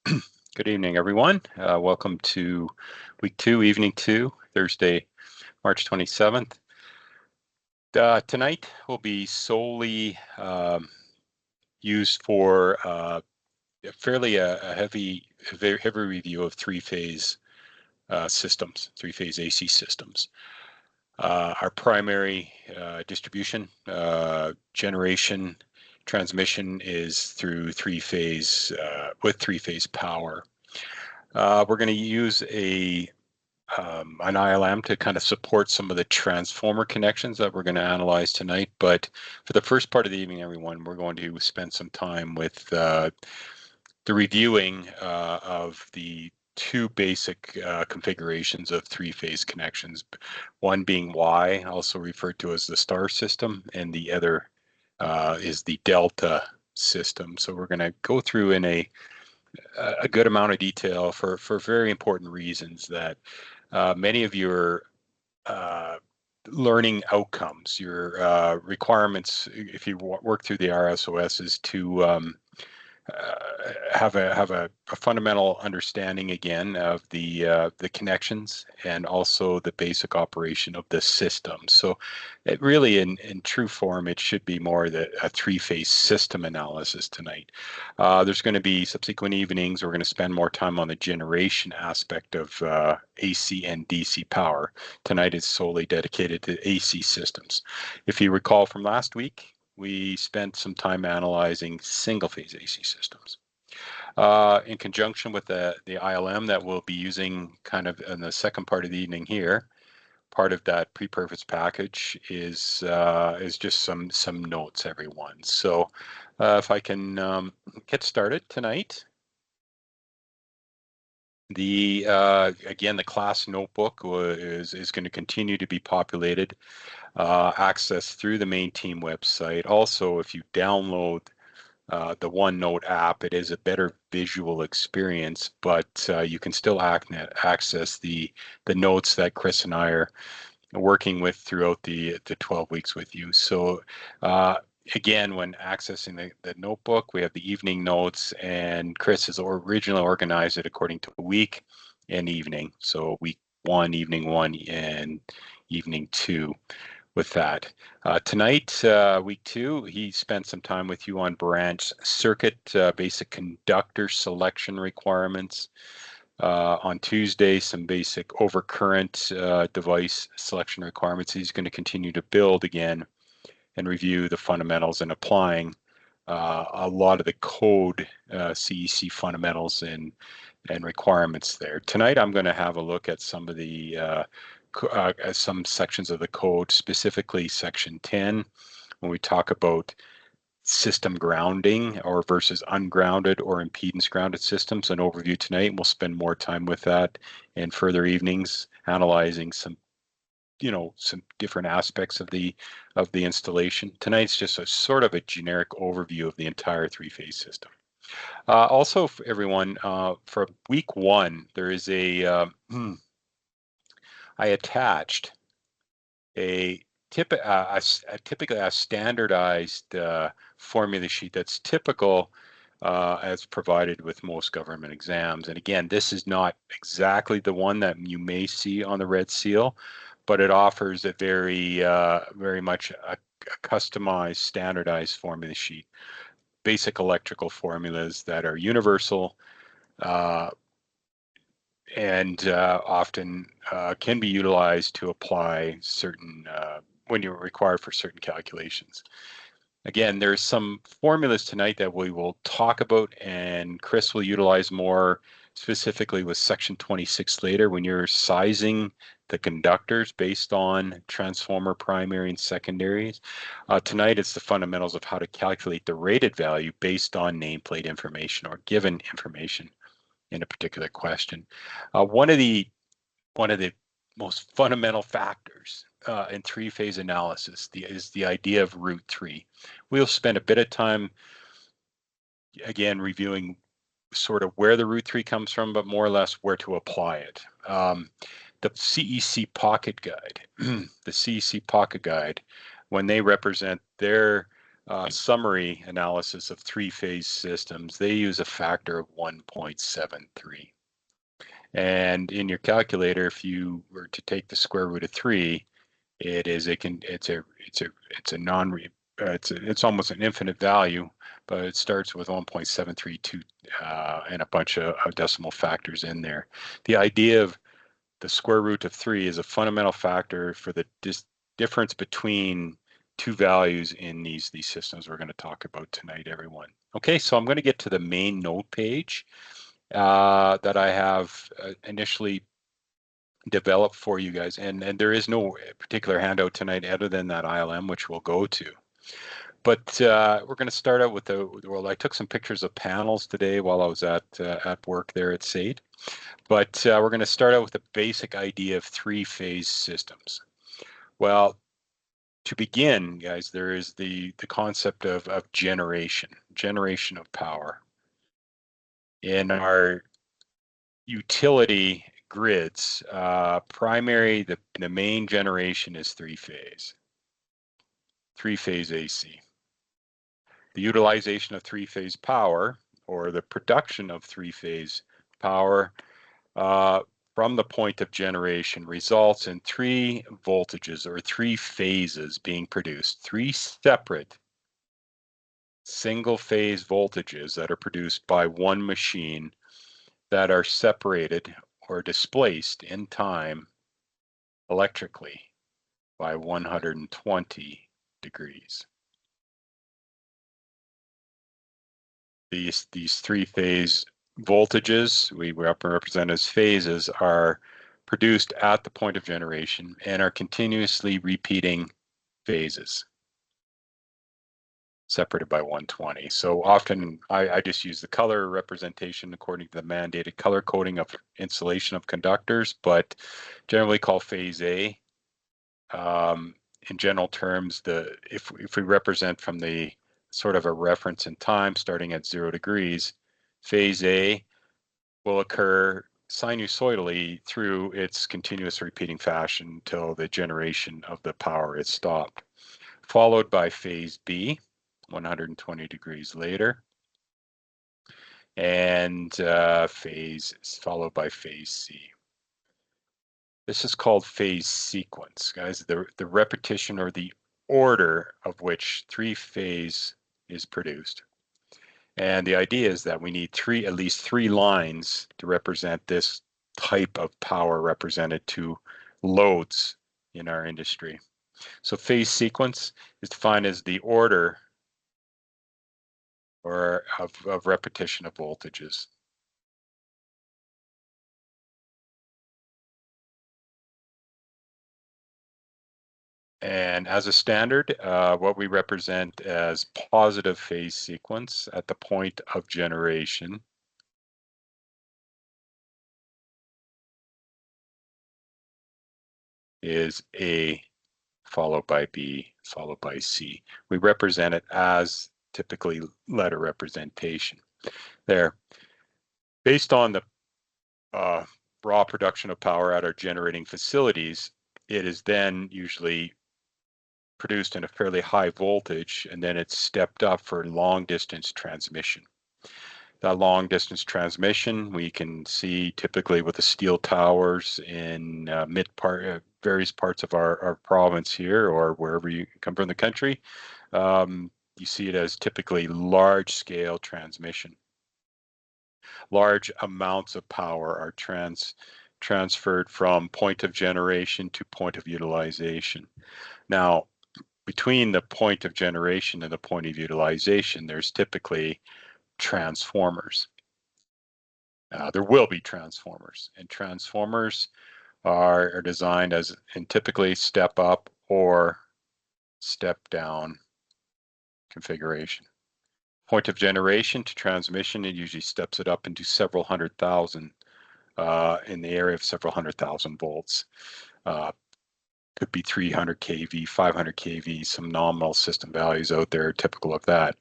Good evening, everyone. Welcome to week two, evening two, Thursday, March 27th. Tonight will be solely used for fairly a very heavy review of three-phase systems, three-phase AC systems. Our primary distribution, generation, transmission is through three-phase with three-phase power. We're going to use an ILM to kind of support some of the transformer connections that we're going to analyze tonight. But for the first part of the evening, everyone, we're going to spend some time with the reviewing of the two basic configurations of three-phase connections, one being Y, also referred to as the star system, and the other is the delta system. So we're going to go through in a good amount of detail for very important reasons that many of your learning outcomes, your requirements, if you work through the RSOS, is to have a fundamental understanding again of the connections and also the basic operation of the system. So it really, in true form, it should be more a three-phase system analysis tonight. There's going to be subsequent evenings. We're going to spend more time on the generation aspect of AC and DC power. Tonight is solely dedicated to AC systems. If you recall from last week, we spent some time analyzing single-phase AC systems. In conjunction with the ILM that we'll be using kind of in the second part of the evening here, part of that pre-purpose package is just some notes, everyone. So if I can get started tonight. Again, the class notebook is going to continue to be populated, accessed through the main team website. Also, if you download the OneNote app, it is a better visual experience, but you can still access the notes that Chris and I are working with throughout the 12 weeks with you. So again, when accessing the notebook, we have the evening notes, and Chris has originally organized it according to week and evening. So week one, evening one, and evening two with that. Tonight, week two, he spent some time with you on branch circuit, basic conductor selection requirements. On Tuesday, some basic overcurrent device selection requirements. He's going to continue to build again and review the fundamentals and applying a lot of the code CEC fundamentals and requirements there. Tonight, I'm going to have a look at some of the some sections of the code, specifically section 10, when we talk about system grounding or versus ungrounded or impedance grounded systems. An overview tonight. We'll spend more time with that in further evenings, analyzing some different aspects of the installation. Tonight's just a sort of a generic overview of the entire three-phase system. Also, for everyone, for week one, there is I attached typically a standardized formula sheet that's typical as provided with most government exams. And again, this is not exactly the one that you may see on the Red Seal, but it offers a very much a customized, standardized formula sheet, basic electrical formulas that are universal and often can be utilized to apply certain when you're required for certain calculations. Again, there's some formulas tonight that we will talk about, and Chris will utilize more specifically with section 26 later when you're sizing the conductors based on transformer primary and secondaries. Tonight, it's the fundamentals of how to calculate the rated value based on nameplate information or given information in a particular question. One of the most fundamental factors in three-phase analysis is the idea of root 3. We'll spend a bit of time, again, reviewing sort of where the root 3 comes from, but more or less where to apply it. The CEC Pocket Guide, the CEC Pocket Guide, when they represent their summary analysis of three-phase systems, they use a factor of 1.73. And in your calculator, if you were to take the square root of 3, it's almost an infinite value, but it starts with 1.732 and a bunch of decimal factors in there. The idea of the square root of 3 is a fundamental factor for the difference between two values in these systems we're going to talk about tonight, everyone. Okay, so I'm going to get to the main note page that I have initially developed for you guys, and there is no particular handout tonight other than that ILM, which we'll go to. But we're going to start out with the world. I took some pictures of panels today while I was at work there at SAIT. But we're going to start out with the basic idea of three-phase systems. Well, to begin, guys, there is the concept of generation of power. In our utility grids, the main generation is three-phase AC. The utilization of three-phase power, or the production of three-phase power, from the point of generation results in three voltages or three phases being produced, three separate single phase voltages that are produced by one machine that are separated or displaced in time electrically by 120 degrees. These three-phase voltages, we represent as phases, are produced at the point of generation and are continuously repeating phases separated by 120. So often I just use the color representation according to the mandated color coding of insulation of conductors, but generally called phase A. In general terms, if we represent from the sort of a reference in time starting at 0 degrees, phase A will occur sinusoidally through its continuous repeating fashion until the generation of the power is stopped, followed by phase B 120 degrees later, and followed by phase C. This is called phase sequence, guys, the repetition or the order of which three-phase is produced. And the idea is that we need at least three lines to represent this type of power represented to loads in our industry. So phase sequence is defined as the order or of repetition of voltages. And as a standard, what we represent as positive phase sequence at the point of generation is A followed by B followed by C. We represent it as typically letter representation. There, based on the raw production of power at our generating facilities, it is then usually produced in a fairly high voltage, and then it's stepped up for long distance transmission. That long distance transmission we can see typically with the steel towers in various parts of our province here or wherever you come from the country. You see it as typically large scale transmission. Large amounts of power are transferred from point of generation to point of utilization. Now, between the point of generation and the point of utilization, there's typically transformers. There will be transformers, and transformers are designed as in typically step up or step down configuration. Point of generation to transmission, it usually steps it up into several hundred thousand, in the area of several 100,000 volts. Could be 300 kV, 500 kV, some nominal system values out there typical of that.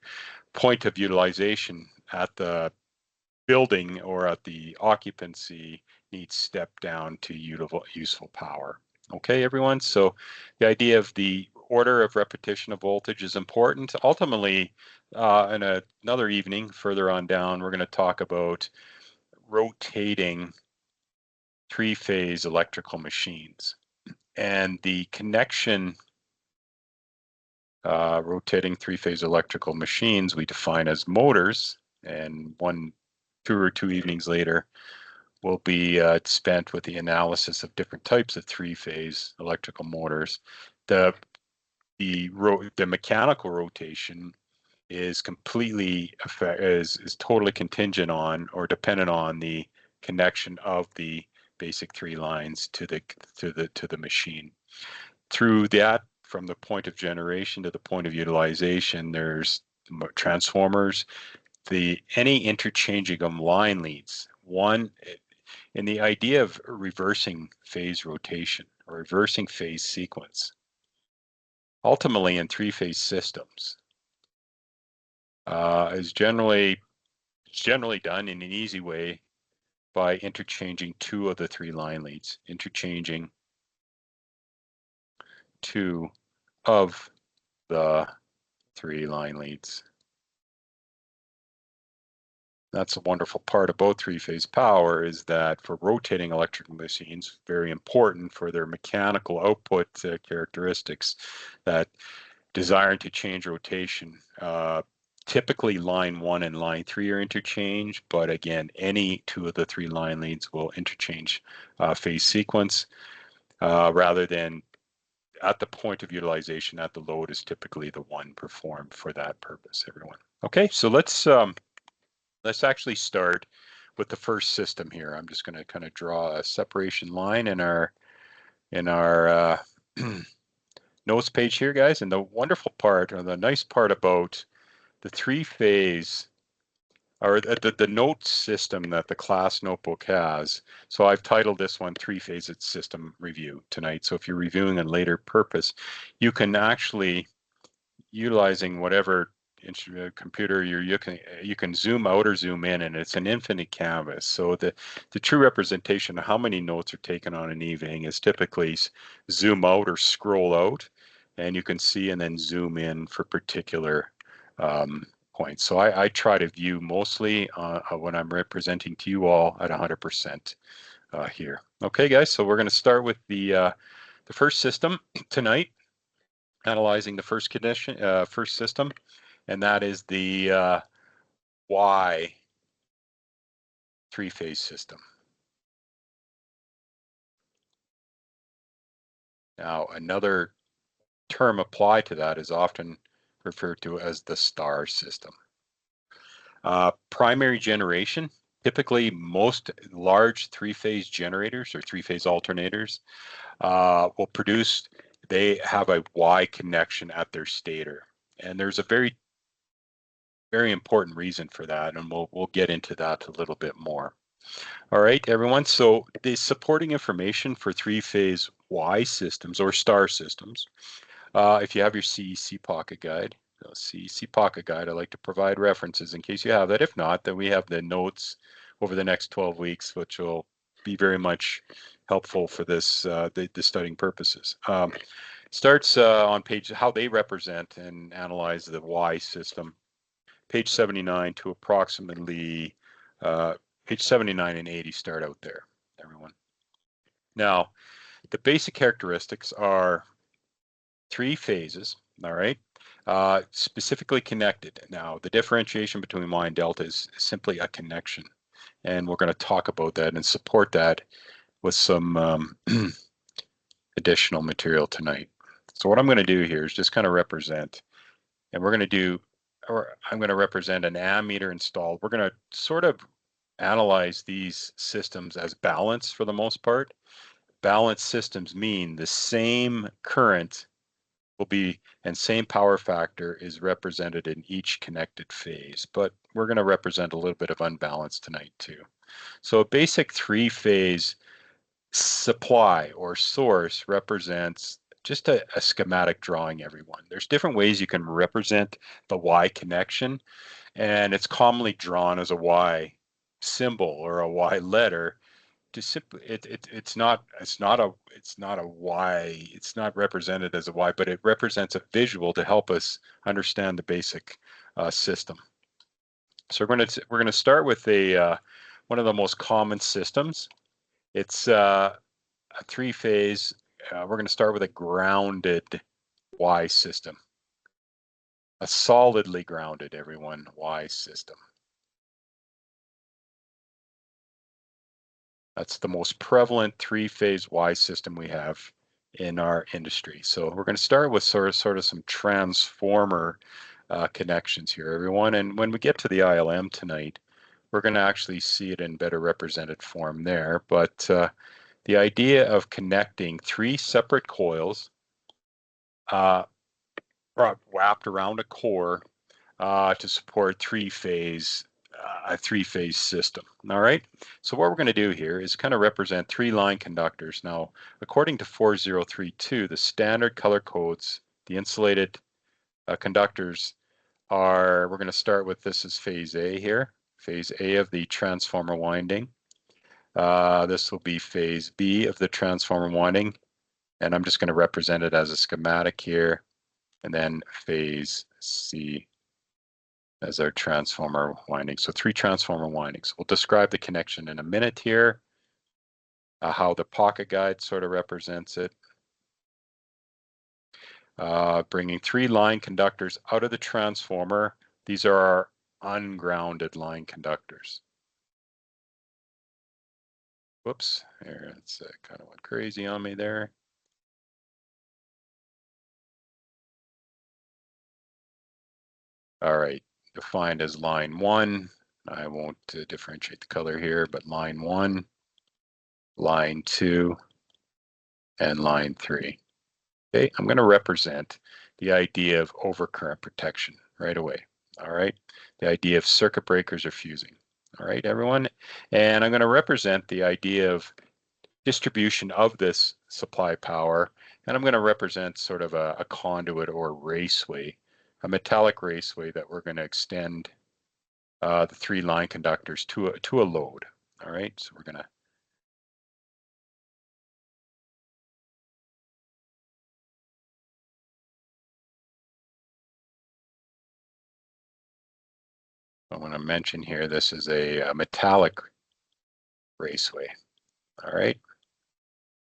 Point of utilization at the building or at the occupancy needs step down to useful power. Okay, everyone. So the idea of order of repetition of voltage is important. Ultimately, in another evening further on down, we're going to talk about rotating three-phase electrical machines. And the connection, rotating three-phase electrical machines, we define as motors, and two or two evenings later, will be spent with the analysis of different types of three-phase electrical motors. The mechanical rotation is totally contingent on or dependent on the connection of the basic three lines to the machine. Through that, from the point of generation to the point of utilization, there's transformers, any interchanging of line leads. In the idea of reversing phase rotation or reversing phase sequence, ultimately in three-phase systems, is generally done in an easy way by interchanging two of the three line leads, interchanging two of the three line leads. That's a wonderful part about three-phase power, is that for rotating electrical machines, very important for their mechanical output characteristics, that desiring to change rotation. Typically line 1 and line 3 are interchanged, but again, any two of the three line leads will interchange phase sequence, rather than at the point of utilization at the load is typically the one performed for that purpose, everyone. Okay, so let's actually start with the first system here. I'm just going to kind of draw a separation line in our notes page here, guys. And the wonderful part, or the nice part about the three-phase, or the note system that the class notebook has. So I've titled this one Three-Phase System Review tonight. So if you're reviewing a later purpose, you can actually, utilizing whatever computer you can zoom out or zoom in, and it's an infinite canvas. So the true representation of how many notes are taken on an evening is typically zoom out or scroll out, and you can see and then zoom in for particular points. So I try to view mostly when I'm representing to you all at 100% here. Okay, guys. So we're going to start with the first system tonight, analyzing the first condition, first system, and that is the Y three-phase system. Now, another term applied to that is often referred to as the star system. Primary generation, typically most large three-phase generators or three-phase alternators will produce, they have a Y connection at their stator. And there's a very important reason for that, and we'll get into that a little bit more. All right, everyone. So the supporting information for three-phase Y systems or star systems, if you have your CEC Pocket Guide, CEC Pocket Guide, I like to provide references in case you have that. If not, then we have the notes over the next 12 weeks, which will be very much helpful for this the studying purposes. Starts on page, how they represent and analyze the Y system, page 79 to approximately page 79 and 80 start out there, everyone. Now, the basic characteristics are three phases, all right, specifically connected. Now, the differentiation between Y and delta is simply a connection, and we're going to talk about that and support that with some additional material tonight. So what I'm going to do here is just kind of represent, and we're going to do, or I'm going to represent an ammeter installed. We're going to sort of analyze these systems as balanced for the most part. Balanced systems mean the same current will be, and same power factor is represented in each connected phase, but we're going to represent a little bit of unbalance tonight too. So a basic three-phase supply or source represents just a schematic drawing, everyone. There's different ways you can represent the Y connection, and it's commonly drawn as a Y symbol or a Y letter to simply it's not a Y, it's not represented as a Y, but it represents a visual to help us understand the basic system. So we're going to start with a one of the most common systems. It's a three-phase. We're going to start with a grounded Y system, a solidly grounded, everyone, Y system. That's the most prevalent three-phase Y system we have in our industry. So we're going to start with sort of some transformer connections here, everyone. And when we get to the ILM tonight, we're going to actually see it in better represented form there. But the idea of connecting three separate coils wrapped around a core to support a three-phase system. All right. So what we're going to do here is kind of represent three line conductors. Now, according to 4032, the standard color codes, the insulated conductors are. We're going to start with this is phase A here, phase A of the transformer winding. This will be phase B of the transformer winding, and I'm just going to represent it as a schematic here, and then phase C as our transformer winding. So three transformer windings. We'll describe the connection in a minute here, how the pocket guide sort of represents it. Bringing three line conductors out of the transformer. These are our ungrounded line conductors. Whoops, there, it's kind of went crazy on me there. All right, defined as line 1. I won't differentiate the color here, but line 1, line 2, and line 3. Okay, I'm going to represent the idea of overcurrent protection right away. All right, the idea of circuit breakers are fusing. All right, everyone. And I'm going to represent the idea of distribution of this supply power. And I'm going to represent sort of a conduit or raceway, a metallic raceway that we're going to extend the three line conductors to a load. All right, so we're going to I want to mention here, this is a metallic raceway. All right.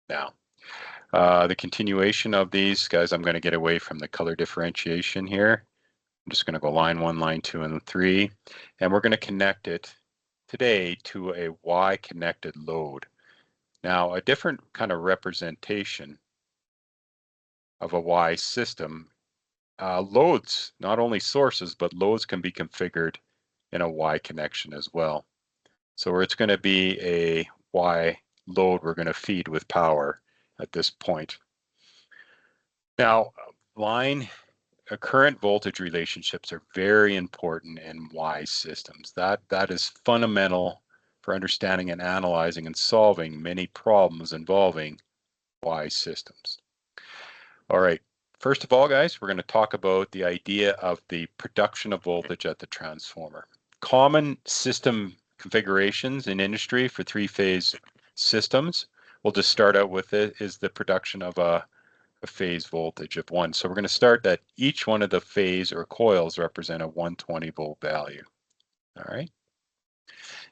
Now, the continuation of these, guys, I'm going to get away from the color differentiation here. I'm just going to go line 1, line 2, and 3, and we're going to connect it today to a Y connected load. Now, a different kind of representation of a Y system, loads, not only sources, but loads can be configured in a Y connection as well. So it's going to be a Y load we're going to feed with power at this point. Now, current voltage relationships are very important in Y systems. That is fundamental for understanding and analyzing and solving many problems involving Y systems. All right. First of all, guys, we're going to talk about the idea of the production of voltage at the transformer. Common system configurations in industry for three-phase systems, we'll just start out with it, is the production of a phase voltage of 1. So we're going to start that each one of the phase or coils represent a 120 volt value. All right.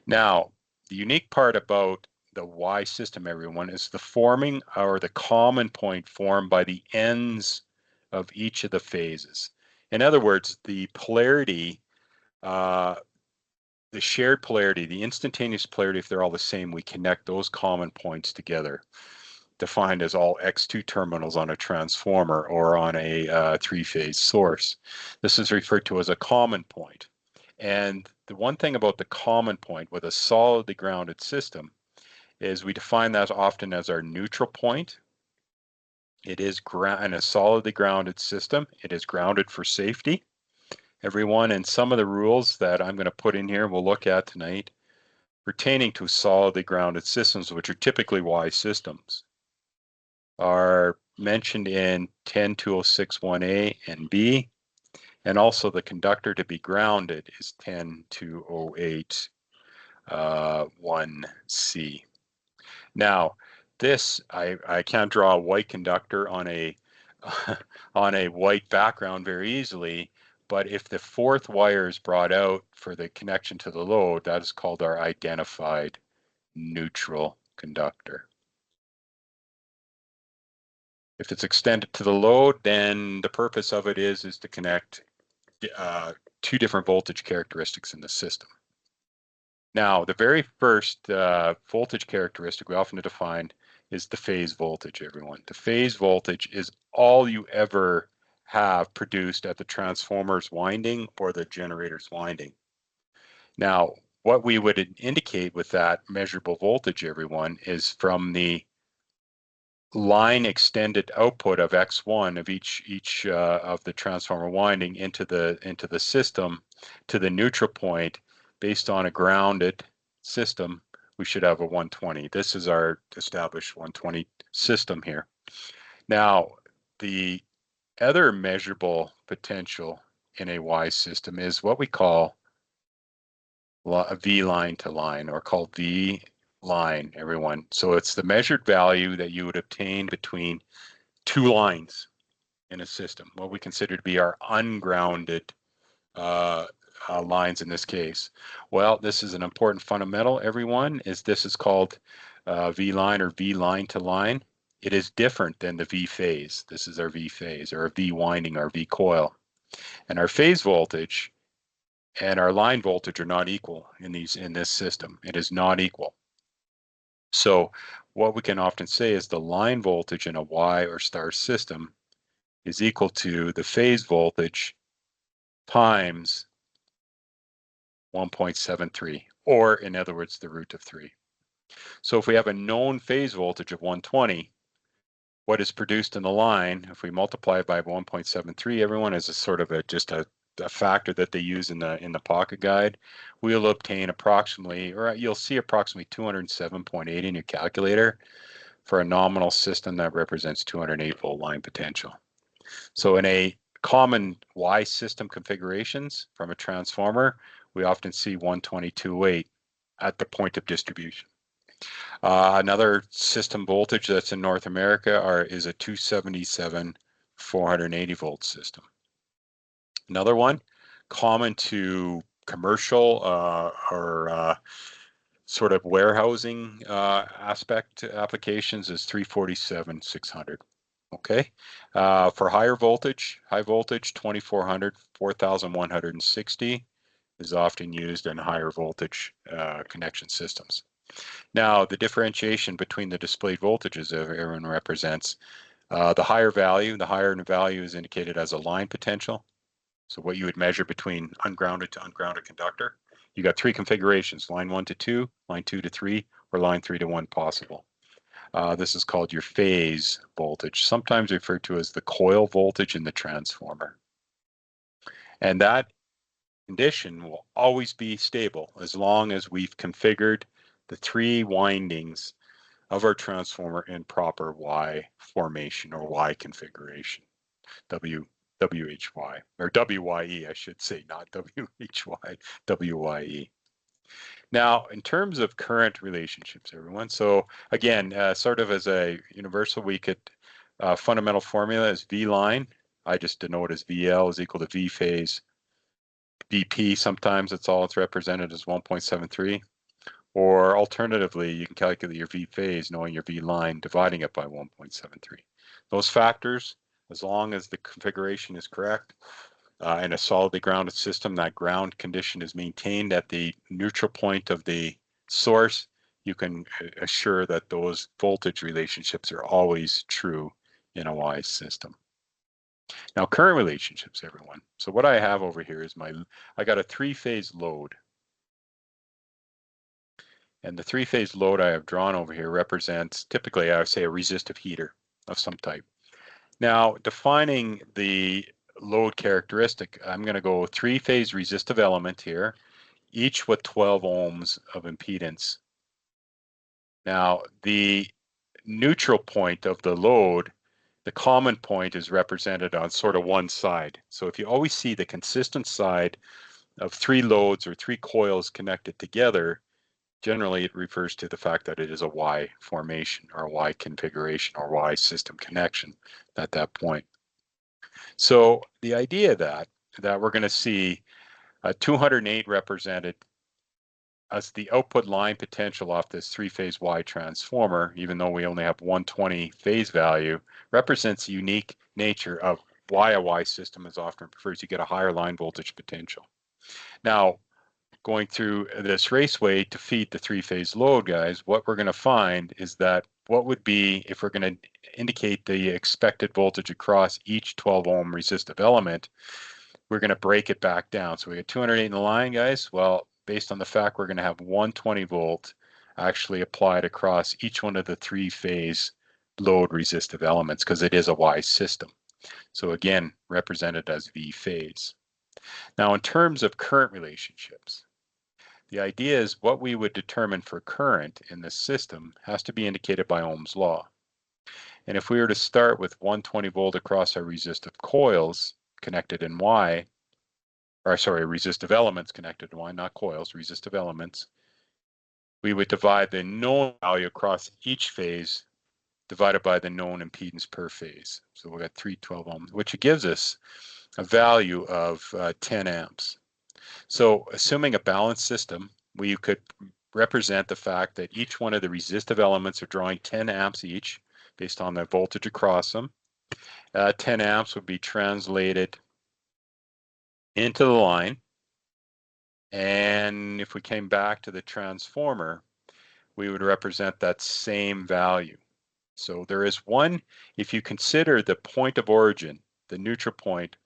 Now, the unique part about the Y system, everyone, is the forming or the common point formed by the ends of each of the phases. In other words, the polarity, the shared polarity, the instantaneous polarity, if they're all the same, we connect those common points together, defined as all X2 terminals on a transformer or on a three-phase source. This is referred to as a common point. And the one thing about the common point with a solidly grounded system is we define that often as our neutral point. It is in a solidly grounded system. It is grounded for safety. Everyone, and some of the rules that I'm going to put in here we'll look at tonight pertaining to solidly grounded systems, which are typically Y systems, are mentioned in 10206(1)A and B, and also the conductor to be grounded is 10208(1)C. Now, this, I can't draw a white conductor on a on a white background very easily, but if the fourth wire is brought out for the connection to the load, that is called our identified neutral conductor. If it's extended to the load, then the purpose of it is to connect two different voltage characteristics in the system. Now, the very first voltage characteristic we often define is the phase voltage, everyone. The phase voltage is all you ever have produced at the transformer's winding or the generator's winding. Now, what we would indicate with that measurable voltage, everyone, is from the line extended output of X1 of each of the transformer winding into the system to the neutral point. Based on a grounded system, we should have a 120. This is our established 120 system here. Now, the other measurable potential in a Y system is what we call a V line to line, or called V line, everyone. So it's the measured value that you would obtain between two lines in a system, what we consider to be our ungrounded lines in this case. Well, this is an important fundamental, everyone, is this is called V line or V line to line. It is different than the V phase. This is our V phase, or V winding, our V coil. And our phase voltage and our line voltage are not equal in this system. It is not equal. So what we can often say is the line voltage in a Y or star system is equal to the phase voltage times 1.73, or in other words, the root of 3. So if we have a known phase voltage of 120, what is produced in the line, if we multiply it by 1.73, everyone, is a sort of just a factor that they use in the pocket guide, we'll obtain approximately, or you'll see approximately 207.8 in your calculator for a nominal system that represents 208 volt line potential. So in a common Y system configurations from a transformer, we often see 122.8 at the point of distribution. Another system voltage that's in North America is a 277 480 volt system. Another one common to commercial or sort of warehousing aspect applications is 347 600. Okay, for higher voltage, high voltage 2400 4160 is often used in higher voltage connection systems. Now, the differentiation between the displayed voltages everyone represents the higher value. The higher value is indicated as a line potential. So what you would measure between ungrounded to ungrounded conductor. You got three configurations: line 1 to 2, line 2 to 3, or line 3 to 1 possible. This is called your phase voltage, sometimes referred to as the coil voltage in the transformer. And that condition will always be stable as long as we've configured the three windings of our transformer in proper Y formation or Y configuration. WHY, or WYE, I should say, not WHY, WYE. Now, in terms of current relationships, everyone, so again, sort of as a universal, we could, fundamental formula is V line. I just denote as VL is equal to V phase. VP, sometimes it's represented as 1.73. Or alternatively, you can calculate your V phase knowing your V line, dividing it by 1.73. Those factors, as long as the configuration is correct, in a solidly grounded system, that ground condition is maintained at the neutral point of the source, you can assure that those voltage relationships are always true in a Y system. Now, current relationships, everyone. So what I have over here is I got a three-phase load. And the three-phase load I have drawn over here represents, typically, I would say, a resistive heater of some type. Now, defining the load characteristic, I'm going to go three-phase resistive element here, each with 12 ohms of impedance. Now, the neutral point of the load, the common point, is represented on sort of one side. So if you always see the consistent side of three loads or three coils connected together, Generally, it refers to the fact that it is a Y formation or a Y configuration or Y system connection at that point. So the idea that we're going to see 208 represented as the output line potential off this three-phase Y transformer, even though we only have 120 phase value, represents the unique nature of why a Y system is often preferred. You get a higher line voltage potential. Now, going through this raceway to feed the three-phase load, guys, what we're going to find is that what would be, if we're going to indicate the expected voltage across each 12 ohm resistive element, we're going to break it back down. So we get 208 in the line, guys. Well, based on the fact we're going to have 120 volt actually applied across each one of the three-phase load resistive elements because it is a Y system. So again, represented as V phase. Now, in terms of current relationships, the idea is what we would determine for current in this system has to be indicated by Ohm's law. And if we were to start with 120 volt across our resistive coils connected in Y, or sorry, resistive elements connected in Y, not coils, resistive elements, we would divide the known value across each phase divided by the known impedance per phase. So we've got 312 ohms, which gives us a value of 10 amps. So assuming a balanced system, we could represent the fact that each one of the resistive elements are drawing 10 amps each based on the voltage across them. 10 amps would be translated into the line. And if we came back to the transformer, we would represent that same value. So there is one, if you consider the point of origin, the neutral point,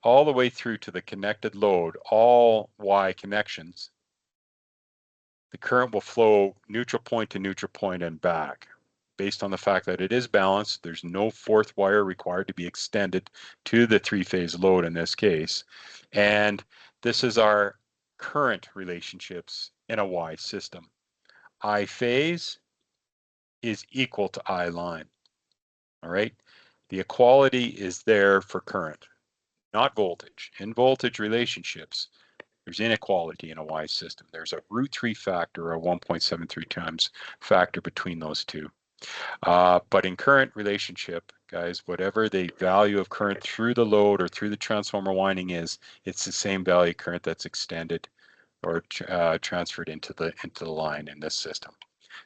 all the way through to the connected load, all Y connections, the current will flow neutral point to neutral point and back. Based on the fact that it is balanced, there's no fourth wire required to be extended to the three-phase load in this case. And this is our current relationships in a Y system. I phase is equal to I line. All right. The equality is there for current, not voltage. In voltage relationships, there's inequality in a Y system. There's a √3 factor or a 1.73 times factor between those two. But in current relationship, guys, whatever the value of current through the load or through the transformer winding is, it's the same value current that's extended or transferred into the line in this system.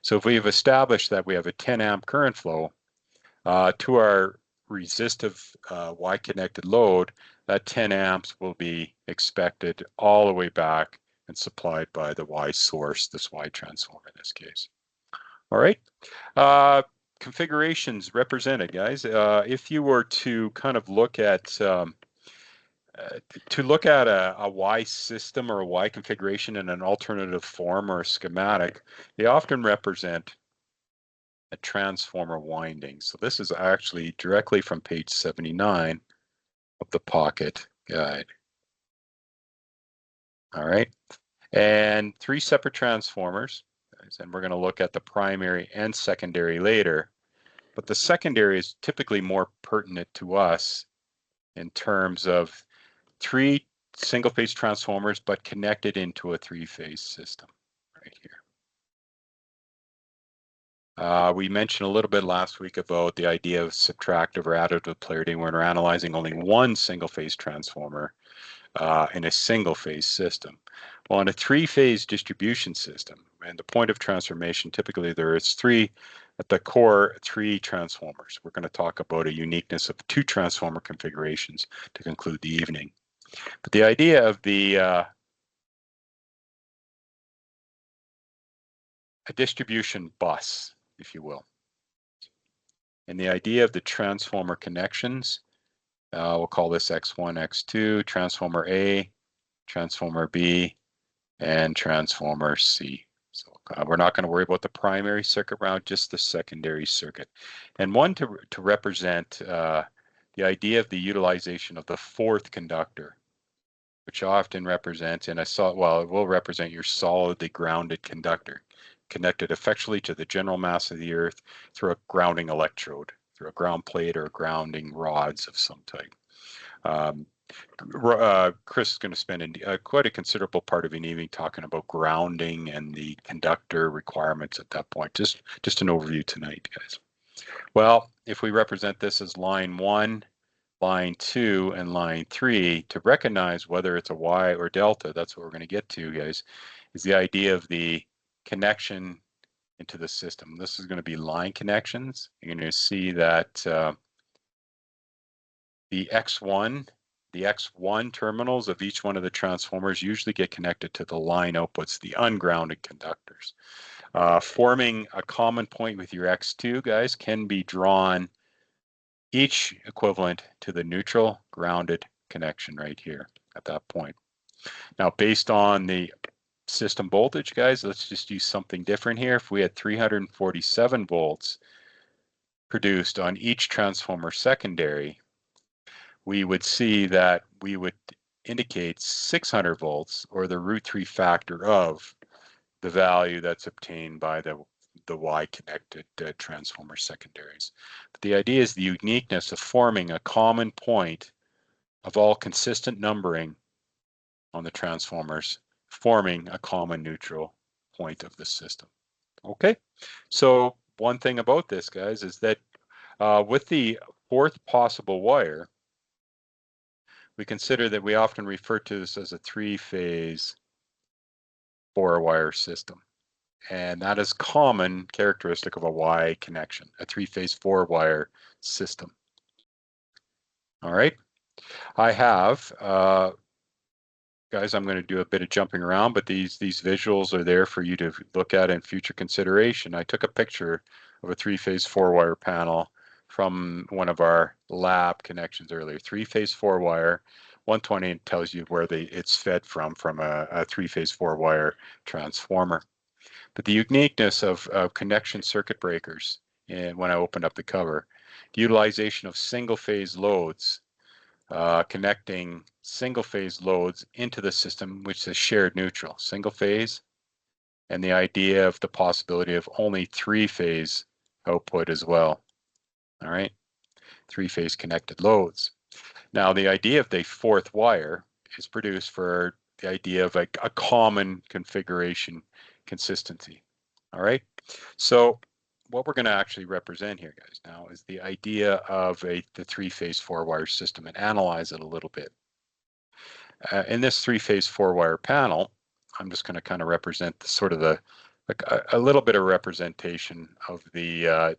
So if we've established that we have a 10 amp current flow to our resistive Y-connected load, that 10 amps will be expected all the way back and supplied by the Y source, this Y transformer in this case. All right. Configurations represented, guys. If you were to kind of look at a Y system or a Y configuration in an alternative form or a schematic, they often represent a transformer winding. So this is actually directly from page 79 of the Pocket Guide. All right. And three separate transformers. And we're going to look at the primary and secondary later. But the secondary is typically more pertinent to us in terms of three single-phase transformers, but connected into a three-phase system right here. We mentioned a little bit last week about the idea of subtractive or additive polarity when we're analyzing only one single-phase transformer in a single-phase system. Well, in a three-phase distribution system, and the point of transformation, typically there is three, at the core, three transformers. We're going to talk about a uniqueness of two transformer configurations to conclude the evening. But the idea of a distribution bus, if you will, and the idea of the transformer connections, we'll call this X1, X2, transformer A, transformer B, and transformer C. So we're not going to worry about the primary circuit round, just the secondary circuit. And one to represent the idea of the utilization of the fourth conductor, which often represents, and it will represent your solidly grounded conductor, connected effectually to the general mass of the Earth through a grounding electrode, through a ground plate or grounding rods of some type. Chris is going to spend quite a considerable part of an evening talking about grounding and the conductor requirements at that point. Just an overview tonight, guys. Well, if we represent this as line 1, line 2, and line 3, to recognize whether it's a Y or delta, that's what we're going to get to, guys, is the idea of the connection into the system. This is going to be line connections. You're going to see that the X1 terminals of each one of the transformers usually get connected to the line outputs, the ungrounded conductors. Forming a common point with your X2, guys, can be drawn each equivalent to the neutral grounded connection right here at that point. Now, based on the system voltage, guys, let's just use something different here. If we had 347 volts produced on each transformer secondary, we would see that we would indicate 600 volts, or the √3 factor of the value that's obtained by the Y-connected transformer secondaries. But the idea is the uniqueness of forming a common point of all consistent numbering on the transformers, forming a common neutral point of the system. Okay, so one thing about this, guys, is that with the fourth possible wire, we consider that we often refer to this as a three-phase four-wire system. And that is common characteristic of a Y connection, a three-phase four-wire system. All right, I have, guys, I'm going to do a bit of jumping around, but these visuals are there for you to look at in future consideration. I took a picture of a three-phase four-wire panel from one of our lab connections earlier. Three-phase four-wire, 120, and tells you where it's fed from a three-phase four-wire transformer. But the uniqueness of connection circuit breakers, and when I opened up the cover, the utilization of single-phase loads, connecting single-phase loads into the system, which is shared neutral, single phase, and the idea of the possibility of only three-phase output as well. All right, three-phase connected loads. Now, the idea of the fourth wire is produced for the idea of a common configuration consistency. All right, so what we're going to actually represent here, guys, now is the idea of the three-phase four-wire system and analyze it a little bit. In this three-phase four-wire panel, I'm just going to kind of represent a little bit of representation of the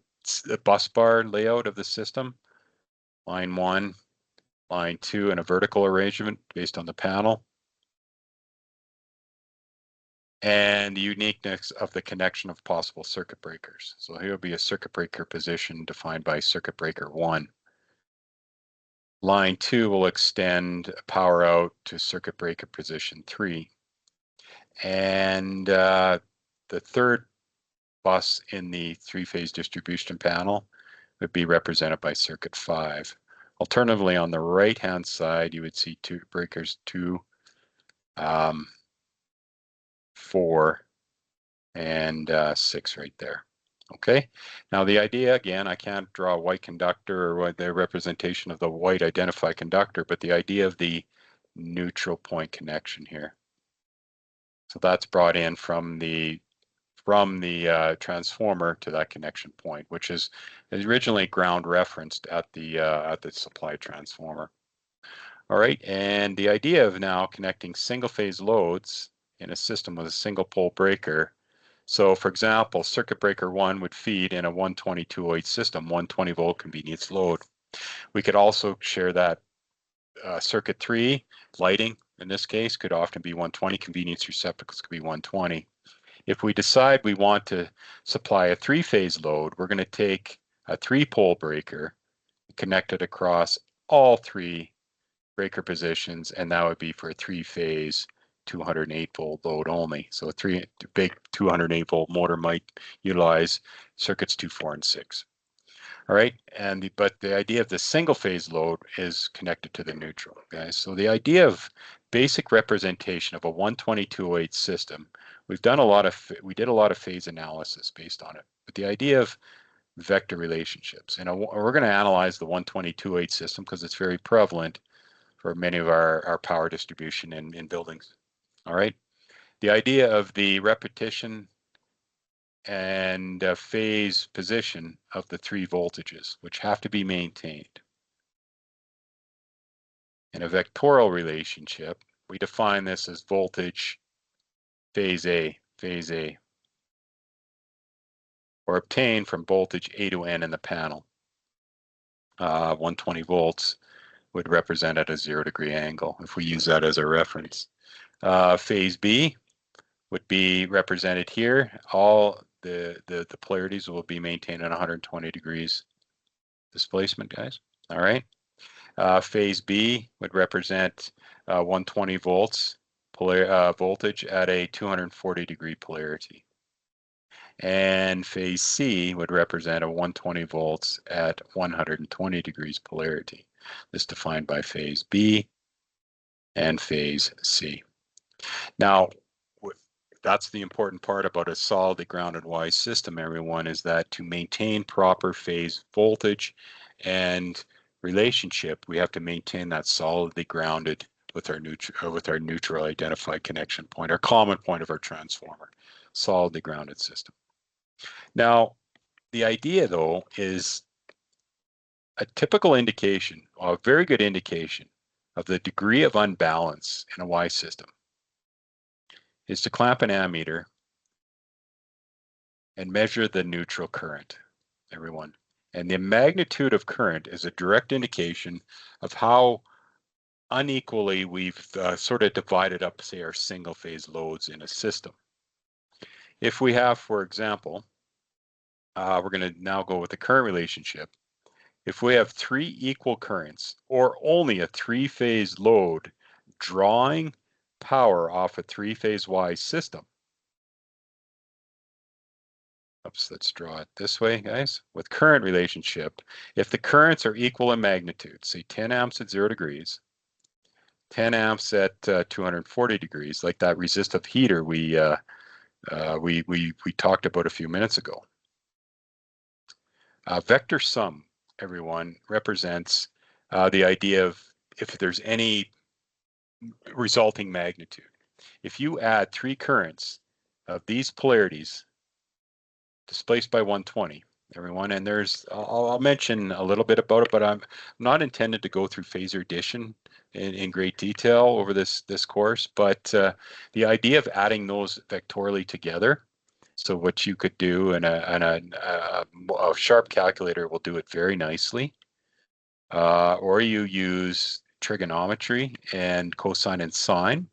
bus bar layout of the system. Line 1, line 2, and a vertical arrangement based on the panel. And the uniqueness of the connection of possible circuit breakers. So here will be a circuit breaker position defined by circuit breaker 1. Line 2 will extend power out to circuit breaker position 3. And the third bus in the three-phase distribution panel would be represented by circuit 5. Alternatively, on the right-hand side, you would see two breakers 2, 4, and 6 right there. Okay, now the idea, again, I can't draw a white conductor or the representation of the white identified conductor, but the idea of the neutral point connection here. So that's brought in from the transformer to that connection point, which is originally ground referenced at the supply transformer. All right, and the idea of now connecting single phase loads in a system with a single pole breaker. So for example, circuit breaker 1 would feed in a 12208 system, 120 volt convenience load. We could also share that circuit 3, lighting in this case, could often be 120, convenience receptacles could be 120. If we decide we want to supply a three-phase load, we're going to take a 3-pole breaker, connect it across all 3 breaker positions, and that would be for a 3-phase 208 volt load only. So a big 208 volt motor might utilize circuits 2, 4, and 6. All right, but the idea of the single phase load is connected to the neutral, guys. So the idea of basic representation of a 12208 system, we did a lot of phase analysis based on it. But the idea of vector relationships, we're going to analyze the 12208 system because it's very prevalent. for many of our power distribution in buildings. All right. The idea of the repetition and phase position of the three voltages, which have to be maintained. In a vectorial relationship, we define this as voltage phase A, or obtained from voltage A to N in the panel. 120 volts would represent at a 0-degree angle if we use that as a reference. Phase B would be represented here. All the polarities will be maintained at 120 degrees displacement, guys. All right. Phase B would represent 120 volts voltage at a 240 degree polarity. And phase C would represent a 120 volts at 120 degrees polarity. This defined by phase B and phase C. Now, that's the important part about a solidly grounded Y system, everyone, is that to maintain proper phase voltage and relationship, we have to maintain that solidly grounded with our neutral identified connection point, our common point of our transformer, solidly grounded system. Now, the idea, though, is a typical indication, a very good indication of the degree of unbalance in a Y system is to clamp an ammeter and measure the neutral current, everyone. And the magnitude of current is a direct indication of how unequally we've sort of divided up, say, our single phase loads in a system. If we have, for example, we're going to now go with the current relationship. If we have three equal currents or only a three-phase load drawing power off a three-phase Y system, oops, let's draw it this way, guys. With current relationship, if the currents are equal in magnitude, say 10 amps at 0 degrees, 10 amps at 240 degrees, like that resistive heater we talked about a few minutes ago. Vector sum, everyone, represents the idea of if there's any resulting magnitude. If you add three currents of these polarities displaced by 120, everyone, and I'll mention a little bit about it, but I'm not intended to go through phasor addition in great detail over this course, but the idea of adding those vectorially together. So what you could do, and a sharp calculator will do it very nicely, or you use trigonometry and cosine and sine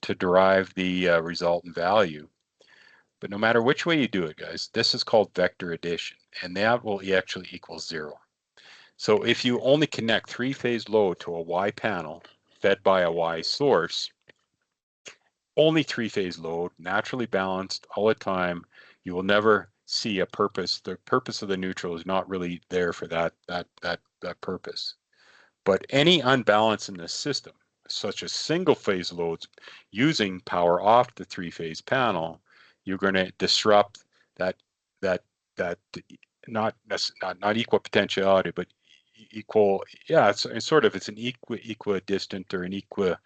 to derive the resultant value. But no matter which way you do it, guys, this is called vector addition, and that will actually equal 0. So if you only connect three-phase load to a Y panel fed by a Y source, only three-phase load, naturally balanced all the time, you will never see a purpose. The purpose of the neutral is not really there for that purpose. But any unbalance in the system, such as single-phase loads using power off the three-phase panel, you're going to disrupt that not equal potentiality, but equal. Yeah, it's an equidistant or an equal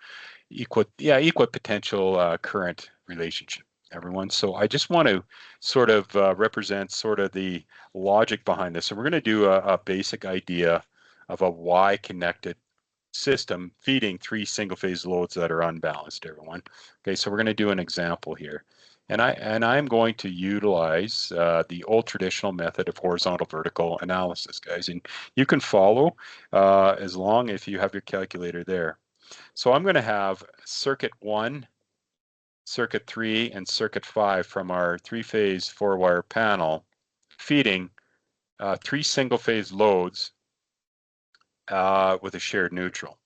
potential current relationship, everyone. So I just want to sort of represent sort of the logic behind this. So we're going to do a basic idea of a Y connected system feeding three single phase loads that are unbalanced, everyone. Okay, so we're going to do an example here. And I'm going to utilize the old traditional method of horizontal vertical analysis, guys. And you can follow as long if you have your calculator there. So I'm going to have circuit 1, circuit 3, and circuit 5 from our three-phase four-wire panel feeding three single-phase loads with a shared neutral.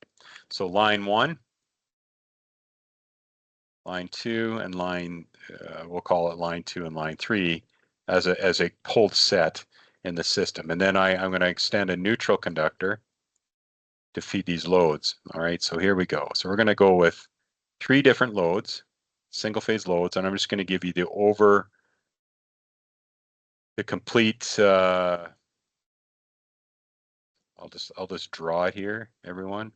So line 1, line 2, and we'll call it line 2 and line 3 as a pulled set in the system. And then I'm going to extend a neutral conductor to feed these loads. All right, so here we go. So we're going to go with three different loads, single phase loads, and I'm just going to give you the complete. I'll just draw it here, everyone.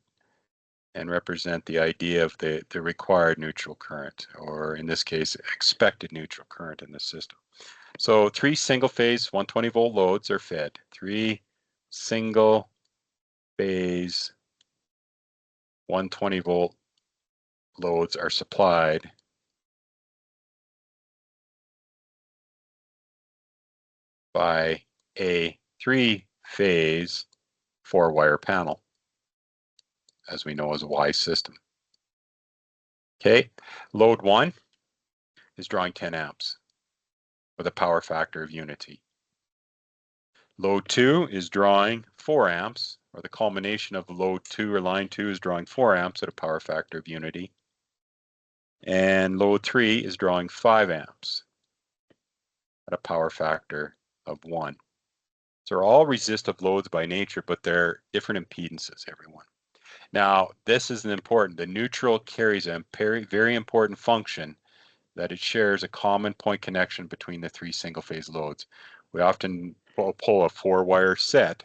and represent the idea of the required neutral current, or in this case, expected neutral current in the system. So 3 single-phase 120-volt loads are fed. 3 single-phase 120-volt loads are supplied by a 3-phase 4-wire panel, as we know as a Y system. Okay, load 1 is drawing 10 amps with a power factor of unity. Load 2 is drawing 4 amps, or the culmination of load 2 or line 2 is drawing 4 amps at a power factor of unity. And load 3 is drawing 5 amps at a power factor of 1. So they're all resistive loads by nature, but they're different impedances, everyone. Now, this is important. The neutral carries a very important function, that it shares a common point connection between the 3 single-phase loads. We often pull a 4-wire set,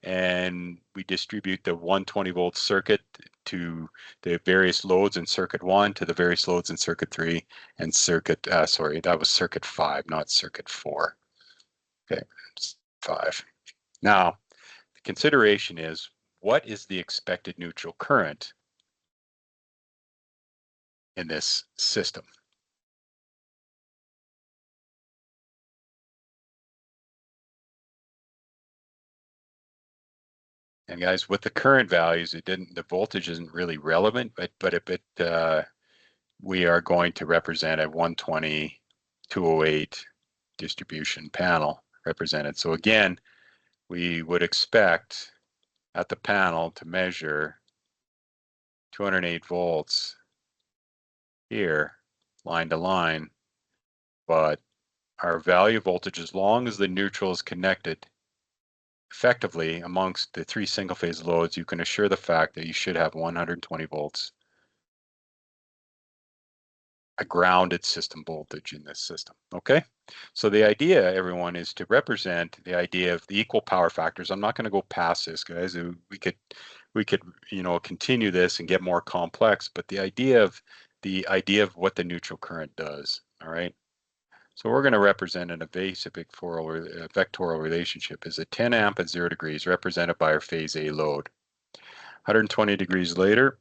and we distribute the 120-volt circuit to the various loads in circuit 1, to the various loads in circuit 3, and circuit, sorry, that was circuit 5, not circuit 4. Okay, 5. Now, the consideration is, what is the expected neutral current in this system? And guys, with the current values, the voltage isn't really relevant, but we are going to represent a 120, 208 distribution panel represented. So again, we would expect at the panel to measure 208 volts here, line to line, but our value voltage, as long as the neutral is connected effectively amongst the 3 single-phase loads, you can assure the fact that you should have 120 volts, a grounded system voltage in this system. Okay, so the idea, everyone, is to represent the idea of the equal power factors. I'm not going to go past this, guys. We could continue this and get more complex, but the idea of what the neutral current does. All right. So we're going to represent an evasive vectoral relationship is a 10 amp at 0 degrees represented by our phase A load. 120 degrees later,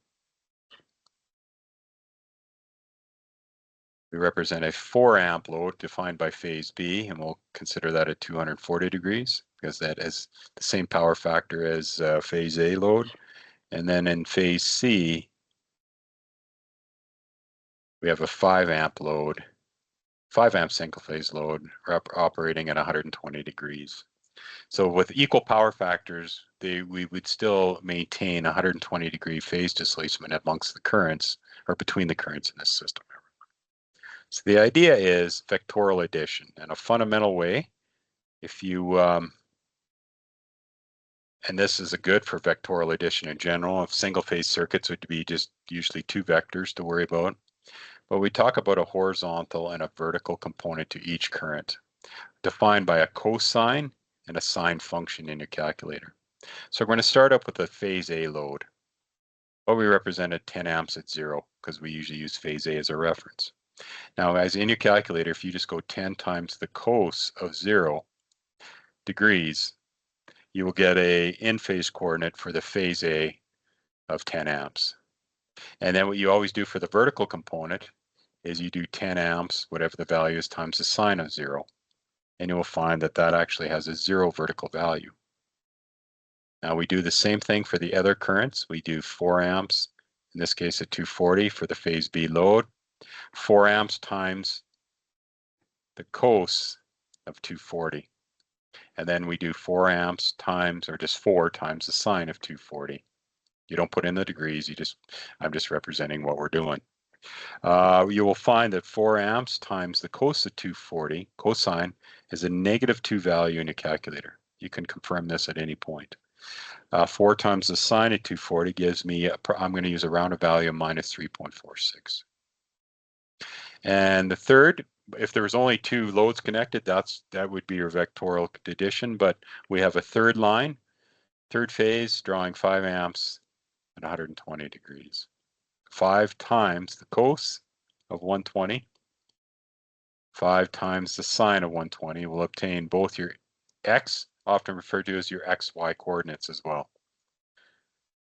we represent a 4 amp load defined by phase B, and we'll consider that at 240 degrees because that is the same power factor as phase A load. And then in phase C, we have a 5 amp load, 5 amp single phase load operating at 120 degrees. So with equal power factors, we would still maintain 120 degree phase displacement amongst the currents, or between the currents in this system. So the idea is vectoral addition in a fundamental way. If you, and this is a good for vectoral addition in general, if single phase circuits would be just usually 2 vectors to worry about. But we talk about a horizontal and a vertical component to each current, defined by a cosine and a sine function in your calculator. So we're going to start up with a phase A load. Well, we represented 10 amps at 0 because we usually use phase A as a reference. Now, as in your calculator, if you just go 10 times the cos of 0 degrees, you will get a in-phase coordinate for the phase A of 10 amps. And then what you always do for the vertical component is you do 10 amps, whatever the value is, times the sine of 0. And you will find that that actually has a 0 vertical value. Now we do the same thing for the other currents. We do 4 amps, in this case at 240 for the phase B load. 4 amps times the cos of 240. And then we do 4 amps times, or just 4 times the sine of 240. You don't put in the degrees, I'm just representing what we're doing. You will find that 4 amps times the cos of 240, cosine, is a -2 value in your calculator. You can confirm this at any point. 4 times the sine of 240 gives me, I'm going to use a rounded value of -3.46. And the third, if there was only 2 loads connected, that would be your vectoral addition, but we have a third line, third phase, drawing 5 amps at at 120 degrees. 5 times the cos of 120, 5 times the sine of 120 will obtain both your x, often referred to as your xy coordinates as well,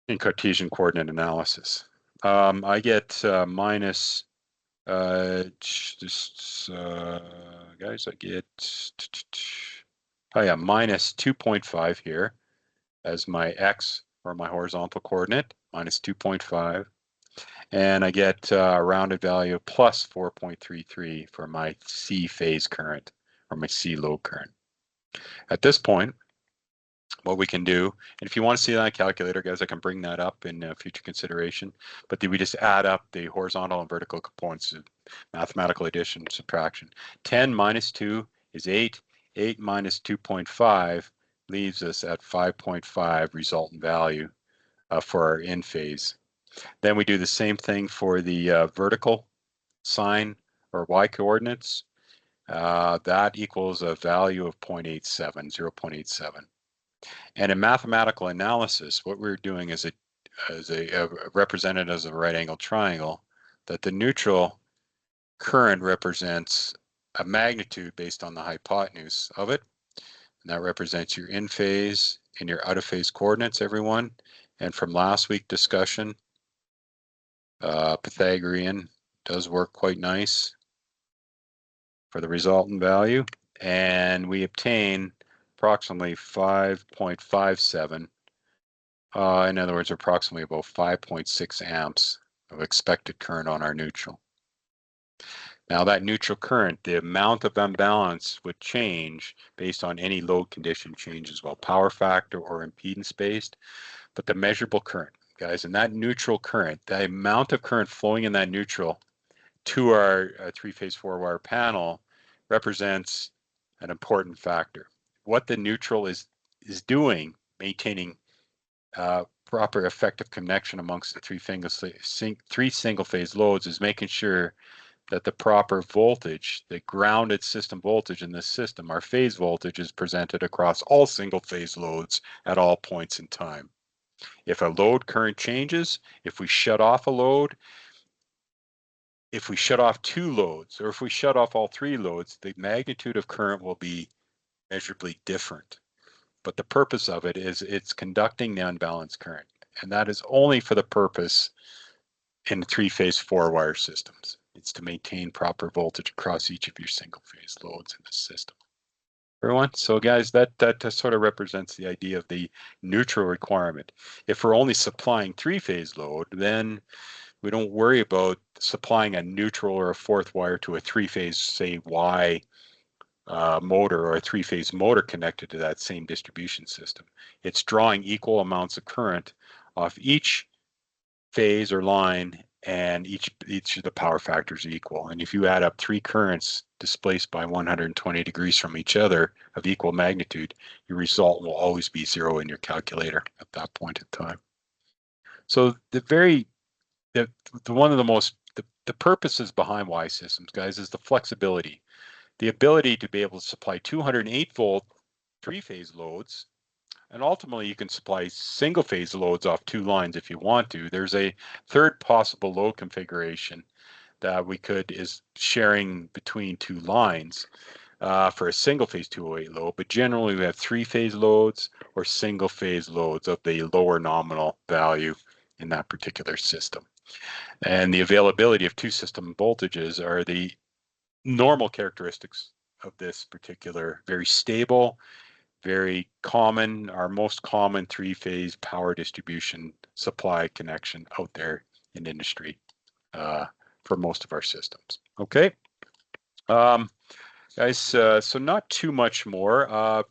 in Cartesian coordinate analysis. I get minus, guys, I get, oh yeah, minus 2.5 here as my x, or my horizontal coordinate, minus 2.5. And I get a rounded value of plus 4.33 for my C phase current, or my C load current. At this point, what we can do, and if you want to see that calculator, guys, I can bring that up in future consideration, but we just add up the horizontal and vertical components of mathematical addition, subtraction. 10 minus 2 is 8. 8 minus 2.5 leaves us at 5.5 resultant value for our in phase. Then we do the same thing for the vertical sine or y coordinates. That equals a value of 0.87, 0.87. And in mathematical analysis, what we're doing is represented as a right angle triangle, that the neutral current represents a magnitude based on the hypotenuse of it. And that represents your in phase and your out of phase coordinates, everyone. And from last week's discussion, Pythagorean does work quite nice for the resultant value. And we obtain approximately 5.57. In other words, approximately about 5.6 amps of expected current on our neutral. Now that neutral current, the amount of imbalance would change based on any load condition change as well, power factor or impedance based, but the measurable current, guys, and that neutral current, the amount of current flowing in that neutral to our three-phase four-wire panel represents an important factor. What the neutral is doing, maintaining proper effective connection amongst the three single-phase loads, is making sure that the proper voltage, the grounded system voltage in this system, our phase voltage, is presented across all single-phase loads at all points in time. If a load current changes, if we shut off a load, if we shut off two loads, or if we shut off all three loads, the magnitude of current will be measurably different. But the purpose of it is it's conducting the unbalanced current. And that is only for the purpose in three-phase four-wire systems. It's to maintain proper voltage across each of your single-phase loads in the system. Everyone, so guys, that sort of represents the idea of the neutral requirement. If we're only supplying three-phase load, then we don't worry about supplying a neutral or a fourth wire to a three-phase, say, Y motor or a three-phase motor connected to that same distribution system. It's drawing equal amounts of current off each phase or line, and each of the power factors are equal. And if you add up three currents displaced by 120 degrees from each other of equal magnitude, your result will always be zero in your calculator at that point in time. So one of the most, the purposes behind Y systems, guys, is the flexibility, the ability to be able to supply 208 volt three-phase loads, and ultimately you can supply single-phase loads off two lines if you want to. There's a third possible load configuration that is sharing between two lines for a single-phase 208 load, but generally we have three-phase loads or single-phase loads of the lower nominal value in that particular system. And the availability of two system voltages are the normal characteristics of this particular very stable, very common, our most common three-phase power distribution supply connection out there in industry for most of our systems. Okay, guys, so not too much more.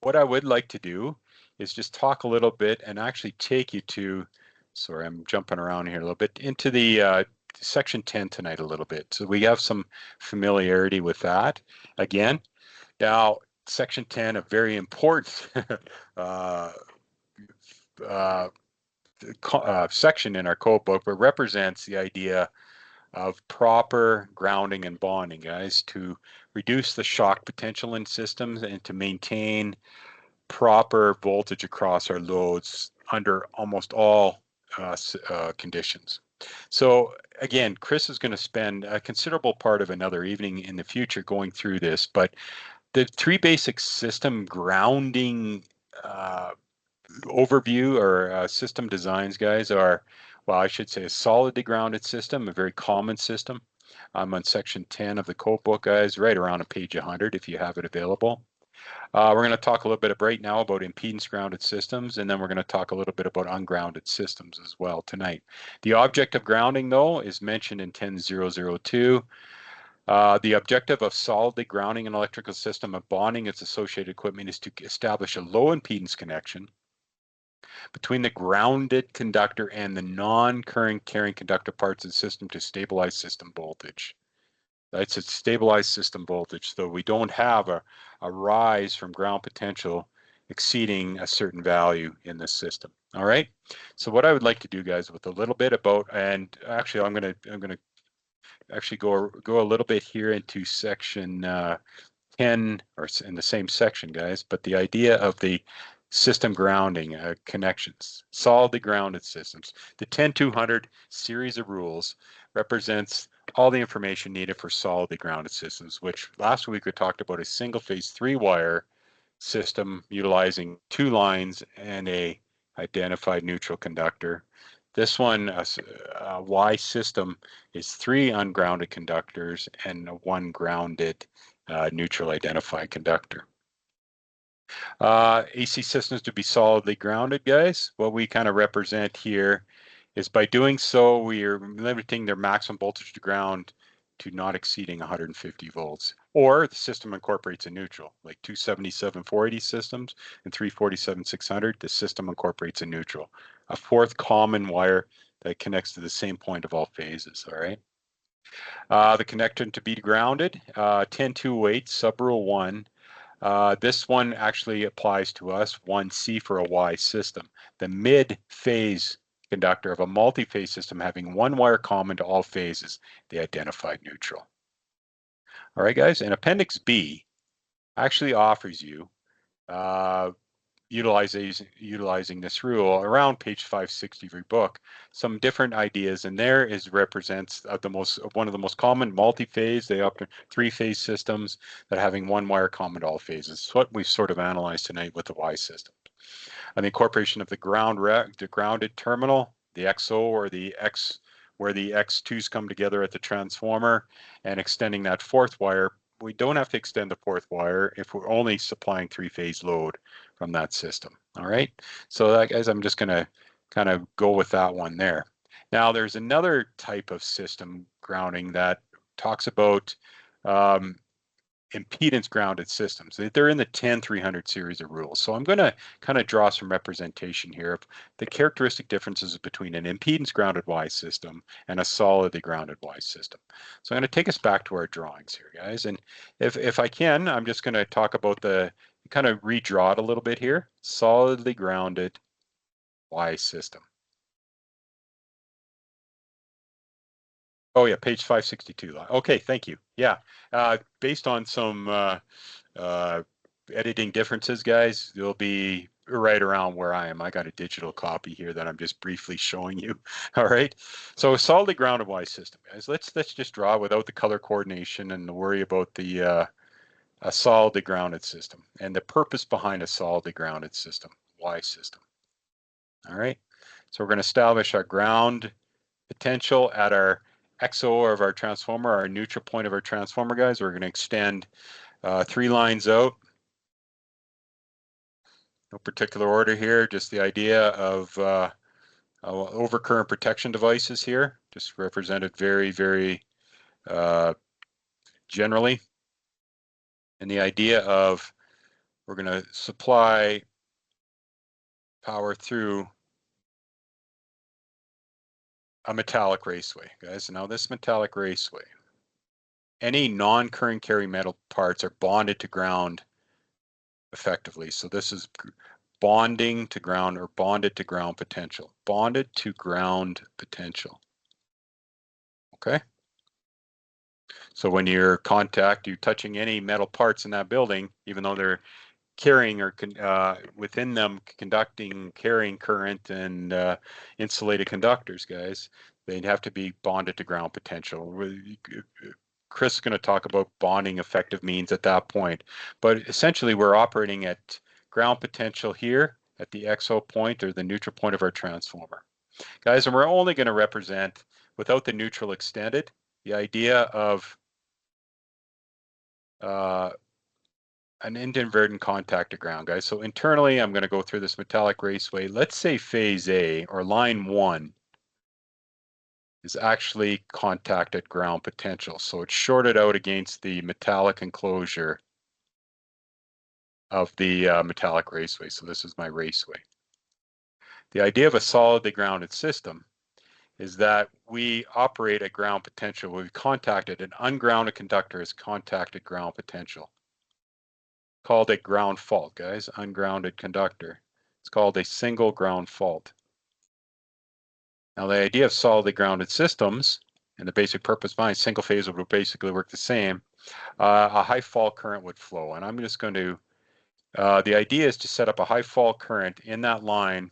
What I would like to do is just talk a little bit and actually take you to, sorry, I'm jumping around here a little bit, into the section 10 tonight a little bit. So we have some familiarity with that. Again, now section 10, a very important section in our code book, but represents the idea of proper grounding and bonding, guys, to reduce the shock potential in systems and to maintain proper voltage across our loads under almost all conditions. So again, Chris is going to spend a considerable part of another evening in the future going through this, but the three basic system grounding overview or system designs, guys, are, well, I should say a solidly grounded system, a very common system. I'm on section 10 of the code book, guys, right around page 100 if you have it available. We're going to talk a little bit right now about impedance grounded systems, and then we're going to talk a little bit about ungrounded systems as well tonight. The object of grounding, though, is mentioned in 10002. The objective of solidly grounding an electrical system and bonding its associated equipment is to establish a low impedance connection between the grounded conductor and the non-current carrying conductor parts of the system to stabilize system voltage. That's a stabilized system voltage, so we don't have a rise from ground potential exceeding a certain value in this system. All right. So what I would like to do, guys, with a little bit about, and actually I'm gonna actually go a little bit here into section 10, or in the same section, guys, but the idea of the system grounding connections, solidly grounded systems. The 10200 series of rules represents all the information needed for solidly grounded systems, which last week we talked about a single phase 3-wire system utilizing 2 lines and a identified neutral conductor. This one, Y system, is 3 ungrounded conductors and 1 grounded neutral identified conductor. AC systems to be solidly grounded, guys. What we kind of represent here is by doing so, we are limiting their maximum voltage to ground to not exceeding 150 volts. Or the system incorporates a neutral, like 277-480 systems and 347-600, the system incorporates a neutral, a fourth common wire that connects to the same point of all phases, all right? The connector to be grounded, 10208, subrule 1. This one actually applies to us, 1C for a Y system. The mid-phase conductor of a multi-phase system having 1 wire common to all phases, the identified neutral. All right, guys, and Appendix B actually offers you utilizing this rule around page 560 of your book, some different ideas, and there is represents one of the most common multi-phase. They offer 3-phase systems that are having 1 wire common to all phases. It's what we've sort of analyzed tonight with the Y system. And the incorporation of the grounded terminal, the XO or the X, where the X2s come together at the transformer, and extending that 4th wire. We don't have to extend the 4th wire if we're only supplying 3-phase load from that system. All right. So guys, I'm just going to kind of go with that one there. Now, there's another type of system grounding that talks about impedance grounded systems. They're in the 10300 series of rules. So I'm going to kind of draw some representation here of the characteristic differences between an impedance grounded Y system and a solidly grounded Y system. So I'm going to take us back to our drawings here, guys. And if I can, I'm just going to talk about kind of redraw it a little bit here. Solidly grounded Y system. Oh yeah, page 562. Okay, thank you. Yeah, based on some editing differences, guys, you'll be right around where I am. I got a digital copy here that I'm just briefly showing you. All right. So a solidly grounded Y system, guys. Let's just draw without the color coordination and worry about the a solidly grounded system and the purpose behind a solidly grounded system, Y system. All right. So we're going to establish our ground potential at our XO of our transformer, our neutral point of our transformer, guys. We're going to extend 3 lines out. No particular order here, just the idea of overcurrent protection devices here, just represented very, very generally. And the idea of we're going to supply power through a metallic raceway, guys. Now this metallic raceway, any non-current carry metal parts are bonded to ground effectively. So this is bonding to ground or bonded to ground potential. Bonded to ground potential. Okay. So when you're touching any metal parts in that building, even though they're carrying or within them conducting carrying current and insulated conductors, guys. They'd have to be bonded to ground potential. Chris is going to talk about bonding effective means at that point, but essentially we're operating at ground potential here at the XO point or the neutral point of our transformer, guys. And we're only going to represent, without the neutral extended, the idea of an inverted contact to ground, guys. So internally, I'm going to go through this metallic raceway. Let's say phase A or line 1 is actually contacted ground potential. So it's shorted out against the metallic enclosure of the metallic raceway. So this is my raceway. The idea of a solidly grounded system is that we operate at ground potential. We've contacted an ungrounded conductor has contacted ground potential. Called a ground fault, guys, ungrounded conductor. It's called a single ground fault. Now, the idea of solidly grounded systems and the basic purpose behind single phase would basically work the same. A high fault current would flow, and I'm just going to, the idea is to set up a high fault current in that line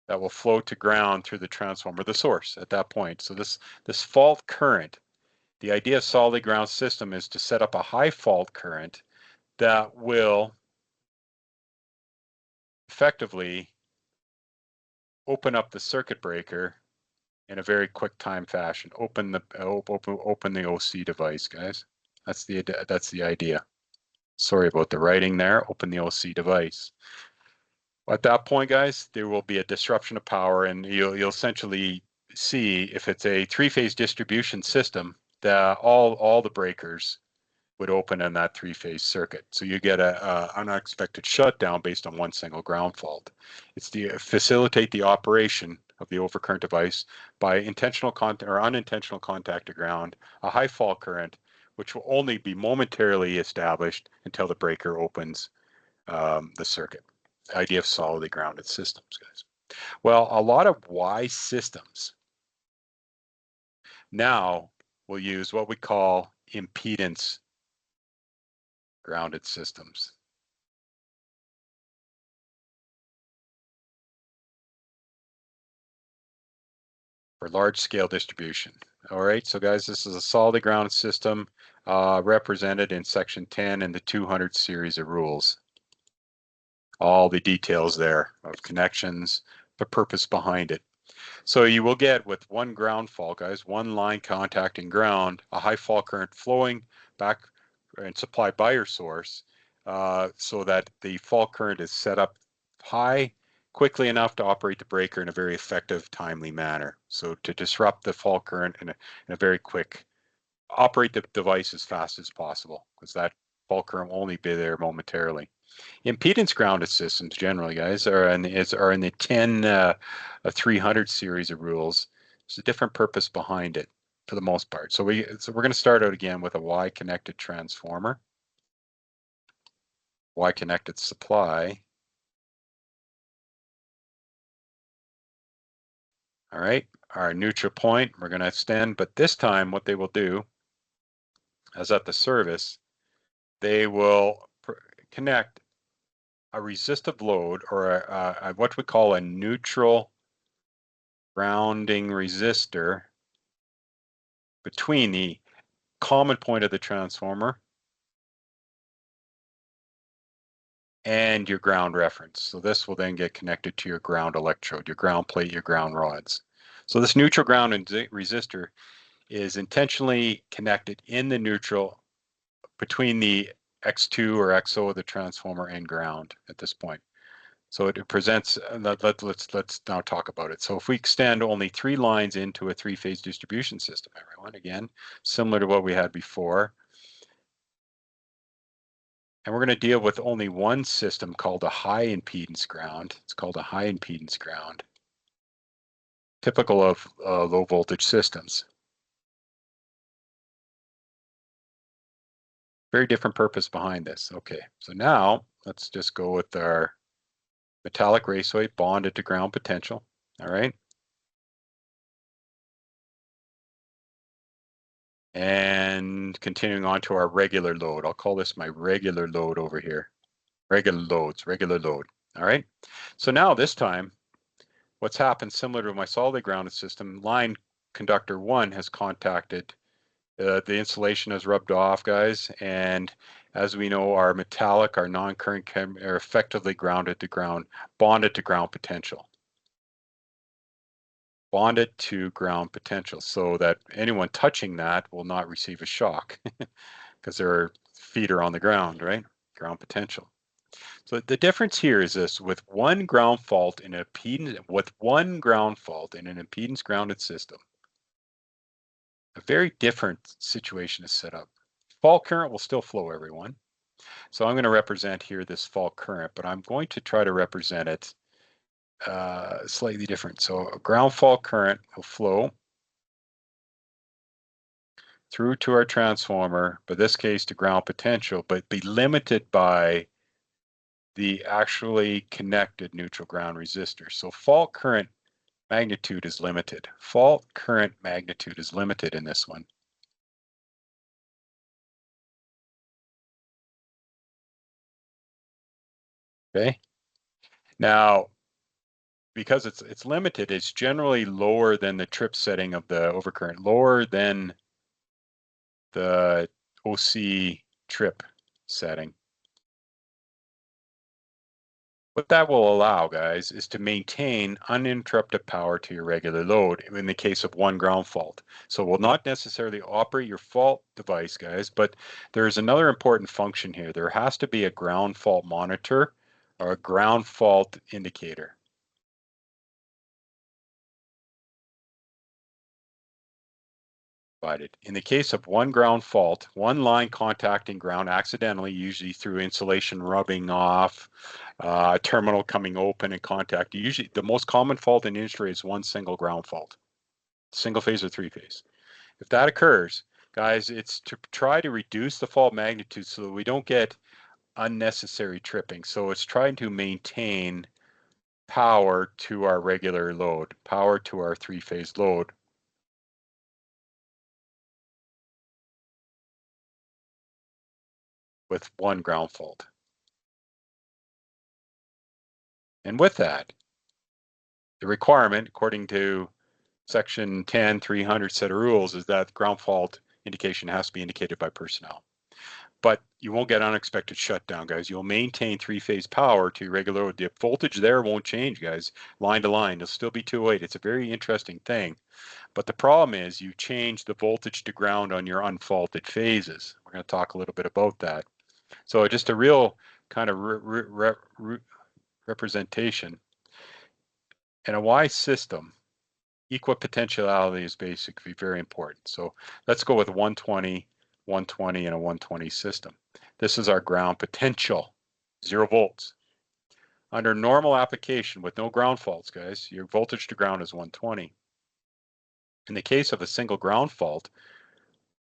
that will flow to ground through the transformer, the source at that point. So this fault current, the idea of solidly ground system is to set up a high fault current that will effectively open up the circuit breaker in a very quick time fashion. Open the OC device, guys. That's the idea. Sorry about the writing there. Open the OC device. At that point, guys, there will be a disruption of power, and you'll essentially see, if it's a three-phase distribution system, that all the breakers would open in that three-phase circuit. So you get a unexpected shutdown based on one single ground fault. It's to facilitate the operation of the overcurrent device by intentional contact or unintentional contact to ground, a high fault current, which will only be momentarily established until the breaker opens the circuit. The idea of solidly grounded systems, guys. Well, a lot of Y systems now will use what we call impedance grounded systems. For large scale distribution. All right, so guys, this is a solidly grounded system represented in section 10 in the 200 series of rules. All the details there of connections, the purpose behind it. So you will get, with one ground fault, guys, one line contacting ground, a high fault current flowing back and supplied by your source so that the fault current is set up high quickly enough to operate the breaker in a very effective, timely manner. So to disrupt the fault current in a very quick, operate the device as fast as possible, because that fault current will only be there momentarily. Impedance grounded systems generally, guys, are in the 10 300 series of rules. There's a different purpose behind it for the most part. So we're going to start out again with a Y connected transformer, Y connected supply. All right, our neutral point, we're going to extend, but this time what they will do, as at the service, they will connect a resistive load, or what we call a neutral grounding resistor, between the common point of the transformer and your ground reference. So this will then get connected to your ground electrode, your ground plate, your ground rods. So this neutral ground resistor is intentionally connected in the neutral between the X2 or XO of the transformer and ground at this point. So it presents, let's now talk about it. So if we extend only 3 lines into a 3-phase distribution system, everyone, again, similar to what we had before, and we're going to deal with only one system called a high impedance ground. It's called a high impedance ground, typical of low voltage systems. Very different purpose behind this. Okay, so now let's just go with our metallic raceway bonded to ground potential. All right. And continuing on to our regular load. I'll call this my regular load over here. regular load. All right. So now this time, what's happened similar to my solidly grounded system, line conductor 1 has contacted, the insulation has rubbed off, guys, and as we know, our metallic, our non-current are effectively grounded to ground, bonded to ground potential. Bonded to ground potential so that anyone touching that will not receive a shock because their feet are on the ground, right? Ground potential. So the difference here is this: with one ground fault in an impedance grounded system, a very different situation is set up. Fault current will still flow, everyone. So I'm going to represent here this fault current, but I'm going to try to represent it slightly different. So a ground fault current will flow through to our transformer, but this case to ground potential, but be limited by the actually connected neutral ground resistor. So fault current magnitude is limited. Fault current magnitude is limited in this one. Okay. Now, because it's limited, it's generally lower than the trip setting of the overcurrent, lower than the OC trip setting. What that will allow, guys, is to maintain uninterrupted power to your regular load in the case of one ground fault. So it will not necessarily operate your fault device, guys, but there's another important function here. There has to be a ground fault monitor or a ground fault indicator. Provided. In the case of one ground fault, one line contacting ground accidentally, usually through insulation rubbing off, terminal coming open and contact. Usually the most common fault in industry is one single ground fault, single phase or three phase. If that occurs, guys, it's to try to reduce the fault magnitude so that we don't get unnecessary tripping. So it's trying to maintain power to our regular load, power to our three-phase load. With one ground fault. And with that, the requirement, according to section 10, 300 set of rules, is that ground fault indication has to be indicated by personnel. But you won't get unexpected shutdown, guys. You'll maintain three-phase power to your regular load. The voltage there won't change, guys, line to line. It'll still be 208. It's a very interesting thing. But the problem is you change the voltage to ground on your unfaulted phases. We're going to talk a little bit about that. So just a real kind of representation. In a Y system, equipotentiality is basically very important. So let's go with 120, 120, and a 120 system. This is our ground potential, 0 volts. Under normal application with no ground faults, guys, your voltage to ground is 120. In the case of a single ground fault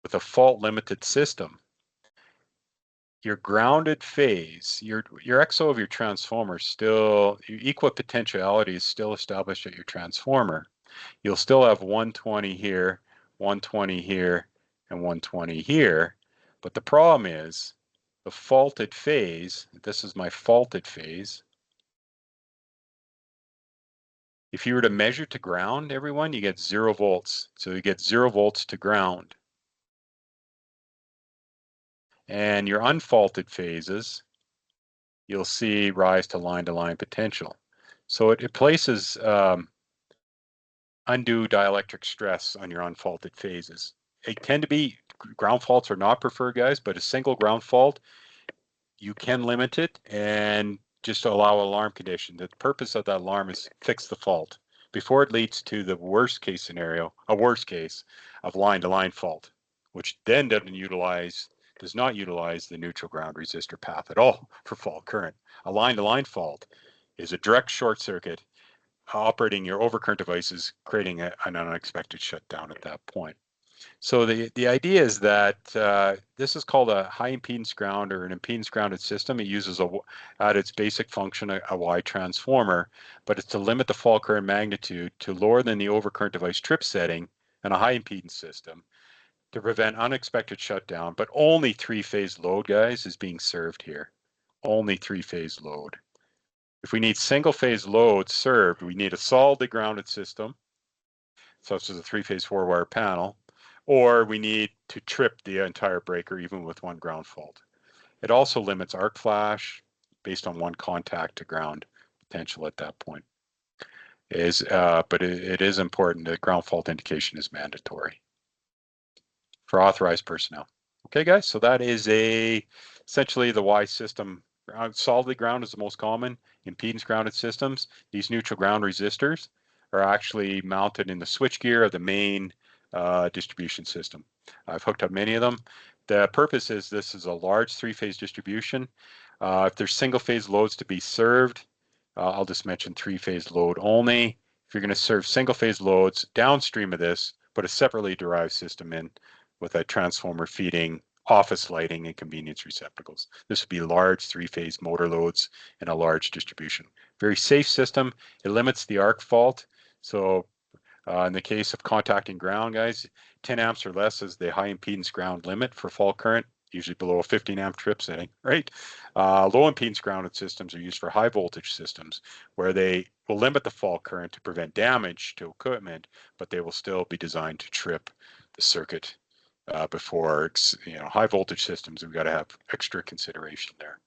with a fault limited system, your grounded phase, your XO of your transformer still, your equipotentiality is still established at your transformer. You'll still have 120 here, 120 here, and 120 here. But the problem is the faulted phase, this is my faulted phase. If you were to measure to ground, everyone, you get 0 volts. So you get 0 volts to ground. And your unfaulted phases, you'll see rise to line potential. So it places undue dielectric stress on your unfaulted phases. They tend to be, ground faults are not preferred, guys, but a single ground fault, you can limit it and just allow alarm condition. The purpose of that alarm is fix the fault before it leads to the worst case scenario, a worst case of line-to-line fault, which then does not utilize the neutral ground resistor path at all for fault current. A line-to-line fault is a direct short circuit operating your overcurrent devices, creating an unexpected shutdown at that point. So the idea is that this is called a high impedance ground or an impedance grounded system. It uses at its basic function a Y transformer, but it's to limit the fault current magnitude to lower than the overcurrent device trip setting and a high impedance system to prevent unexpected shutdown. But only three-phase load, guys, is being served here. only three-phase load. If we need single-phase load served, we need a solidly grounded system, such as a three-phase four-wire panel, or we need to trip the entire breaker even with one ground fault. It also limits arc flash based on one contact to ground potential at that point. But it is important that ground fault indication is mandatory for authorized personnel. Okay, guys, so that is essentially the Y system. Solidly ground is the most common impedance grounded systems. These neutral ground resistors are actually mounted in the switchgear of the main distribution system. I've hooked up many of them. The purpose is this is a large three-phase distribution. If there's single-phase loads to be served, I'll just mention three-phase load only. If you're going to serve single-phase loads downstream of this, put a separately derived system in with a transformer feeding office lighting and convenience receptacles. This would be large three-phase motor loads in a large distribution. Very safe system. It limits the arc fault. So in the case of contacting ground, guys, 10 amps or less is the high impedance ground limit for fault current, usually below a 15 amp trip setting, right? Low impedance grounded systems are used for high voltage systems where they will limit the fault current to prevent damage to equipment, but they will still be designed to trip the circuit before, high voltage systems, we've got to have extra consideration there.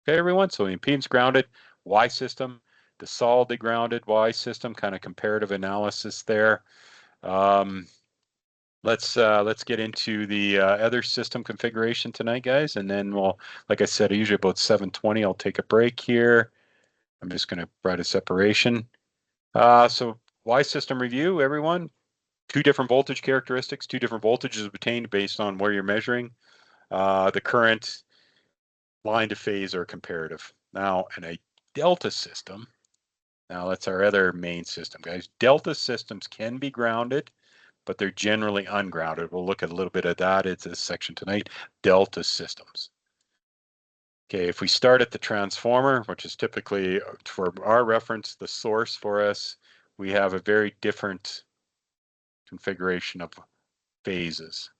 Okay, everyone, so the impedance grounded Y system, the solidly grounded Y system, kind of comparative analysis there. Let's get into the other system configuration tonight, guys, and then we'll, like I said, usually about 7:20, I'll take a break here. I'm just going to write a separation. So Y system review, everyone. Two different voltage characteristics, two different voltages obtained based on where you're measuring. The current line to phase are comparative. Now, in a delta system, now that's our other main system, guys. Delta systems can be grounded, but they're generally ungrounded. We'll look at a little bit of that in this section tonight. Delta systems. Okay, if we start at the transformer, which is typically, for our reference, the source for us, we have a very different configuration of phases.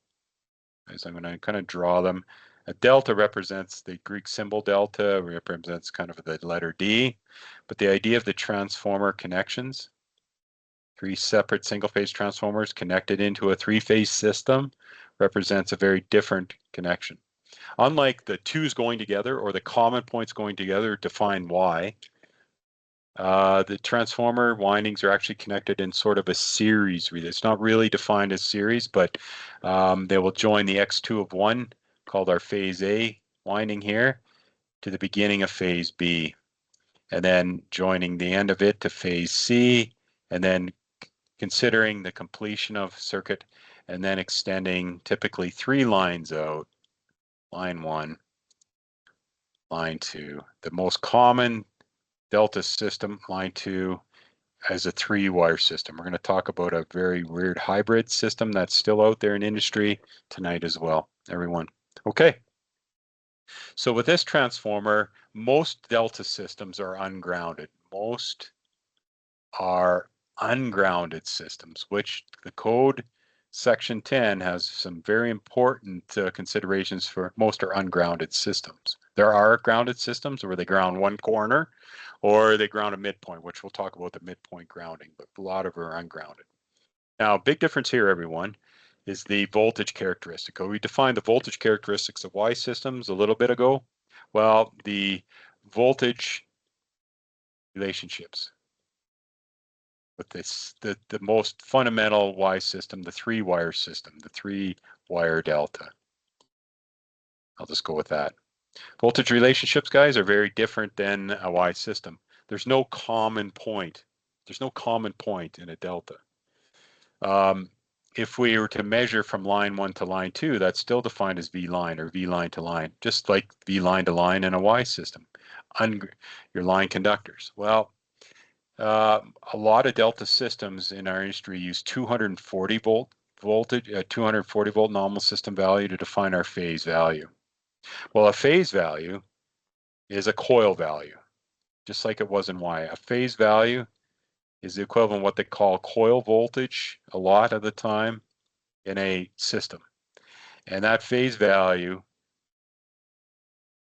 So I'm going to kind of draw them. A delta represents the Greek symbol delta, represents kind of the letter D, but the idea of the transformer connections, three separate single-phase transformers connected into a three-phase system, represents a very different connection. Unlike the twos going together or the common points going together define Y, the transformer windings are actually connected in sort of a series. It's not really defined as series, but they will join the X2 of 1, called our phase A winding here, to the beginning of phase B, and then joining the end of it to phase C, and then considering the completion of circuit, and then extending typically 3 lines out, line 1, line 2. The most common delta system, line 2, as a 3-wire system. We're going to talk about a very weird hybrid system that's still out there in industry tonight as well, everyone. Okay. So with this transformer, most delta systems are ungrounded. Most are ungrounded systems, which the code section 10 has some very important considerations for. Most are ungrounded systems. There are grounded systems where they ground one corner or they ground a midpoint, which we'll talk about the midpoint grounding, but a lot of them are ungrounded. Now, big difference here, everyone, is the voltage characteristic. We defined the voltage characteristics of Y systems a little bit ago. Well, the voltage relationships with this, the most fundamental Y system, the 3-wire system, the 3-wire delta. I'll just go with that. Voltage relationships, guys, are very different than a Y system. There's no common point. There's no common point in a delta. If we were to measure from line 1 to line 2, that's still defined as V line or V line to line, just like V line to line in a Y system. Your line conductors. Well, a lot of delta systems in our industry use 240 volt voltage, 240 volt nominal system value to define our phase value. Well, a phase value is a coil value, just like it was in Y. A phase value is the equivalent of what they call coil voltage a lot of the time in a system. And that phase value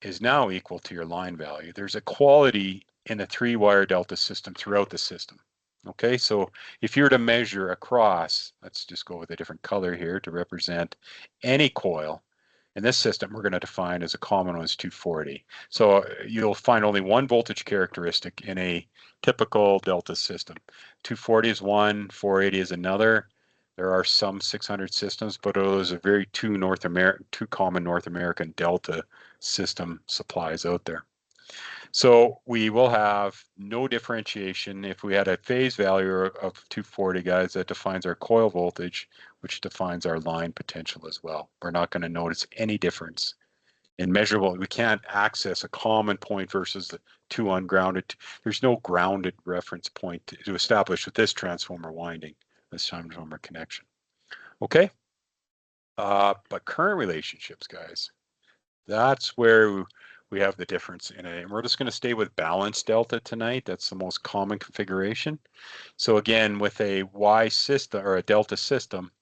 is now equal to your line value. There's equality in the 3-wire delta system throughout the system. Okay, so if you were to measure across, let's just go with a different color here to represent any coil. In this system, we're going to define as a common one as 240. So you'll find only one voltage characteristic in a typical delta system. 240 is one, 480 is another. There are some 600 systems, but those are very two common North American delta system supplies out there. So we will have no differentiation. If we had a phase value of 240, guys, that defines our coil voltage, which defines our line potential as well. We're not going to notice any difference in measurable. We can't access a common point versus the two ungrounded. There's no grounded reference point to establish with this transformer winding, this transformer connection. Okay? But current relationships, guys, that's where we have the difference in it. And we're just going to stay with balanced delta tonight. That's the most common configuration. So again, with a Y system or a delta system,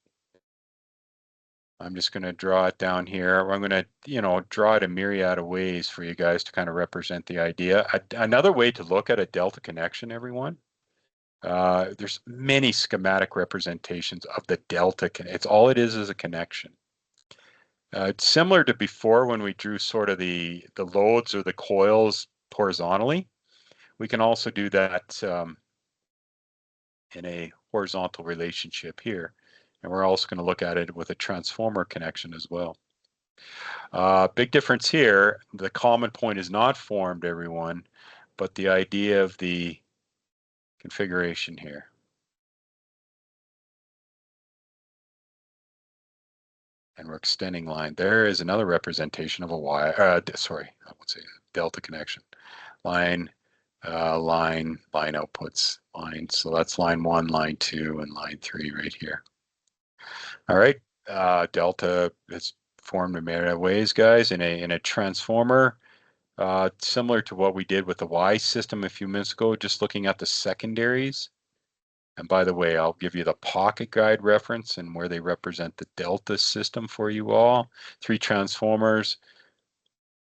I'm just going to draw it down here. I'm going to, draw it a myriad of ways for you guys to kind of represent the idea. Another way to look at a delta connection, everyone, there's many schematic representations of the delta. It's all it is a connection. It's similar to before when we drew sort of the loads or the coils horizontally. We can also do that in a horizontal relationship here. And we're also going to look at it with a transformer connection as well. Big difference here, the common point is not formed, everyone, but the idea of the configuration here. And we're extending line. There is another representation of a Y, sorry, I would say delta connection. Line outputs, line. So that's line 1, line 2, and line 3 right here. All right, delta is formed in many ways, guys. In a transformer, similar to what we did with the Y system a few minutes ago, just looking at the secondaries. And by the way, I'll give you the pocket guide reference and where they represent the delta system for you all. 3 transformers,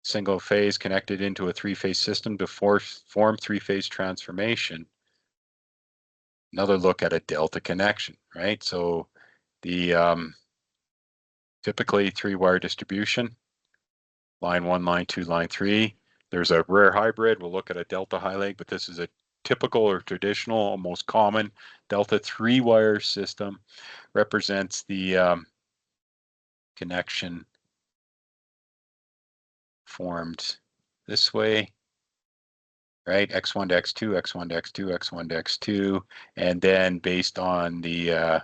single phase connected into a 3-phase system to form 3-phase transformation. Another look at a delta connection, right? So the typically 3-wire distribution, line 1, line 2, line 3. There's a rare hybrid. We'll look at a delta high leg, but this is a typical or traditional, most common delta 3-wire system. Represents the connection formed this way, right? X1 to X2, X1 to X2, X1 to X2, and then based on the,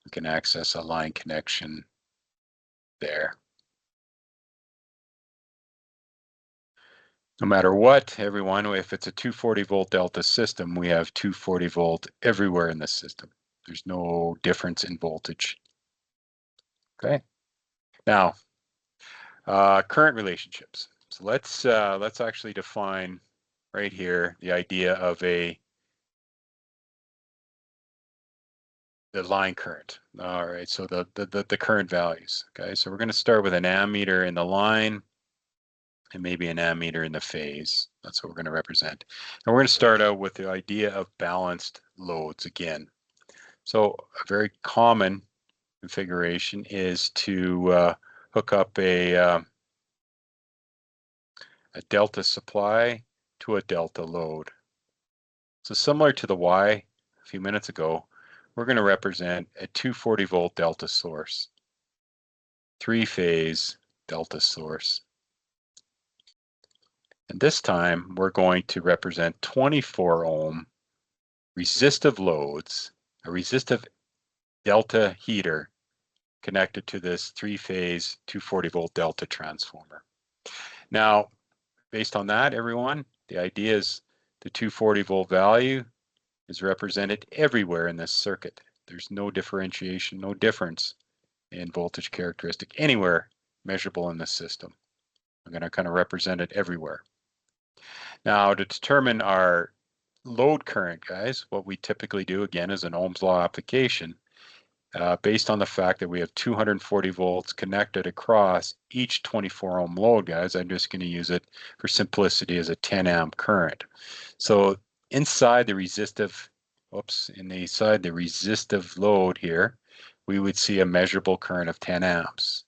we can access a line connection there. No matter what, everyone, if it's a 240 volt delta system, we have 240 volt everywhere in the system. There's no difference in voltage. Okay. Now, current relationships. So let's actually define right here the idea of the line current. All right, so the current values. Okay, so we're going to start with an ammeter in the line and maybe an ammeter in the phase. That's what we're going to represent. And we're going to start out with the idea of balanced loads again. So a very common configuration is to hook up a delta supply to a delta load. So similar to the Y a few minutes ago, we're going to represent a 240 volt delta source, 3-phase delta source. And this time we're going to represent 24 ohm resistive loads, a resistive delta heater connected to this 3-phase 240 volt delta transformer. Now, based on that, everyone, the idea is the 240 volt value is represented everywhere in this circuit. There's no differentiation, no difference in voltage characteristic anywhere measurable in the system. I'm going to kind of represent it everywhere. Now, to determine our load current, guys, what we typically do, again, is an Ohm's law application, based on the fact that we have 240 volts connected across each 24 ohm load, guys. I'm just going to use it for simplicity as a 10 amp current. So inside the resistive, inside the resistive load here, we would see a measurable current of 10 amps.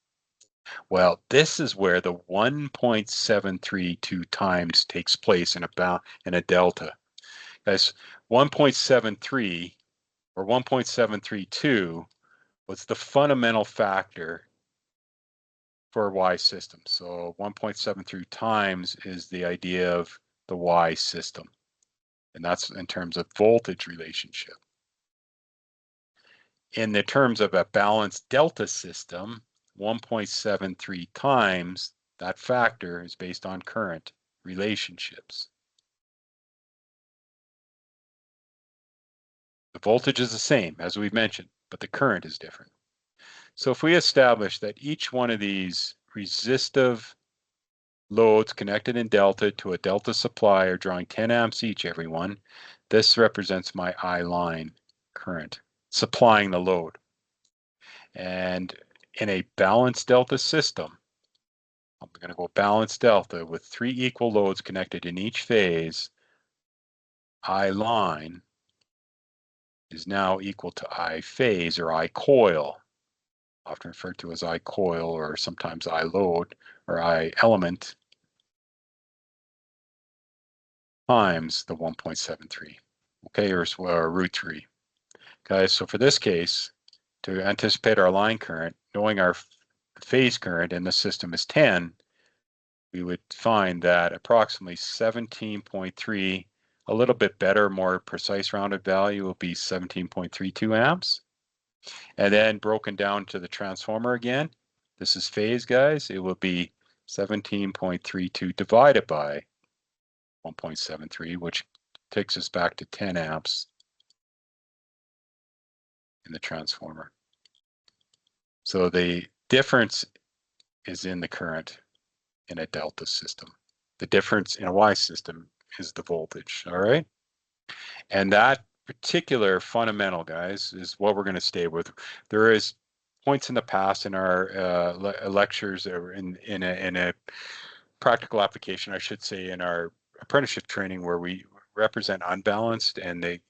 Well, this is where the 1.732 times takes place in a delta. Guys, 1.73 or 1.732 was the fundamental factor for Y system. So 1.73 times is the idea of the Y system. And that's in terms of voltage relationship. In the terms of a balanced delta system, 1.73 times that factor is based on current relationships. The voltage is the same, as we've mentioned, but the current is different. So if we establish that each one of these resistive loads connected in delta to a delta supply are drawing 10 amps each, everyone, this represents my I line current supplying the load. And in a balanced delta system, I'm going to go balanced delta with 3 equal loads connected in each phase. I line is now equal to I phase or I coil, often referred to as I coil or sometimes I load or I element times the 1.73, okay, or root 3. Okay, so for this case, to anticipate our line current, knowing our phase current in the system is 10, we would find that approximately 17.3, a little bit better, more precise rounded value will be 17.32 amps. And then broken down to the transformer again, this is phase, guys, it will be 17.32 divided by 1.73, which takes us back to 10 amps in the transformer. So the difference is in the current in a delta system. The difference in a Y system is the voltage, all right? And that particular fundamental, guys, is what we're going to stay with. There is points in the past in our lectures or in a practical application, I should say, in our apprenticeship training where we represent unbalanced and the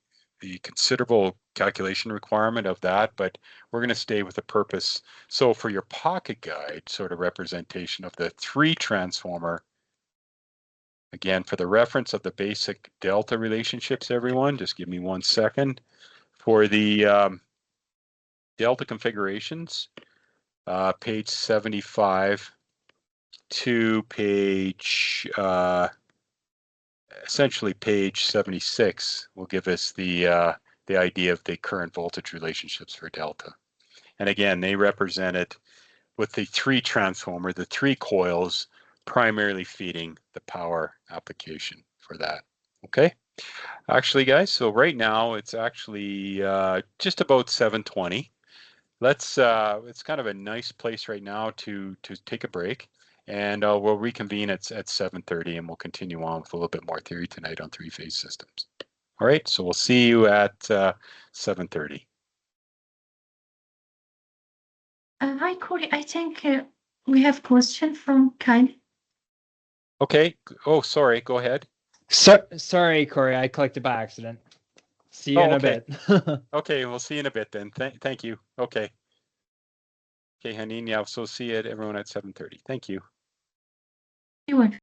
considerable calculation requirement of that, but we're going to stay with the purpose. So for your pocket guide sort of representation of the 3 transformer, again, for the reference of the basic delta relationships, everyone, just give me 1 second. For the delta configurations, page 75 to page, essentially page 76 will give us the idea of the current voltage relationships for delta. And again, they represent it with the 3 transformer, the 3 coils, primarily feeding the power application for that. Okay. Actually, guys, so right now it's actually just about 7:20. Let's it's kind of a nice place right now to take a break, and we'll reconvene at 7:30, and we'll continue on with a little bit more theory tonight on 3-phase systems. All right, so we'll see you at 7:30. Hi, Corey. I think we have question from Kyle. Okay. Oh, sorry. Go ahead. Sorry, Corey. I clicked it by accident. See you in a bit. Okay, we'll see you in a bit then. Thank you. Okay. Okay, Hanine, yeah, so see you everyone at 7:30. Thank you. You're welcome.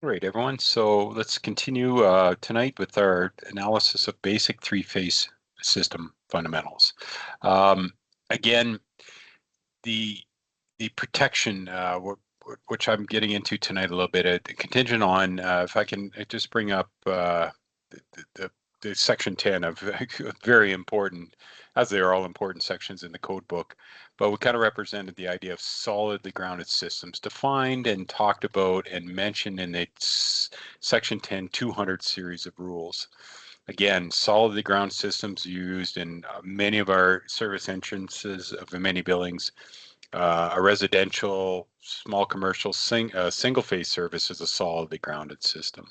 Great, everyone. So let's continue tonight with our analysis of basic three-phase system fundamentals. Again, the protection, which I'm getting into tonight a little bit, contingent on if I can just bring up the section 10 of very important, as they are all important sections in the code book, but we kind of represented the idea of solidly grounded systems defined and talked about and mentioned in the section 10 200 series of rules. Again, solidly grounded systems used in many of our service entrances of many buildings. A residential, small commercial, single phase service is a solidly grounded system.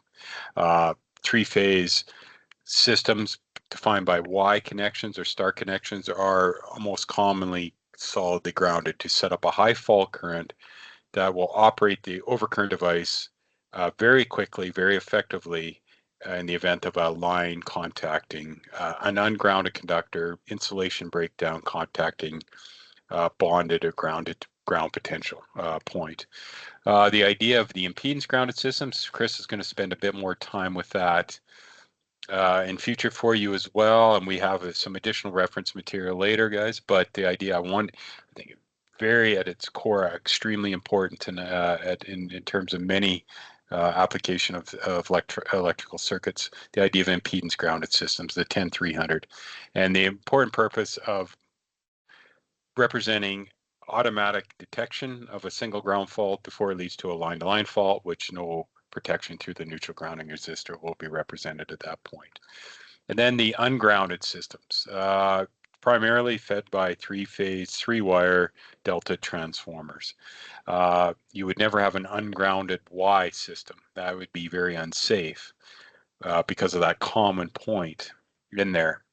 Three-phase systems defined by Y connections or star connections are most commonly solidly grounded to set up a high fault current that will operate the overcurrent device very quickly, very effectively in the event of a line contacting an ungrounded conductor, insulation breakdown contacting bonded or grounded ground potential point. The idea of the impedance grounded systems, Chris is going to spend a bit more time with that in future for you as well, and we have some additional reference material later, guys. But the idea I think, very at its core, extremely important in terms of many application of electrical circuits. The idea of impedance grounded systems, the 10300, and the important purpose of representing automatic detection of a single ground fault before it leads to a line-to-line fault, which no protection through the neutral grounding resistor will be represented at that point. And then the ungrounded systems, primarily fed by three-phase, three-wire delta transformers. You would never have an ungrounded Y system. That would be very unsafe because of that common point in there.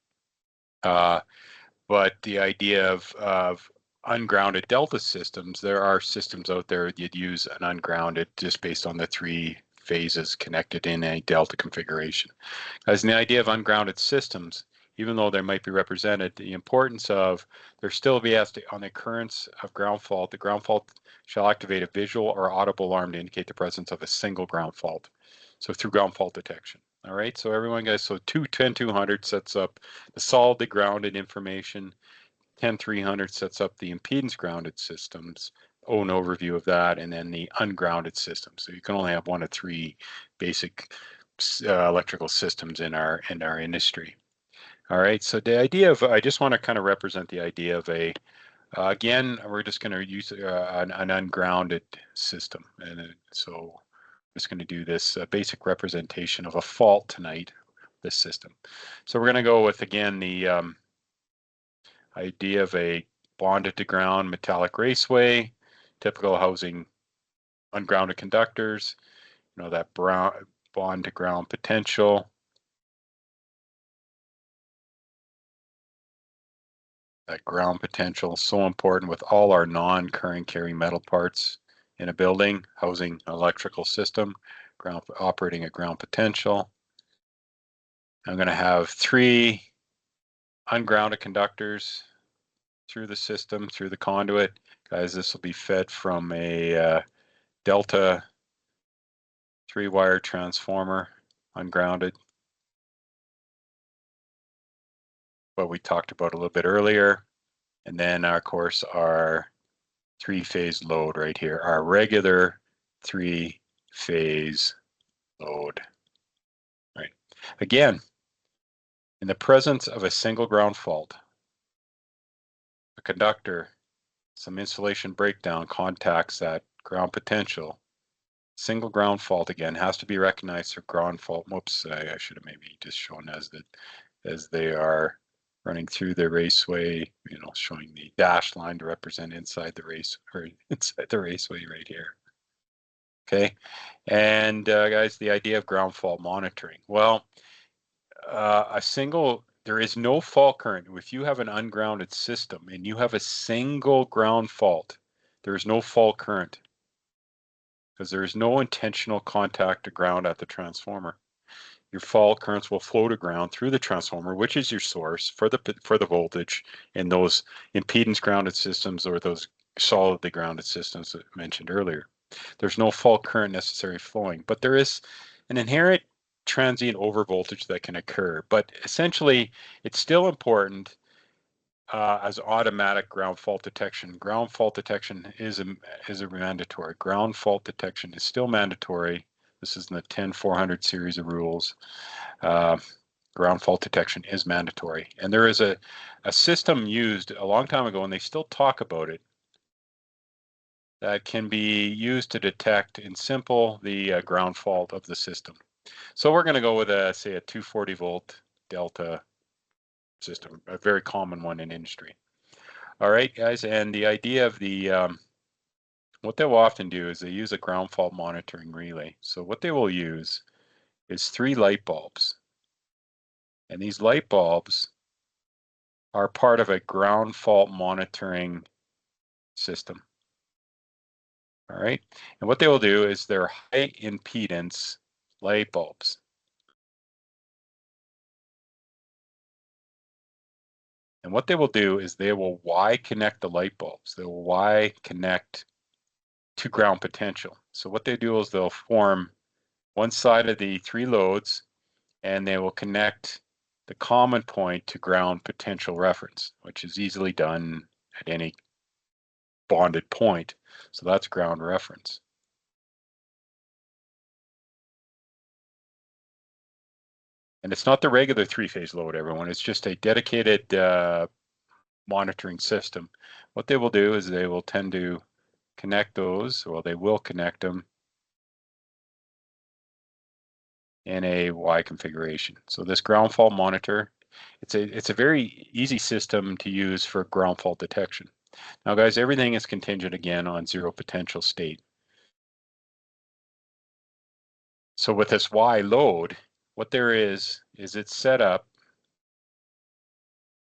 But the idea of ungrounded delta systems, there are systems out there you'd use an ungrounded just based on the three phases connected in a delta configuration. As in the idea of ungrounded systems, even though they might be represented, the importance of there still be on the occurrence of ground fault, the ground fault shall activate a visual or audible alarm to indicate the presence of a single ground fault. So through ground fault detection. All right, so everyone, guys, so 200 sets up the solidly grounded information. 10300 sets up the impedance grounded systems. An overview of that, and then the ungrounded systems. So you can only have one of three basic electrical systems in our industry. All right, so the idea of, I just want to kind of represent the idea of again, we're just going to use an ungrounded system. And so I'm just going to do this basic representation of a fault tonight, this system. So we're going to go with, again, the idea of a bonded to ground metallic raceway, typical housing ungrounded conductors, that bond to ground potential. That ground potential, so important with all our non-current carrying metal parts in a building, housing an electrical system, operating at ground potential. I'm going to have three ungrounded conductors through the system, through the conduit. Guys, this will be fed from a delta three-wire transformer, ungrounded. What we talked about a little bit earlier. And then, of course, our three-phase load right here, our regular three-phase load. Right. Again, in the presence of a single ground fault, a conductor, some insulation breakdown contacts that ground potential. Single ground fault, again, has to be recognized for ground fault. Whoops, I should have maybe just shown as they are running through the raceway, showing the dashed line to represent inside the race, or inside the raceway right here. Okay, and guys, the idea of ground fault monitoring. Well, there is no fault current. If you have an ungrounded system and you have a single ground fault, there is no fault current because there is no intentional contact to ground at the transformer. Your fault currents will flow to ground through the transformer, which is your source for the voltage in those impedance grounded systems or those solidly grounded systems that I mentioned earlier. There's no fault current necessary flowing, but there is an inherent transient overvoltage that can occur. But essentially, it's still important as automatic ground fault detection. Ground fault detection is a mandatory. Ground fault detection is still mandatory. This is in the 10400 series of rules. Ground fault detection is mandatory. And there is a system used a long time ago, and they still talk about it, that can be used to detect in simple the ground fault of the system. So we're going to go with say a 240 volt delta system, a very common one in industry. All right, guys, and the idea of what they will often do is they use a ground fault monitoring relay. So what they will use is 3 light bulbs. And these light bulbs are part of a ground fault monitoring system. All right, and what they will do is they're high impedance light bulbs. And what they will do is they will Y connect the light bulbs. They will Y connect to ground potential. So what they do is they'll form one side of the 3 loads, and they will connect the common point to ground potential reference, which is easily done at any bonded point. So that's ground reference. And it's not the regular 3-phase load, everyone. It's just a dedicated monitoring system. What they will do is they will tend to connect those, or they will connect them in a Y configuration. So this ground fault monitor, it's a very easy system to use for ground fault detection. Now, guys, everything is contingent again on zero potential state. So with this Y load, what there is it's set up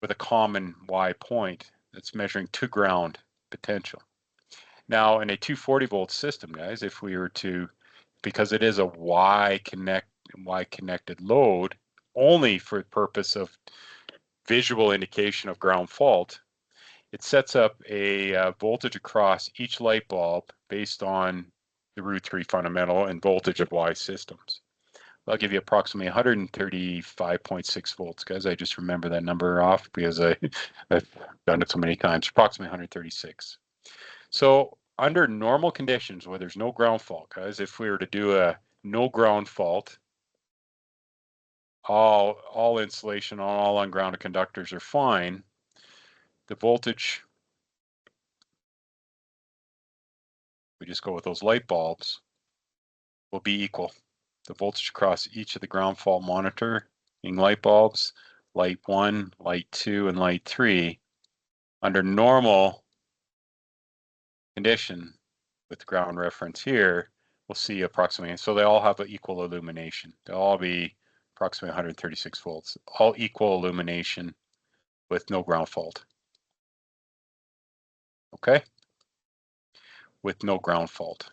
with a common Y point that's measuring to ground potential. Now, in a 240 volt system, guys, if we were to, because it is a Y connected load only for the purpose of visual indication of ground fault, it sets up a voltage across each light bulb based on the root 3 fundamental and voltage of Y systems. I'll give you approximately 135.6 volts, guys. I just remember that number off because I've done it so many times, approximately 136. So under normal conditions where there's no ground fault, guys, if we were to do a no ground fault, all insulation on all ungrounded conductors are fine. The voltage, we just go with those light bulbs, will be equal. The voltage across each of the ground fault monitoring light bulbs, light 1, light 2, and light 3, under normal condition with ground reference here, we'll see approximately, so they all have an equal illumination. They'll all be approximately 136 volts, all equal illumination with no ground fault. Okay? With no ground fault.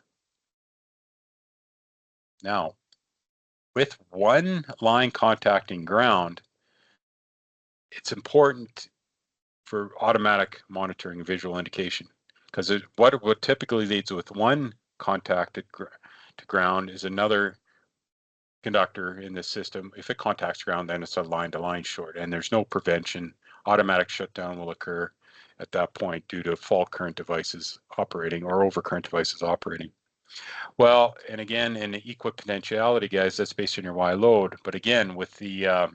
Now, with one line contacting ground, it's important for automatic monitoring visual indication, because what typically leads with one contacted to ground is another conductor in this system. If it contacts ground, then it's a line-to-line short, and there's no prevention. Automatic shutdown will occur at that point due to fault current devices operating or overcurrent devices operating. Well, and again, in equipotentiality, guys, that's based on your Y load. But again, with the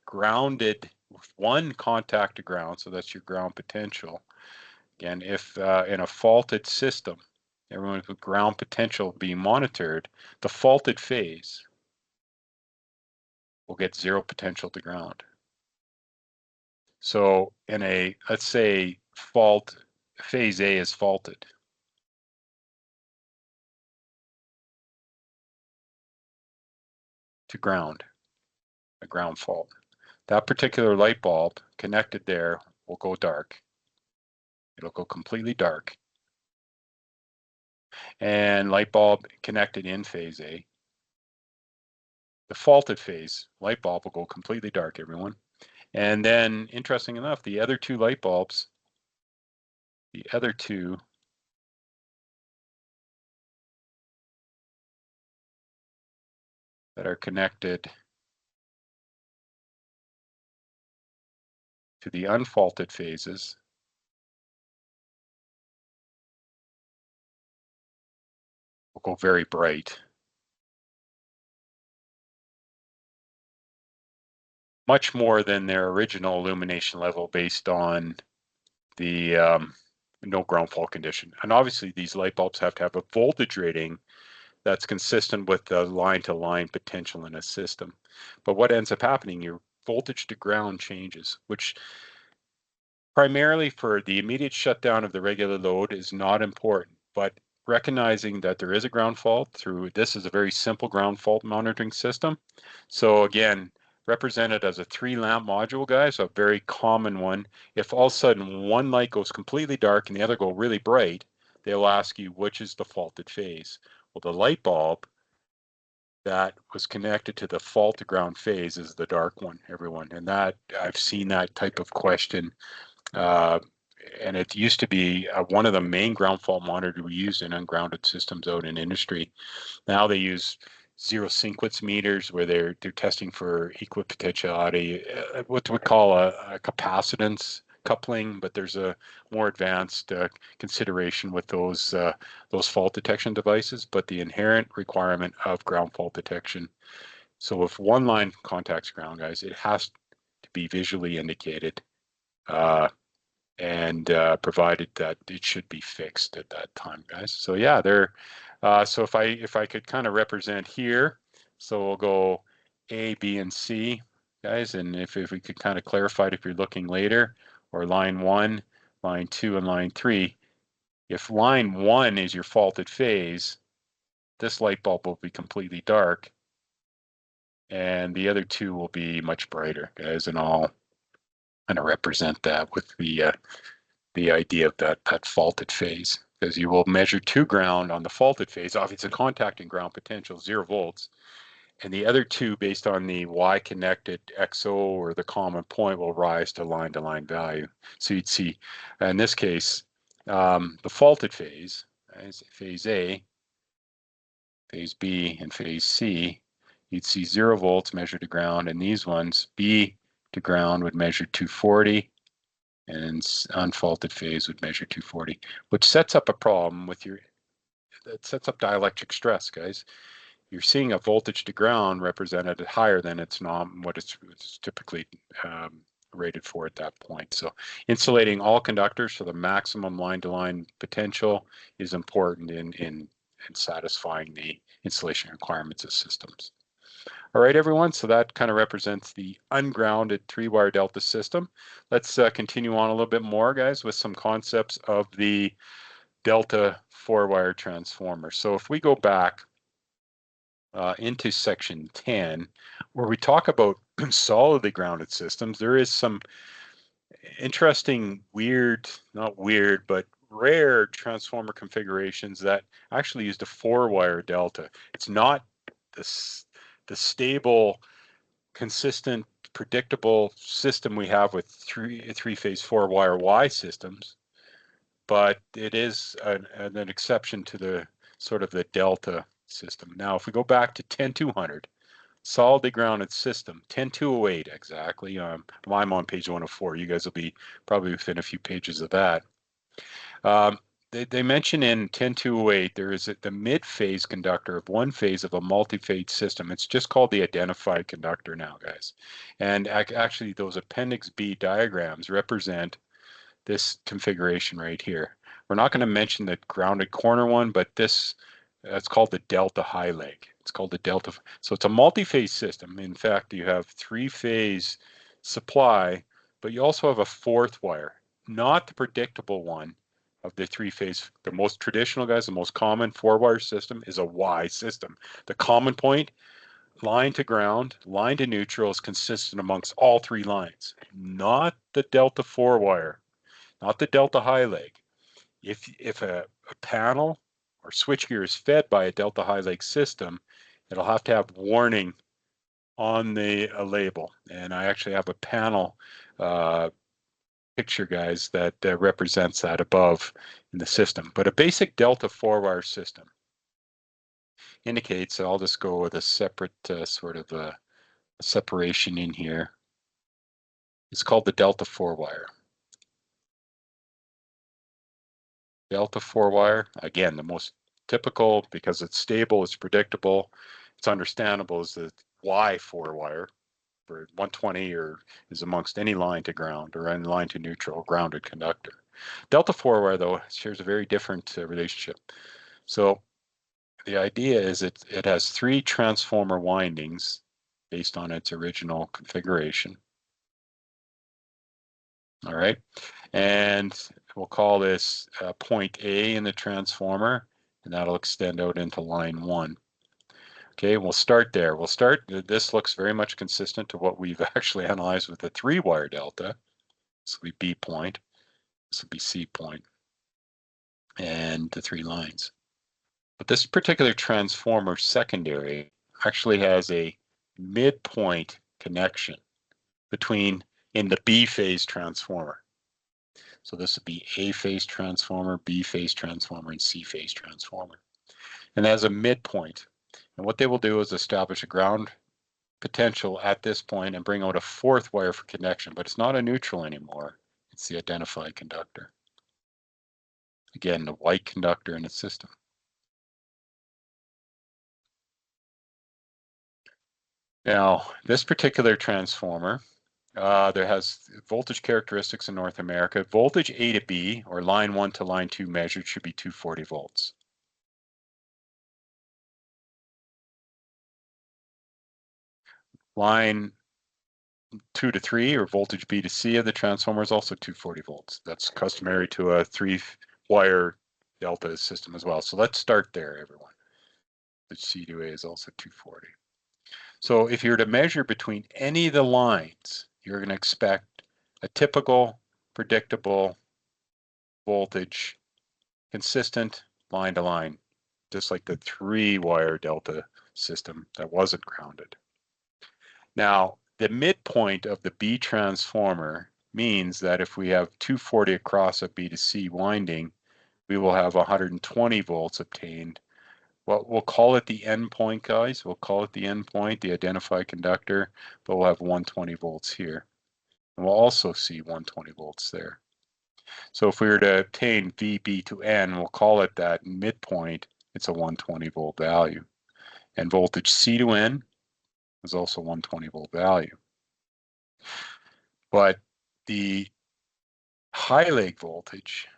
grounded, one contact to ground, so that's your ground potential. Again, if in a faulted system, everyone with ground potential being monitored, the faulted phase will get zero potential to ground. So in a, let's say fault, phase A is faulted. To ground, a ground fault. That particular light bulb connected there will go dark. It'll go completely dark. And light bulb connected in phase A. The faulted phase light bulb will go completely dark, everyone. And then, interesting enough, the other two light bulbs, the other two that are connected to the unfaulted phases will go very bright. Much more than their original illumination level based on the no ground fault condition. And obviously these light bulbs have to have a voltage rating that's consistent with the line-to-line potential in a system. But what ends up happening, your voltage to ground changes, which primarily for the immediate shutdown of the regular load is not important, but recognizing that there is a ground fault through, this is a very simple ground fault monitoring system. So again, represented as a 3-lamp module, guys, a very common one. If all of a sudden one light goes completely dark and the other go really bright, they'll ask you which is the faulted phase. Well, the light bulb that was connected to the fault to ground phase is the dark one, everyone. And that I've seen that type of question. And it used to be one of the main ground fault monitors we used in ungrounded systems out in industry. Now they use zero sequence meters where they're testing for equipotentiality, what we call a capacitance coupling, but there's a more advanced consideration with those fault detection devices, but the inherent requirement of ground fault detection. So if one line contacts ground, guys, it has to be visually indicated. And provided that it should be fixed at that time, guys. So yeah, they're so if I could kind of represent here, so we'll go A, B, and C, guys, and if we could kind of clarify it if you're looking later, or line 1, line 2, and line 3. If line 1 is your faulted phase, this light bulb will be completely dark, and the other two will be much brighter, guys, and I'll kind of represent that with the idea of that faulted phase, because you will measure to ground on the faulted phase. Obviously, it's a contact and ground potential, 0 volts. And the other two, based on the Y-connected XO or the common point, will rise to line value. So you'd see, in this case, the faulted phase, phase A, phase B, and phase C, you'd see 0 volts measured to ground. And these ones, B to ground would measure 240, and unfaulted phase would measure 240, which sets up a problem with it sets up dielectric stress, guys. You're seeing a voltage to ground represented higher than what it's typically rated for at that point. So insulating all conductors for the maximum line-to-line potential is important in satisfying the insulation requirements of systems. All right, everyone, so that kind of represents the ungrounded 3-wire delta system. Let's continue on a little bit more, guys, with some concepts of the delta 4-wire transformer. So if we go back into section 10, where we talk about solidly grounded systems, there is some interesting not weird, but rare transformer configurations that actually used a 4-wire delta. It's not the stable, consistent, predictable system we have with three-phase 4-wire Y systems, but it is an exception to the sort of the delta system. Now, if we go back to 10200, solidly grounded system, 10208 exactly. I'm on page 104. You guys will be probably within a few pages of that. They mention in 10208 there is the mid-phase conductor of one phase of a multi-phase system. It's just called the identified conductor now, guys. And actually, those Appendix B diagrams represent this configuration right here. We're not going to mention the grounded corner one, but it's called the delta high leg. It's called the delta. So it's a multi-phase system. In fact, you have 3-phase supply, but you also have a 4th wire, not the predictable one of the 3-phase. The most traditional, guys, the most common 4-wire system is a Y system. The common point, line to ground, line to neutral, is consistent amongst all 3 lines, not the delta 4-wire, not the delta high leg. If a panel or switchgear is fed by a delta high leg system, it'll have to have warning on the label. And I actually have a panel picture, guys, that represents that above in the system. But a basic delta 4-wire system indicates, so I'll just go with a separate sort of a separation in here. It's called the delta 4 wire. Delta 4 wire, again, the most typical, because it's stable, it's predictable, it's understandable, is the Y4 wire for 120 or is amongst any line to ground or any line to neutral grounded conductor. Delta 4 wire, though, shares a very different relationship. So the idea is it has 3 transformer windings based on its original configuration. All right, and we'll call this point A in the transformer, and that'll extend out into line 1. Okay, we'll start there. This looks very much consistent to what we've actually analyzed with the 3-wire delta. This will be B point, this will be C point, and the 3 lines. But this particular transformer secondary actually has a midpoint connection in the B phase transformer. So this would be A phase transformer, B phase transformer, and C phase transformer. And as a midpoint. And what they will do is establish a ground potential at this point and bring out a 4th wire for connection, but it's not a neutral anymore. It's the identified conductor. Again, the white conductor in the system. Now, this particular transformer, there has voltage characteristics in North America. Voltage A to B, or line 1 to line 2 measured, should be 240 volts. Line 2 to 3, or voltage B to C of the transformer, is also 240 volts. That's customary to a 3-wire delta system as well. So let's start there, everyone. The C to A is also 240. So if you were to measure between any of the lines, you're going to expect a typical, predictable voltage, consistent line to line, just like the 3-wire delta system that wasn't grounded. Now, the midpoint of the B transformer means that if we have 240 across a B to C winding, we will have 120 volts obtained. Well, we'll call it the endpoint, guys. We'll call it the endpoint, the identified conductor, but we'll have 120 volts here. And we'll also see 120 volts there. So if we were to obtain VB to N, we'll call it that midpoint. It's a 120 volt value. And voltage C to N is also 120 volt value. But the high leg voltage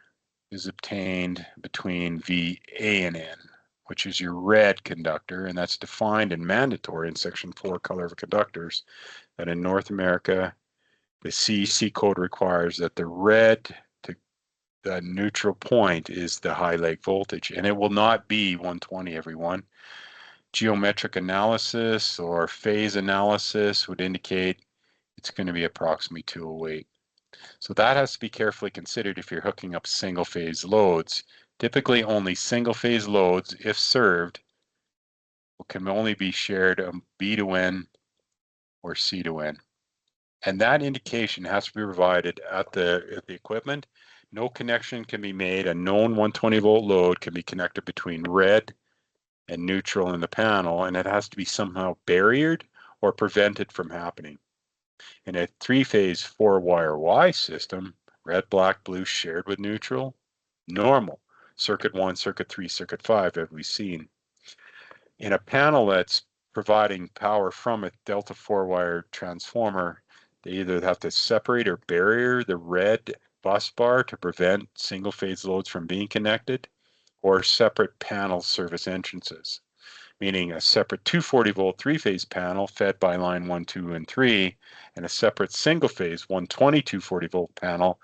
is obtained between VA and N, which is your red conductor, and that's defined and mandatory in Section 4 color of conductors, that in North America, the CEC code requires that the red to the neutral point is the high leg voltage, and it will not be 120, everyone. Geometric analysis or phase analysis would indicate it's going to be approximately 208. So that has to be carefully considered if you're hooking up single phase loads. Typically only single phase loads, if served, can only be shared B to N or C to N. And that indication has to be provided at the equipment. No connection can be made. A known 120 volt load can be connected between red and neutral in the panel, and it has to be somehow barriered or prevented from happening. In a 3-phase 4-wire Y system, red, black, blue shared with neutral, normal. Circuit 1, circuit 3, circuit 5, as we've seen. In a panel that's providing power from a delta 4-wire transformer, they either have to separate or barrier the red bus bar to prevent single phase loads from being connected, or separate panel service entrances, meaning a separate 240 volt 3-phase panel fed by line 1, 2, and 3, and a separate single phase 120 240 volt panel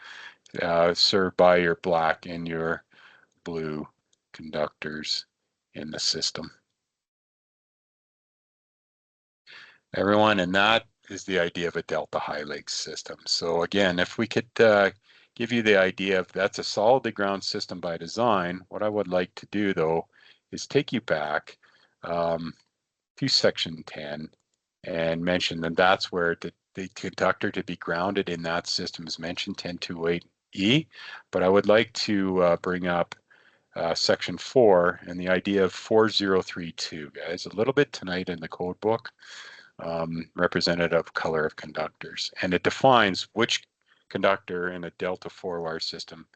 served by your black and your blue conductors in the system. Everyone, and that is the idea of a delta high leg system. So again, if we could give you the idea of that's a solidly ground system by design, what I would like to do though is take you back to section 10 and mention that that's where the conductor to be grounded in that system is mentioned, 1028E. But I would like to bring up section 4, and the idea of 4032, guys, a little bit tonight in the code book, representative color of conductors. And it defines which conductor in a delta 4-wire system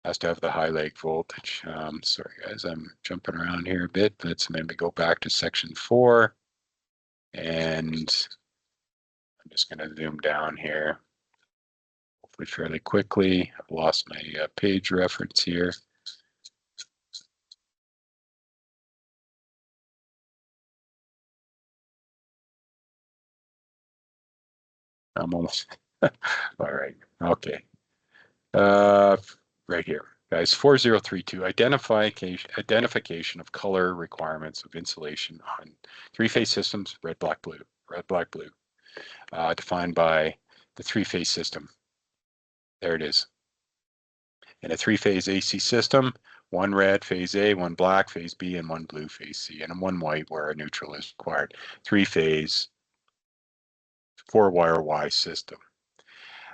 has to have the high leg voltage. Sorry, guys, I'm jumping around here a bit. Let's maybe go back to section 4. And I'm just going to zoom down here, hopefully fairly quickly. I've lost my page reference here. I'm almost, all right, okay. Right here, guys, 4032, identification of color requirements of insulation on three-phase systems, red, black, blue, defined by the three-phase system. There it is. In a three-phase AC system, one red, phase A, one black, phase B, and one blue, phase C, and one white where a neutral is required. Three-phase, 4-wire Y system.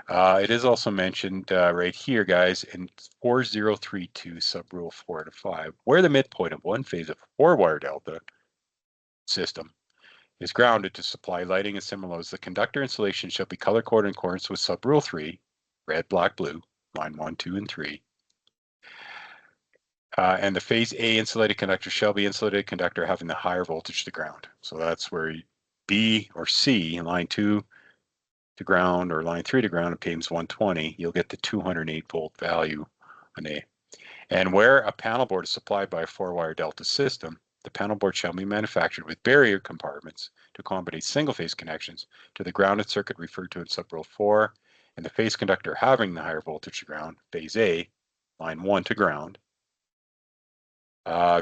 It is also mentioned right here, guys, in 4032 subrule 4 to 5, where the midpoint of one phase of 4-wire delta system is grounded to supply lighting as similar as the conductor insulation shall be color coded in accordance with subrule 3, red, black, blue, line 1, 2, and 3. And the phase A insulated conductor shall be insulated conductor having the higher voltage to ground. So that's where B or C, line 2 to ground or line 3 to ground at PAMS 120, you'll get the 208 volt value on A. And where a panel board is supplied by a 4-wire delta system, the panel board shall be manufactured with barrier compartments to accommodate single-phase connections to the grounded circuit referred to in subrule 4, and the phase conductor having the higher voltage to ground, phase A, line 1 to ground,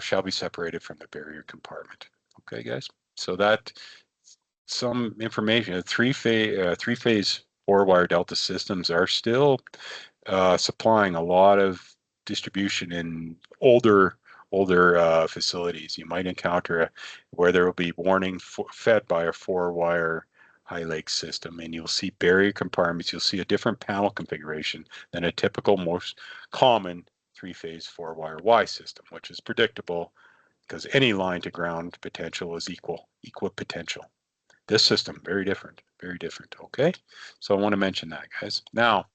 shall be separated from the barrier compartment. Okay, guys? So that some information. Three-phase 4-wire delta systems are still supplying a lot of distribution in older facilities. You might encounter where there will be warning fed by a 4-wire high leg system, and you'll see barrier compartments. You'll see a different panel configuration than a typical, most common 3-phase 4-wire Y system, which is predictable because any line to ground potential is equal potential. This system, very different, okay? So I want to mention that, guys. Now,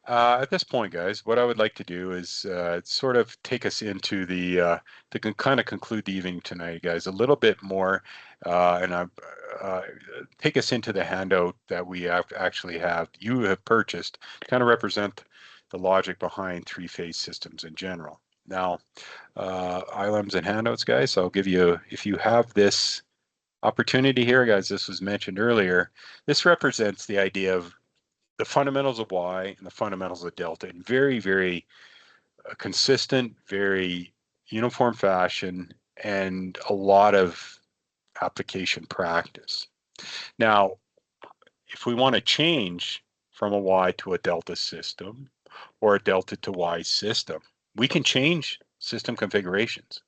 at this point, guys, what I would like to do is sort of take us into the, to kind of conclude the evening tonight, guys, a little bit more, and take us into the handout that we you have purchased to kind of represent the logic behind 3-phase systems in general. Now, ILMs and handouts, guys, I'll give you, if you have this opportunity here, guys, this was mentioned earlier, this represents the idea of the fundamentals of Y and the fundamentals of delta in very, very consistent, very uniform fashion, and a lot of application practice. Now, if we want to change from a Y to a delta system or a delta to Y system, we can change system configurations.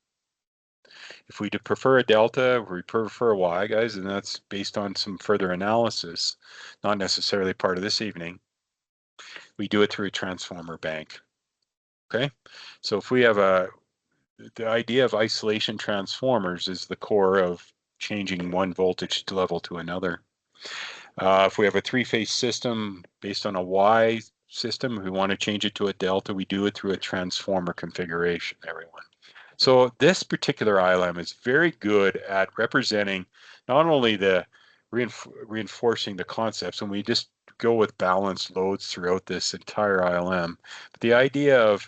If we prefer a delta, we prefer a Y, guys, and that's based on some further analysis, not necessarily part of this evening. We do it through a transformer bank. Okay, so if we have the idea of isolation transformers is the core of changing one voltage level to another. If we have a 3-phase system based on a Y system, we want to change it to a delta, we do it through a transformer configuration, everyone. So this particular ILM is very good at representing not only the reinforcing the concepts, and we just go with balanced loads throughout this entire ILM, but the idea of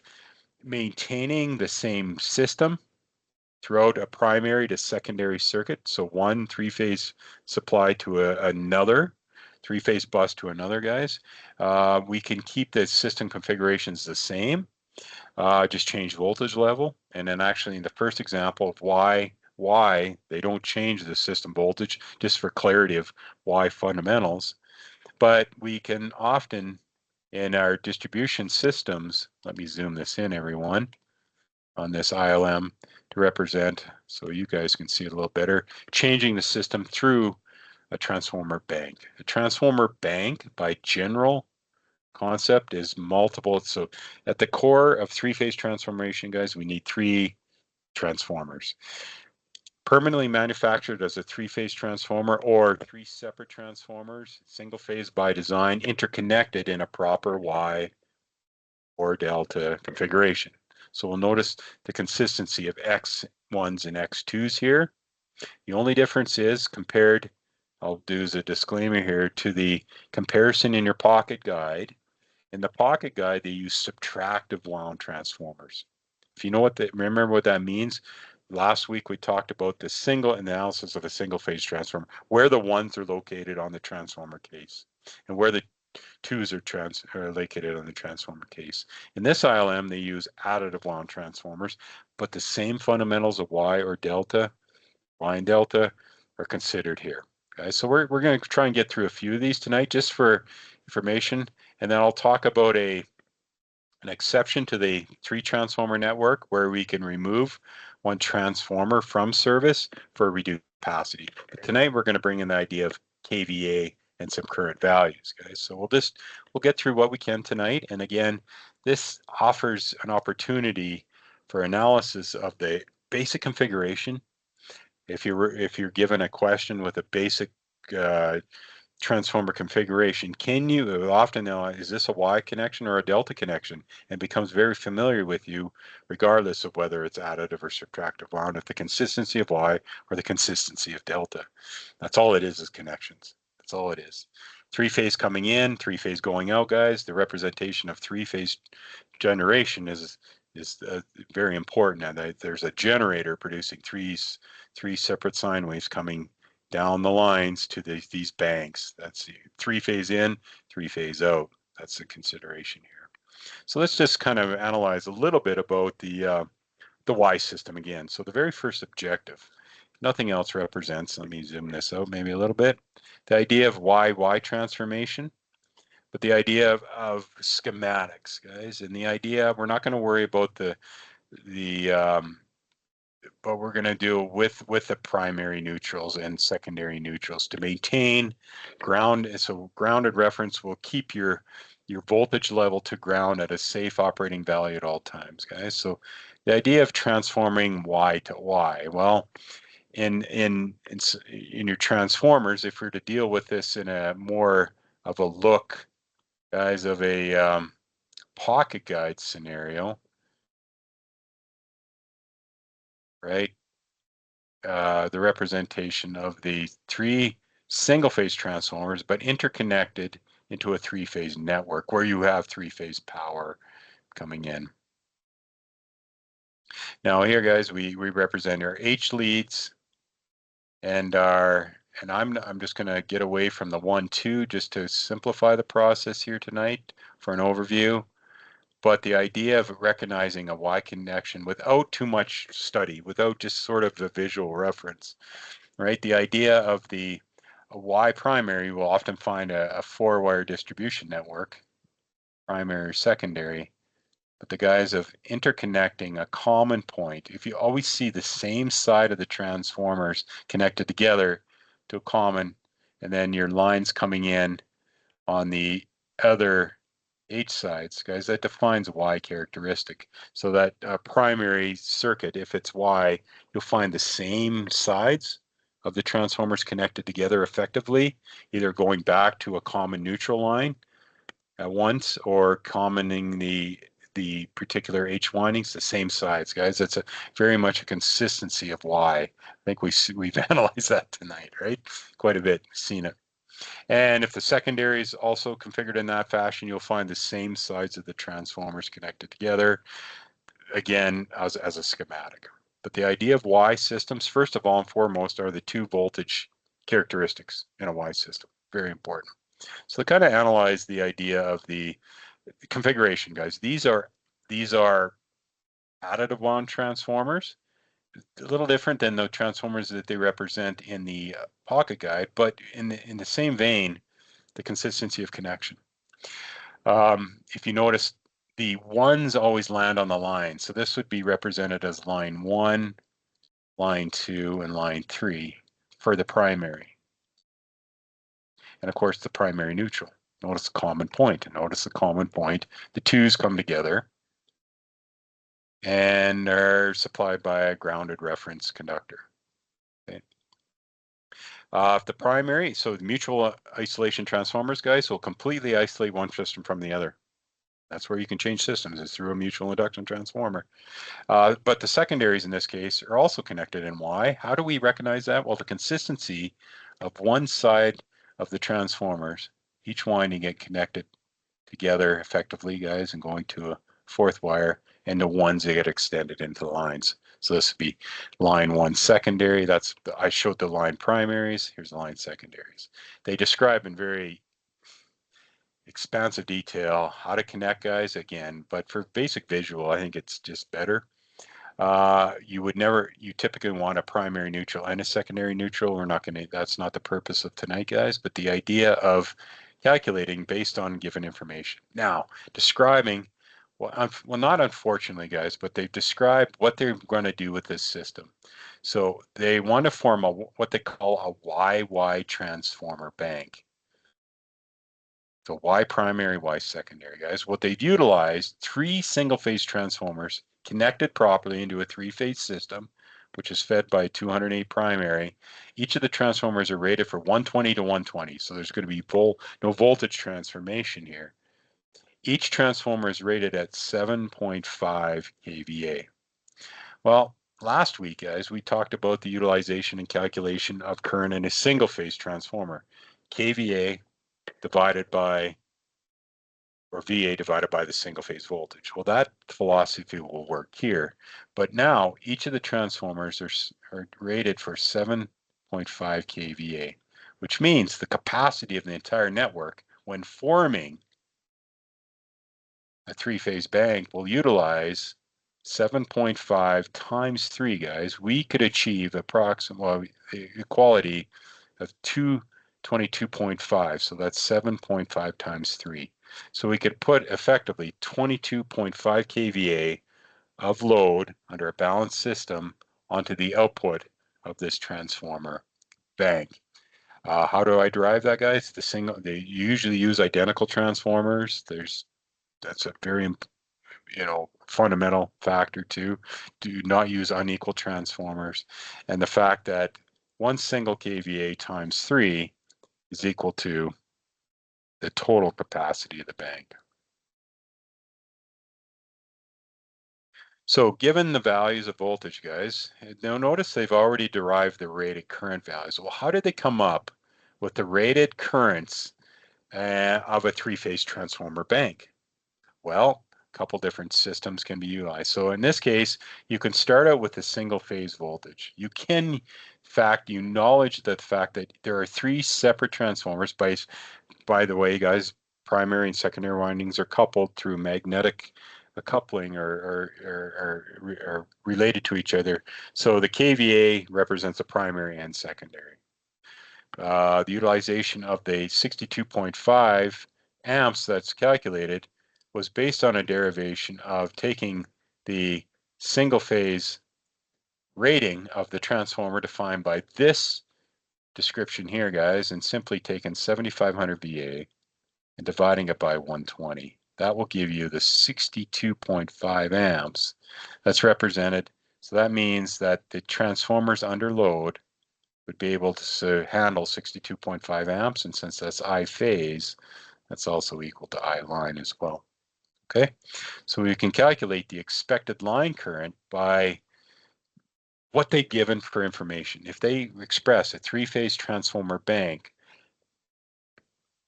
maintaining the same system throughout a primary to secondary circuit. So one 3-phase supply to another 3-phase bus to another, guys. We can keep the system configurations the same, just change voltage level. And then actually in the first example of why they don't change the system voltage, just for clarity of why fundamentals. But we can often in our distribution systems, let me zoom this in, everyone, on this ILM to represent, so you guys can see it a little better, changing the system through a transformer bank. A transformer bank, by general concept is multiple. So at the core of three-phase transformation, guys, we need three transformers. Permanently manufactured as a three-phase transformer or three separate transformers, single phase by design, interconnected in a proper Y or delta configuration. So we'll notice the consistency of X1s and X2s here. The only difference is compared, I'll do as a disclaimer here, to the comparison in your pocket guide. In the pocket guide, they use subtractive wound transformers. If you know what remember what that means, last week we talked about the single analysis of a single phase transformer, where the ones are located on the transformer case and where the twos are located on the transformer case. In this ILM, they use additive wound transformers, but the same fundamentals of Y or delta, Y and delta, are considered here. Okay, so we're going to try and get through a few of these tonight just for information, and then I'll talk about an exception to the three transformer network where we can remove one transformer from service for reduced capacity. But tonight we're going to bring in the idea of kVA and some current values, guys. So we'll get through what we can tonight. And again, this offers an opportunity for analysis of the basic configuration. If you're given a question with a basic transformer configuration, can you often know, is this a Y connection or a delta connection? And becomes very familiar with you, regardless of whether it's additive or subtractive wound, if the consistency of Y or the consistency of delta. That's all it is connections. That's all it is. Three-phase coming in, three-phase going out, guys. The representation of three-phase generation is very important. And there's a generator producing three separate sine waves coming down the lines to these banks. That's three-phase in, three-phase out. That's the consideration here. So let's just kind of analyze a little bit about the Y system again. So the very first objective, nothing else represents, let me zoom this out maybe a little bit, the idea of Y transformation, but the idea of schematics, guys, and the idea, we're not going to worry about but we're going to deal with the primary neutrals and secondary neutrals to maintain ground. So grounded reference will keep your voltage level to ground at a safe operating value at all times, guys. So the idea of transforming Y to Y, well, in your transformers, if we're to deal with this in a more of a look, guys, of a pocket guide scenario, right? The representation of the three single-phase transformers, but interconnected into a three-phase network where you have three-phase power coming in. Now here, guys, we represent our H leads and I'm just going to get away from the 1, 2 just to simplify the process here tonight for an overview. But the idea of recognizing a Y connection without too much study, without just sort of a visual reference, right? The idea of a Y primary will often find a four-wire distribution network, primary or secondary, but the guise of interconnecting a common point, if you always see the same side of the transformers connected together to a common, and then your lines coming in on the other H sides, guys, that defines a Y characteristic. So that primary circuit, if it's Y, you'll find the same sides of the transformers connected together effectively, either going back to a common neutral line at once or commoning the particular H windings, the same sides, guys. That's very much a consistency of Y. I think we've analyzed that tonight, right? Quite a bit, seen it. And if the secondary is also configured in that fashion, you'll find the same sides of the transformers connected together, again, as a schematic. But the idea of Y systems, first of all and foremost, are the two voltage characteristics in a Y system. Very important. So to kind of analyze the idea of the configuration, guys, these are additive wound transformers. A little different than the transformers that they represent in the pocket guide, but in the same vein, the consistency of connection. If you notice, the ones always land on the line. So this would be represented as line 1, line 2, and line 3 for the primary. And of course, the primary neutral. Notice the common point. Notice the common point. The twos come together and are supplied by a grounded reference conductor. Okay. If the primary, so the mutual isolation transformers, guys, will completely isolate one system from the other. That's where you can change systems, is through a mutual induction transformer. But the secondaries in this case are also connected. And why? How do we recognize that? Well, the consistency of one side of the transformers, each winding get connected together effectively, guys, and going to a fourth wire, and the ones that get extended into the lines. So this would be line 1 secondary. I showed the line primaries. Here's the line secondaries. They describe in very expansive detail how to connect, guys, again, but for basic visual, I think it's just better. You typically want a primary neutral and a secondary neutral. That's not the purpose of tonight, guys, but the idea of calculating based on given information. Now, describing, well, not unfortunately, guys, but they've described what they're going to do with this system. So they want to form what they call a YY transformer bank. So Y primary, Y secondary, guys. What they've utilized, 3 single-phase transformers connected properly into a 3-phase system, which is fed by 208 primary. Each of the transformers are rated for 120 to 120, so there's going to be no voltage transformation here. Each transformer is rated at 7.5 kVA. Well, last week, guys, we talked about the utilization and calculation of current in a single-phase transformer. kVA divided by, or VA divided by the single phase voltage. Well, that philosophy will work here, but now each of the transformers are rated for 7.5 kVA, which means the capacity of the entire network when forming a 3-phase bank will utilize 7.5 times 3, guys. We could achieve approximately equality of 222.5, so that's 7.5 times 3. So we could put effectively 22.5 kVA of load under a balanced system onto the output of this transformer bank. How do I derive that, guys? They usually use identical transformers. That's a very fundamental factor too. Do not use unequal transformers, and the fact that 1 single kVA times 3 is equal to the total capacity of the bank. So given the values of voltage, guys, now notice they've already derived the rated current values. Well, how did they come up with the rated currents of a 3-phase transformer bank? Well, a couple different systems can be utilized. So in this case, you can start out with a single phase voltage. You can, in fact, you acknowledge the fact that there are 3 separate transformers. By the way, guys, primary and secondary windings are coupled through magnetic coupling or related to each other. So the kVA represents the primary and secondary. The utilization of the 62.5 amps that's calculated was based on a derivation of taking the single phase rating of the transformer defined by this description here, guys, and simply taking 7,500 VA and dividing it by 120. That will give you the 62.5 amps that's represented. So that means that the transformers under load would be able to handle 62.5 amps, and since that's I phase, that's also equal to I line as well. Okay, so we can calculate the expected line current by what they've given for information. If they express a 3-phase transformer bank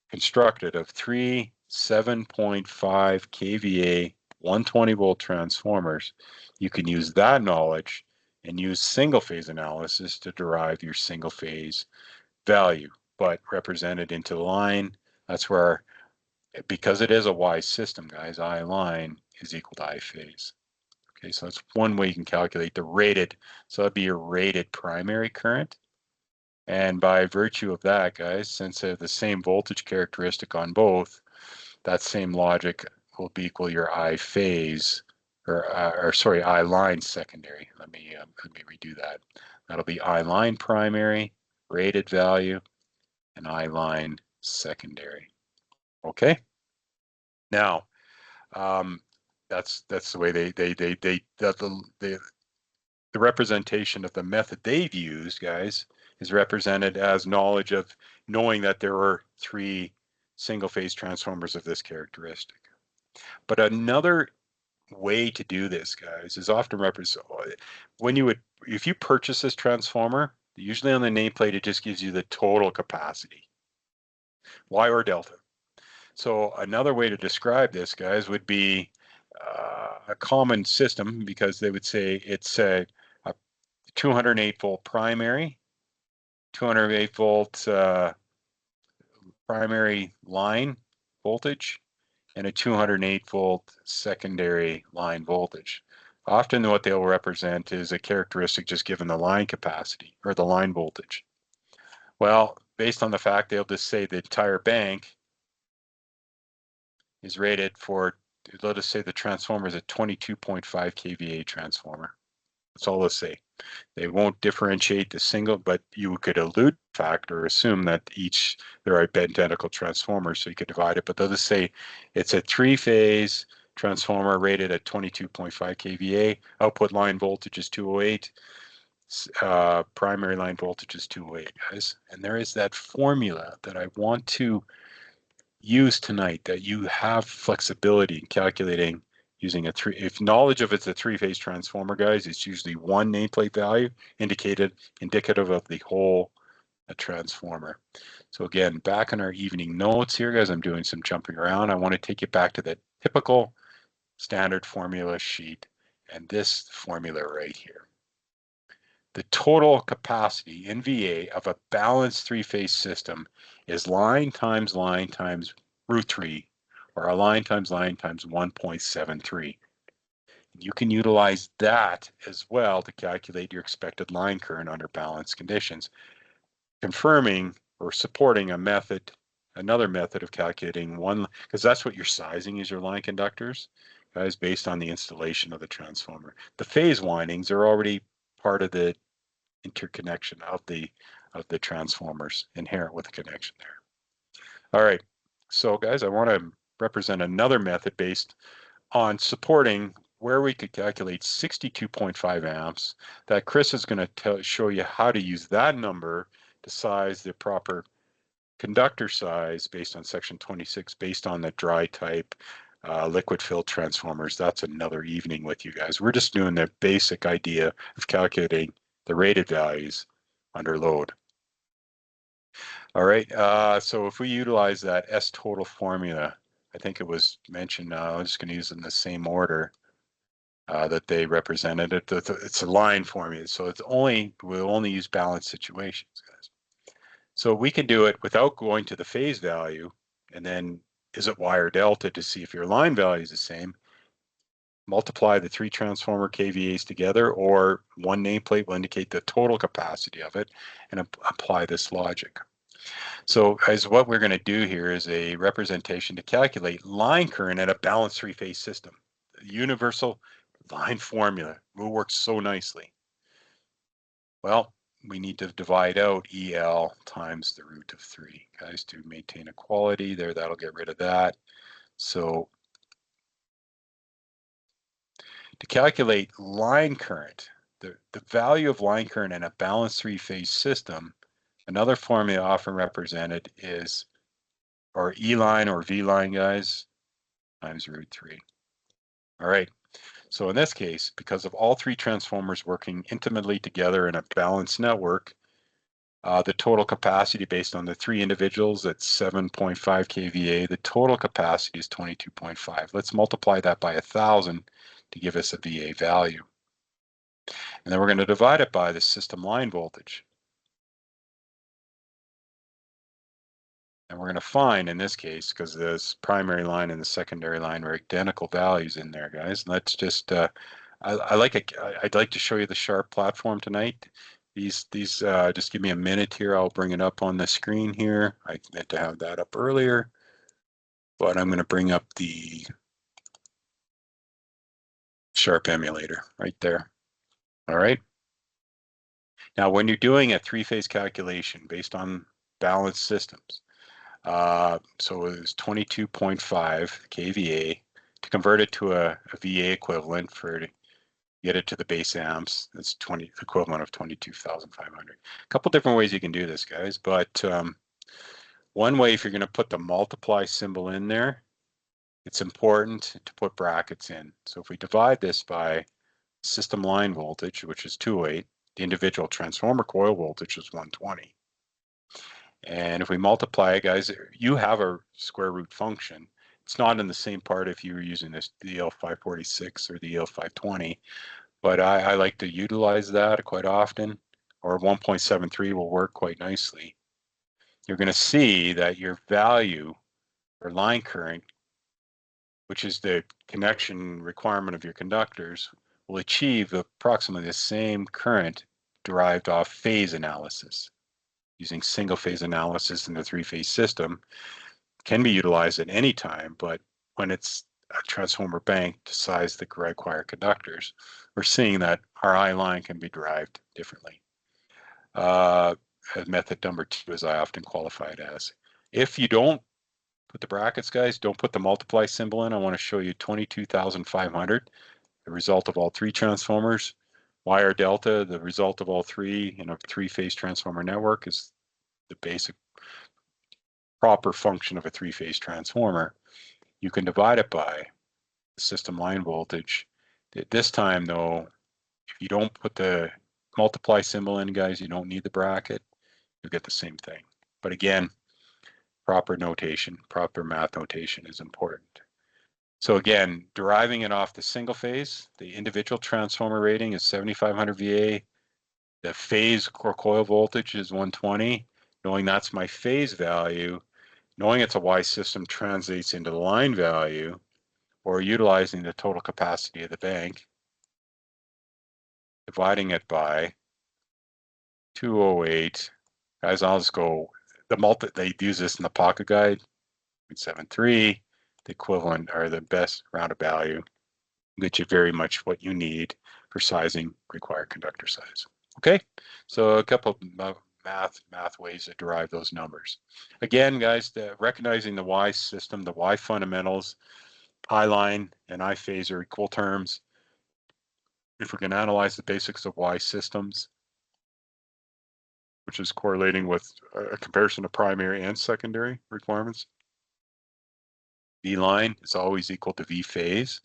constructed of 3 7.5 kVA 120 volt transformers, you can use that knowledge and use single phase analysis to derive your single phase value, but represented into line. That's where, because it is a Y system, guys, I line is equal to I phase. Okay, so that's one way you can calculate the rated. So that'd be your rated primary current. And by virtue of that, guys, since they have the same voltage characteristic on both, that same logic will be equal your I phase, or sorry, I line secondary. Let me redo that. That'll be I line primary, rated value, and I line secondary. Okay. Now, that's the way the representation of the method they've used, guys, is represented as knowledge of knowing that there are 3 single-phase transformers of this characteristic. But another way to do this, guys, is often represented if you purchase this transformer, usually on the nameplate, it just gives you the total capacity, Y or delta. So another way to describe this, guys, would be a common system, because they would say it's a 208 volt primary, 208 volt primary line voltage, and a 208 volt secondary line voltage. Often what they'll represent is a characteristic just given the line capacity or the line voltage. Well, based on the fact they'll just say the entire bank is rated for, let us say the transformer is a 22.5 kVA transformer. That's all they'll say. They won't differentiate the single, but you could allude the fact or assume that there are identical transformers, so you could divide it, but they'll just say it's a 3-phase transformer rated at 22.5 kVA, output line voltage is 208, primary line voltage is 208, guys. And there is that formula that I want to use tonight, that you have flexibility in calculating using if knowledge of it's a 3-phase transformer, guys, it's usually one nameplate value indicative of the whole transformer. So again, back in our evening notes here, guys, I'm doing some jumping around. I want to take you back to the typical standard formula sheet and this formula right here. The total capacity in VA of a balanced 3-phase system is line times root 3, or a line times 1.73. You can utilize that as well to calculate your expected line current under balanced conditions, confirming or supporting another method of calculating because that's what you're sizing is your line conductors, guys, based on the installation of the transformer. The phase windings are already part of the interconnection of the transformers inherent with the connection there. All right, so guys, I want to represent another method based on supporting where we could calculate 62.5 amps. That Chris is going to show you how to use that number to size the proper conductor size based on section 26, based on the dry type liquid filled transformers. That's another evening with you guys. We're just doing the basic idea of calculating the rated values under load. All right, so if we utilize that S total formula, I think it was mentioned, I'm just going to use it in the same order that they represented it. It's a line formula, so we'll only use balanced situations, guys. So we can do it without going to the phase value, and then is it Y or delta to see if your line value is the same. Multiply the 3 transformer kVAs together, or one nameplate will indicate the total capacity of it, and apply this logic. So as what we're going to do here is a representation to calculate line current at a balanced 3-phase system. The universal line formula will work so nicely. Well, we need to divide out EL times the root of 3, guys, to maintain equality there. That'll get rid of that. So to calculate line current, the value of line current in a balanced 3-phase system, another formula often represented is, or E line or V line, guys, times root 3. All right. So in this case, because of all 3 transformers working intimately together in a balanced network, the total capacity based on the 3 individuals at 7.5 kVA, the total capacity is 22.5. Let's multiply that by 1,000 to give us a VA value. And then we're going to divide it by the system line voltage. And we're going to find, in this case, because this primary line and the secondary line are identical values in there, guys. Let's just, I'd like to show you the Sharp platform tonight. These just give me a minute here. I'll bring it up on the screen here. I meant to have that up earlier, but I'm going to bring up the Sharp emulator right there. All right. Now, when you're doing a 3-phase calculation based on balanced systems, So it was 22.5 kVA. To convert it to a VA equivalent for to get it to the base amps, that's equivalent of 22,500. A couple different ways you can do this, guys, but one way, if you're going to put the multiply symbol in there, it's important to put brackets in. So if we divide this by system line voltage, which is 208, the individual transformer coil voltage is 120. And if we multiply it, guys, you have a square root function. It's not in the same part if you were using this, the EL546 or the EL520, but I like to utilize that quite often, or 1.73 will work quite nicely. You're going to see that your value or line current, which is the connection requirement of your conductors, will achieve approximately the same current derived off phase analysis. Using single phase analysis in the three-phase system can be utilized at any time, but when it's a transformer bank to size the required conductors, we're seeing that our I line can be derived differently. Method number 2, as I often qualify it as. If you don't put the brackets, guys, don't put the multiply symbol in. I want to show you 22,500, the result of all 3 transformers. Wire delta, the result of all 3 in a 3-phase transformer network, is the basic proper function of a 3-phase transformer. You can divide it by the system line voltage. This time, though, if you don't put the multiply symbol in, guys, you don't need the bracket. You get the same thing. But again, proper notation, proper math notation is important. So again, deriving it off the single phase, the individual transformer rating is 7,500 VA. The phase core coil voltage is 120. Knowing that's my phase value, knowing it's a Y system translates into the line value, or utilizing the total capacity of the bank, dividing it by 208. Guys, I'll just go, they use this in the pocket guide, 0.73, the equivalent or the best rounded value, get you very much what you need for sizing required conductor size. Okay, so a couple of math ways to derive those numbers. Again, guys, recognizing the Y system, the Y fundamentals, I line and I phase are equal terms. If we can analyze the basics of Y systems, which is correlating with a comparison of primary and secondary requirements, V line is always equal to V phase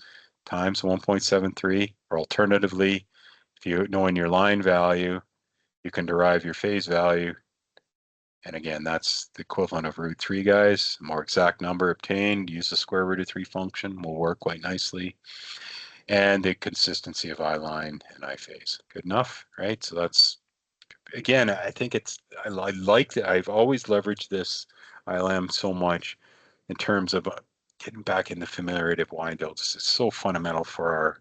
times 1.73, or alternatively, if you know in your line value, you can derive your phase value. And again, that's the equivalent of root 3, guys. A more exact number obtained, use the square root of 3 function, will work quite nicely. And the consistency of I line and I phase. Good enough, right? So that's, again, I think I like that. I've always leveraged this ILM so much in terms of getting back in the familiarity of Y deltas. It's so fundamental for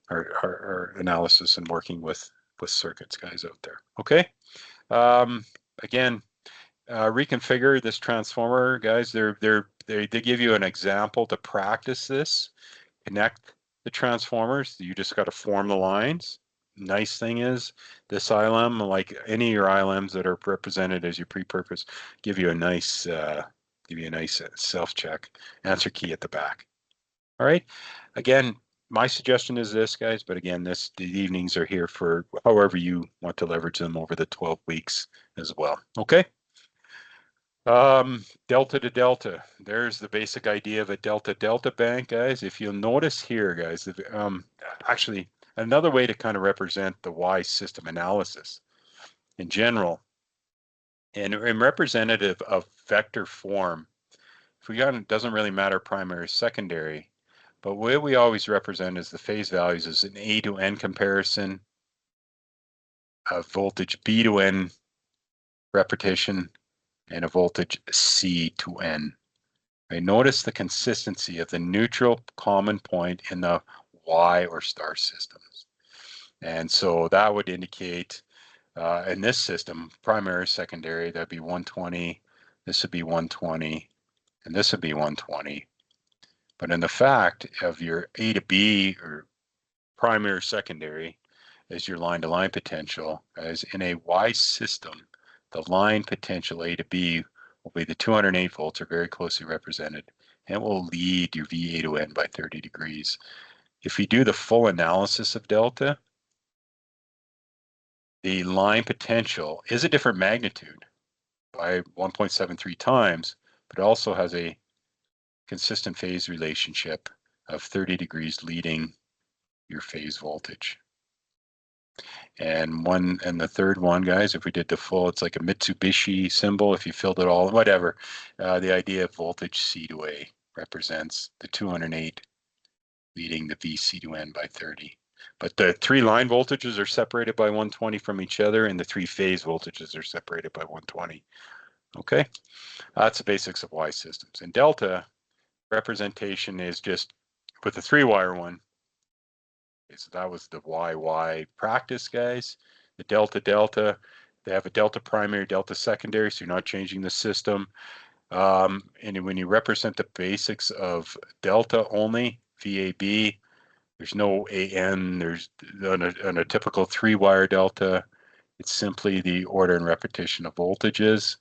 our analysis and working with circuits, guys, out there. Okay. Again, reconfigure this transformer, guys. They give you an example to practice this. Connect the transformers. You just got to form the lines. Nice thing is this ILM, like any of your ILMs that are represented as your pre-purpose, give you a nice self-check answer key at the back. All right. Again, my suggestion is this, guys, but again, the evenings are here for however you want to leverage them over the 12 weeks as well. Okay. Delta to delta. There's the basic idea of a delta-delta bank, guys. If you'll notice here, guys, actually, another way to kind of represent the Y system analysis in general, and representative of vector form, if we got it, doesn't really matter primary, secondary, but what we always represent is the phase values is an A to N comparison, a voltage B to N repetition, and a voltage C to N. Right? Notice the consistency of the neutral common point in the Y or star systems. And so that would indicate in this system, primary, secondary, that'd be 120, this would be 120, and this would be 120. But in the fact of your A to B or primary, secondary, as your line-to-line potential, as in a Y system, the line potential A to B will be the 208 volts are very closely represented, and will lead your VA to N by 30 degrees. If we do the full analysis of delta, the line potential is a different magnitude by 1.73 times, but also has a consistent phase relationship of 30 degrees leading your phase voltage. And the third one, guys, if we did the full, it's like a Mitsubishi symbol. If you filled it all, whatever, the idea of voltage C to A represents the 208 leading the VC to N by 30. But the three line voltages are separated by 120 from each other, and the three phase voltages are separated by 120. Okay, that's the basics of Y systems. And delta representation is just with the 3-wire one. Okay, so that was the YY practice, guys. The delta, they have a delta primary, delta secondary, so you're not changing the system. And when you represent the basics of delta only, VAB, there's no AN, there's on a typical 3-wire delta, it's simply the order and repetition of voltages.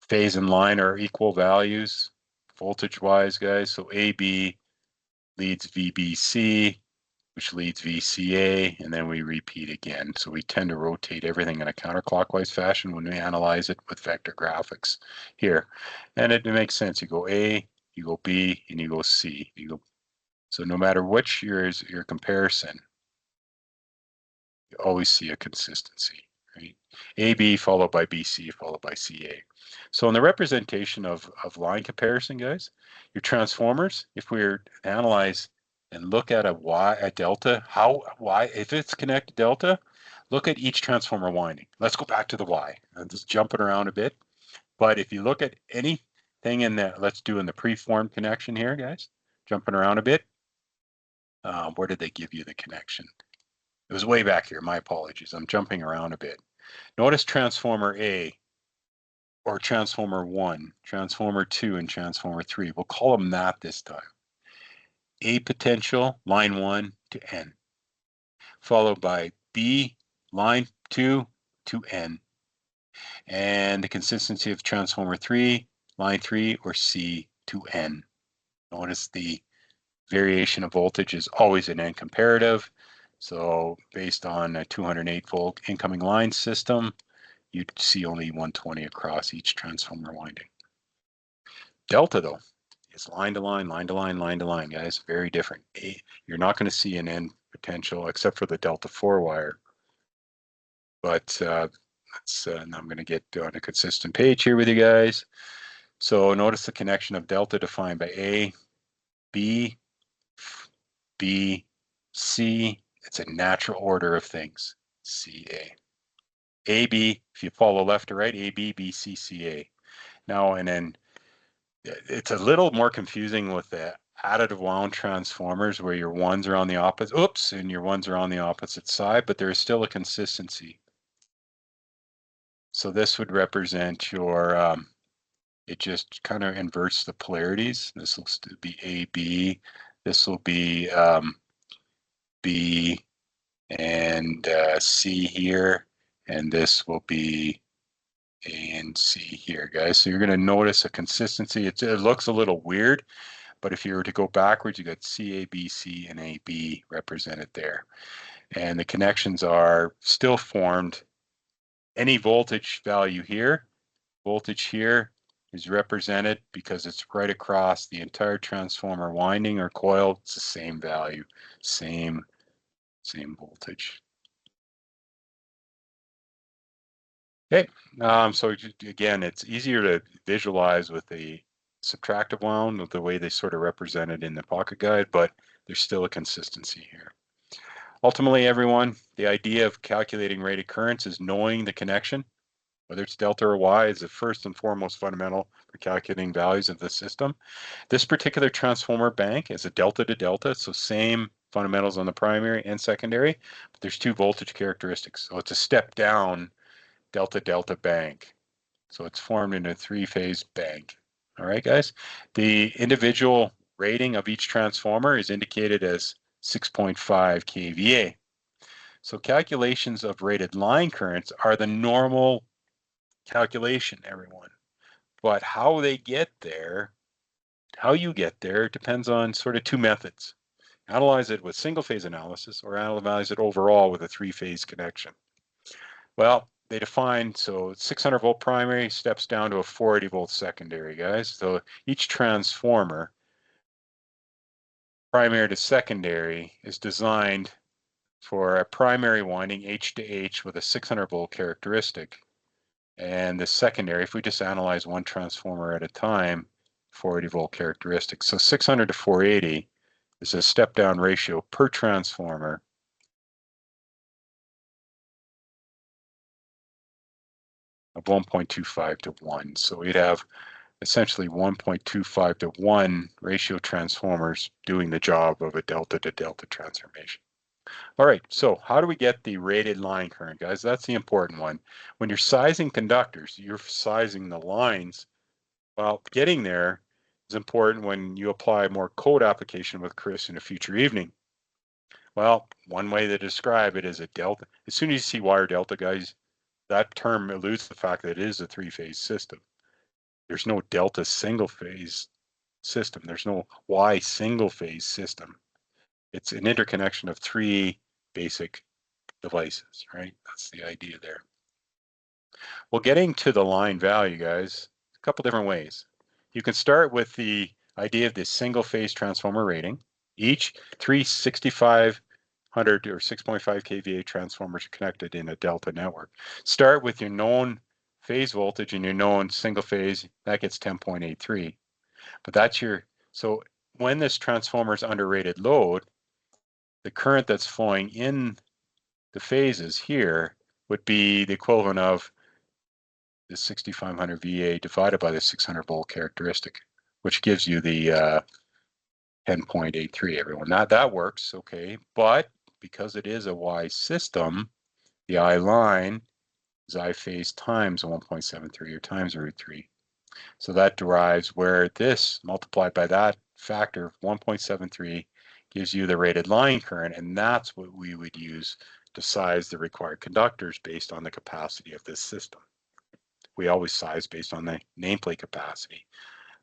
Phase and line are equal values, voltage-wise, guys. So AB leads VBC, which leads VCA, and then we repeat again. So we tend to rotate everything in a counterclockwise fashion when we analyze it with vector graphics here. And it makes sense. You go A, you go B, and you go C. So no matter which your comparison, you always see a consistency, right? AB followed by BC followed by CA. So in the representation of line comparison, guys, your transformers, if we were to analyze and look at a delta, if it's connected delta, look at each transformer winding. Let's go back to the Y. I'm just jumping around a bit. But if you look at anything in the, let's do in the preformed connection here, guys, jumping around a bit. Where did they give you the connection? It was way back here. My apologies. I'm jumping around a bit. Notice transformer A, or transformer 1, transformer 2, and transformer 3. We'll call them that this time. A potential, line 1 to N, followed by B, line 2 to N, and the consistency of transformer 3, line 3, or C to N. Notice the variation of voltage is always an N comparative. So based on a 208 volt incoming line system, you'd see only 120 across each transformer winding. Delta, though, is line to line, line to line, line to line, guys. Very different. You're not going to see an N potential except for the delta 4-wire. But now I'm going to get on a consistent page here with you guys. So notice the connection of delta defined by A, B, B, C. It's a natural order of things. CA. AB, if you follow left to right, AB, B, C, CA. Now, and then it's a little more confusing with the additive wound transformers where your ones are on the opposite, and your ones are on the opposite side, but there is still a consistency. So this would represent your, it just kind of inverts the polarities. This will be AB, this will be B and C here, and this will be A and C here, guys. So you're going to notice a consistency. It looks a little weird, but if you were to go backwards, you got C, A, B, C, and A, B represented there. And the connections are still formed. Any voltage value here, voltage here is represented because it's right across the entire transformer winding or coil. It's the same value, same voltage. Okay, so again, it's easier to visualize with the subtractive wound with the way they sort of represent it in the pocket guide, but there's still a consistency here. Ultimately, everyone, the idea of calculating rated currents is knowing the connection, whether it's delta or Y, is the first and foremost fundamental for calculating values of the system. This particular transformer bank is a delta to delta, so same fundamentals on the primary and secondary, but there's two voltage characteristics. So it's a step down delta-delta bank. So it's formed in a 3-phase bank. All right, guys. The individual rating of each transformer is indicated as 6.5 kVA. So calculations of rated line currents are the normal calculation, everyone. But how they get there, how you get there, depends on sort of two methods. Analyze it with single phase analysis or analyze it overall with a three-phase connection. Well, they define, so 600 volt primary steps down to a 480 volt secondary, guys. So each transformer, primary to secondary, is designed for a primary winding H to H with a 600 volt characteristic. And the secondary, if we just analyze one transformer at a time, 480 volt characteristic. So 600 to 480 is a step down ratio per transformer of 1.25 to 1. So we'd have essentially 1.25 to 1 ratio transformers doing the job of a delta to delta transformation. All right, so how do we get the rated line current, guys? That's the important one. When you're sizing conductors, you're sizing the lines. Well, getting there is important when you apply more code application with Chris in a future evening. Well, one way to describe it is a delta. As soon as you see wire delta, guys, that term eludes the fact that it is a three-phase system. There's no delta single-phase system. There's no Y single-phase system. It's an interconnection of three basic devices, right? That's the idea there. Well, getting to the line value, guys, a couple different ways. You can start with the idea of this single phase transformer rating. Each 36500 or 6.5 kVA transformers are connected in a delta network. Start with your known phase voltage and your known single phase, that gets 10.83. But that's your, so when this transformer is under rated load, the current that's flowing in the phases here would be the equivalent of the 6500 VA divided by the 600 volt characteristic, which gives you the 10.83, everyone. That works, okay. But because it is a Y system, the I line is I phase times 1.73 or times √3. So that derives where this multiplied by that factor of 1.73 gives you the rated line current, and that's what we would use to size the required conductors based on the capacity of this system. We always size based on the nameplate capacity,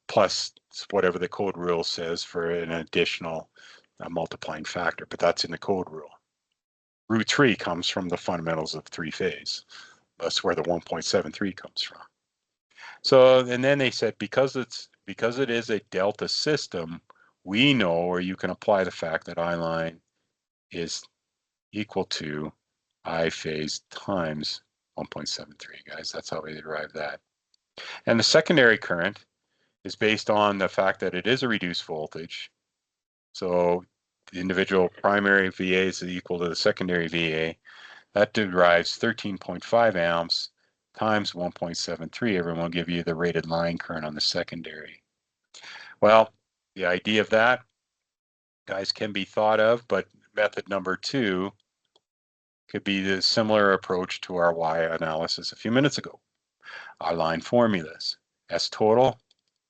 plus whatever the code rule says for an additional multiplying factor, but that's in the code rule. √3 comes from the fundamentals of three-phase. That's where the 1.73 comes from. So, and then they said because it is a delta system, we know, or you can apply the fact that I line is equal to I phase times 1.73, guys. That's how we derive that. And the secondary current is based on the fact that it is a reduced voltage. So the individual primary VA is equal to the secondary VA. That derives 13.5 amps times 1.73. Everyone will give you the rated line current on the secondary. Well, the idea of that, guys, can be thought of, but method number 2 could be the similar approach to our Y analysis a few minutes ago. Our line formulas: S total,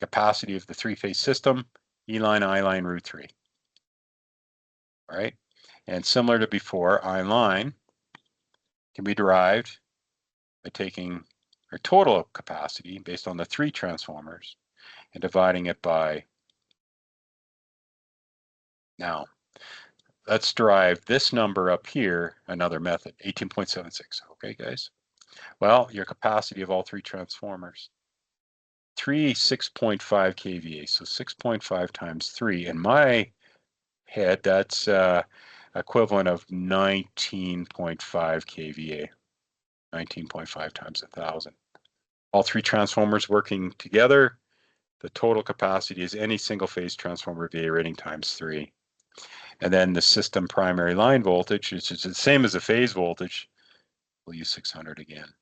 capacity of the three-phase system, E line, I line, √3. All right, and similar to before, I line can be derived by taking our total capacity based on the 3 transformers and dividing it by. Now, let's derive this number up here, another method, 18.76. Okay, guys? Well, your capacity of all 3 transformers, 6.5 kVA, so 6.5 times 3. In my head, that's equivalent of 19.5 kVA, 19.5 times 1,000. All 3 transformers working together, the total capacity is any single phase transformer VA rating times 3. And then the system primary line voltage, which is the same as the phase voltage, we'll use 600 again.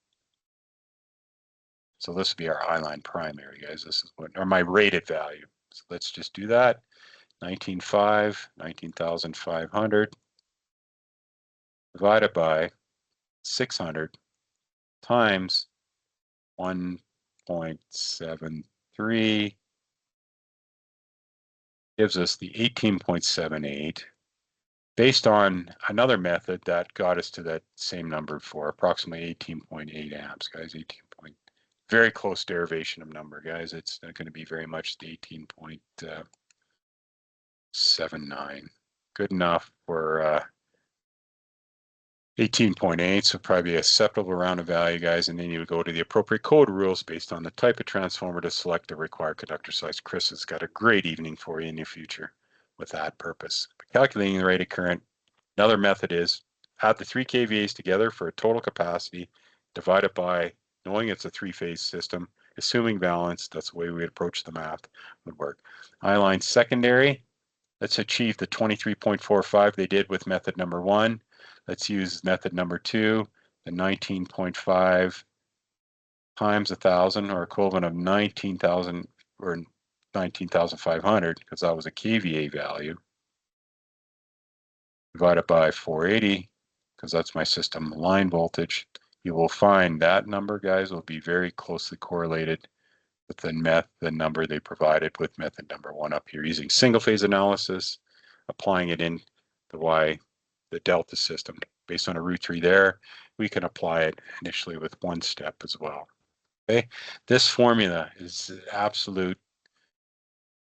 So this would be our I line primary, guys. This is what, or my rated value. So let's just do that. 19,500 divided by 600 times 1.73 gives us the 18.78 based on another method that got us to that same number for approximately 18.8 amps, guys, very close derivation of number, guys. It's not going to be very much the 18.79. Good enough for 18.8, so probably a acceptable round of value, guys, and then you would go to the appropriate code rules based on the type of transformer to select the required conductor size. Chris has got a great evening for you in the future with that purpose. But calculating the rated current, another method is add the 3 kVAs together for a total capacity, divide it by, knowing it's a 3-phase system, assuming balance, that's the way we would approach the math, would work. I-line secondary, let's achieve the 23.45 they did with method number 1. Let's use method number 2, the 19.5 times 1,000, or equivalent of 19,000 or 19,500, because that was a kVA value, divided by 480, because that's my system line voltage. You will find that number, guys, will be very closely correlated with the number they provided with method number 1 up here, using single phase analysis, applying it in the delta system based on a root 3 there. We can apply it initially with 1 step as well. Okay, this formula is absolute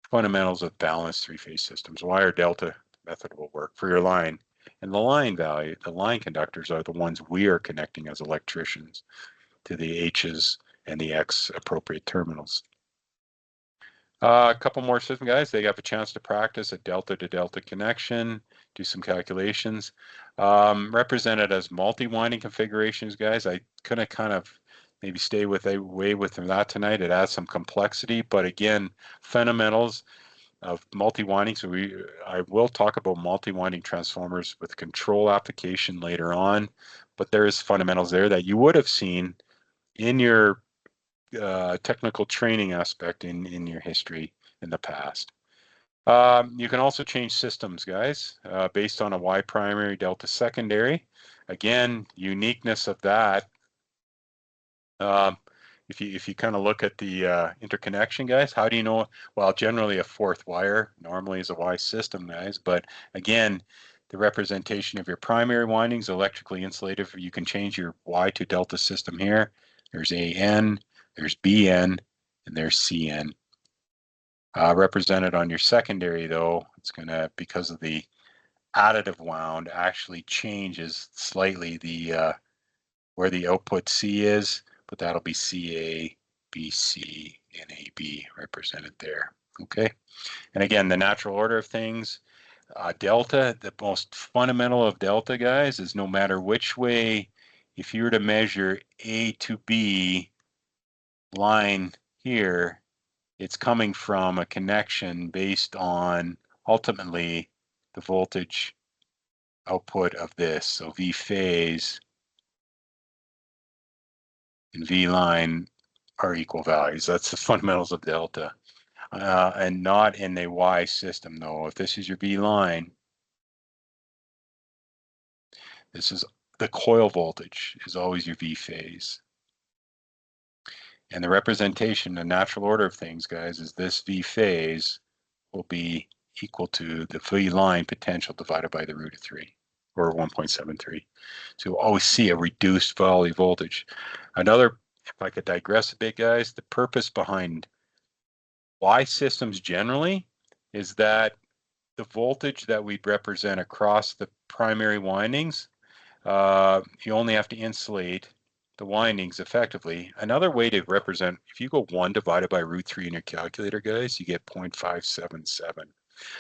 fundamentals of balanced 3-phase systems. Why our delta method will work for your line. And the line value, the line conductors are the ones we are connecting as electricians to the H's and the X appropriate terminals. A couple more system guys, they have a chance to practice a delta to delta connection, do some calculations. Represented as multi-winding configurations, guys. I couldn't kind of maybe stay away with that tonight. It adds some complexity, but again, fundamentals of multi-winding. So I will talk about multi-winding transformers with control application later on, but there is fundamentals there that you would have seen in your technical training aspect in your history in the past. You can also change systems, guys, based on a Y primary delta secondary. Again, uniqueness of that. If you kind of look at the interconnection, guys, how do you know? Well, generally a 4th wire normally is a Y system, guys. But again, the representation of your primary windings electrically insulated. You can change your Y to delta system here. There's AN, there's BN, and there's CN. Represented on your secondary, though, it's going to, because of the additive wound, actually changes slightly the where the output C is, but that'll be CA, BC, and AB represented there. Okay, and again, the natural order of things. Delta, the most fundamental of delta, guys, is no matter which way, if you were to measure A to B line here, it's coming from a connection based on ultimately the voltage output of this. So V phase and V line are equal values. That's the fundamentals of delta. And not in the Y system, though. If this is your V line, this is the coil voltage is always your V phase. And the representation, the natural order of things, guys, is this V phase will be equal to the V line potential divided by the root of 3, or 1.73. So you'll always see a reduced volley voltage. Another, if I could digress a bit, guys, the purpose behind Y systems generally is that the voltage that we represent across the primary windings, you only have to insulate the windings effectively. Another way to represent, if you go 1 divided by root 3 in your calculator, guys, you get 0.577.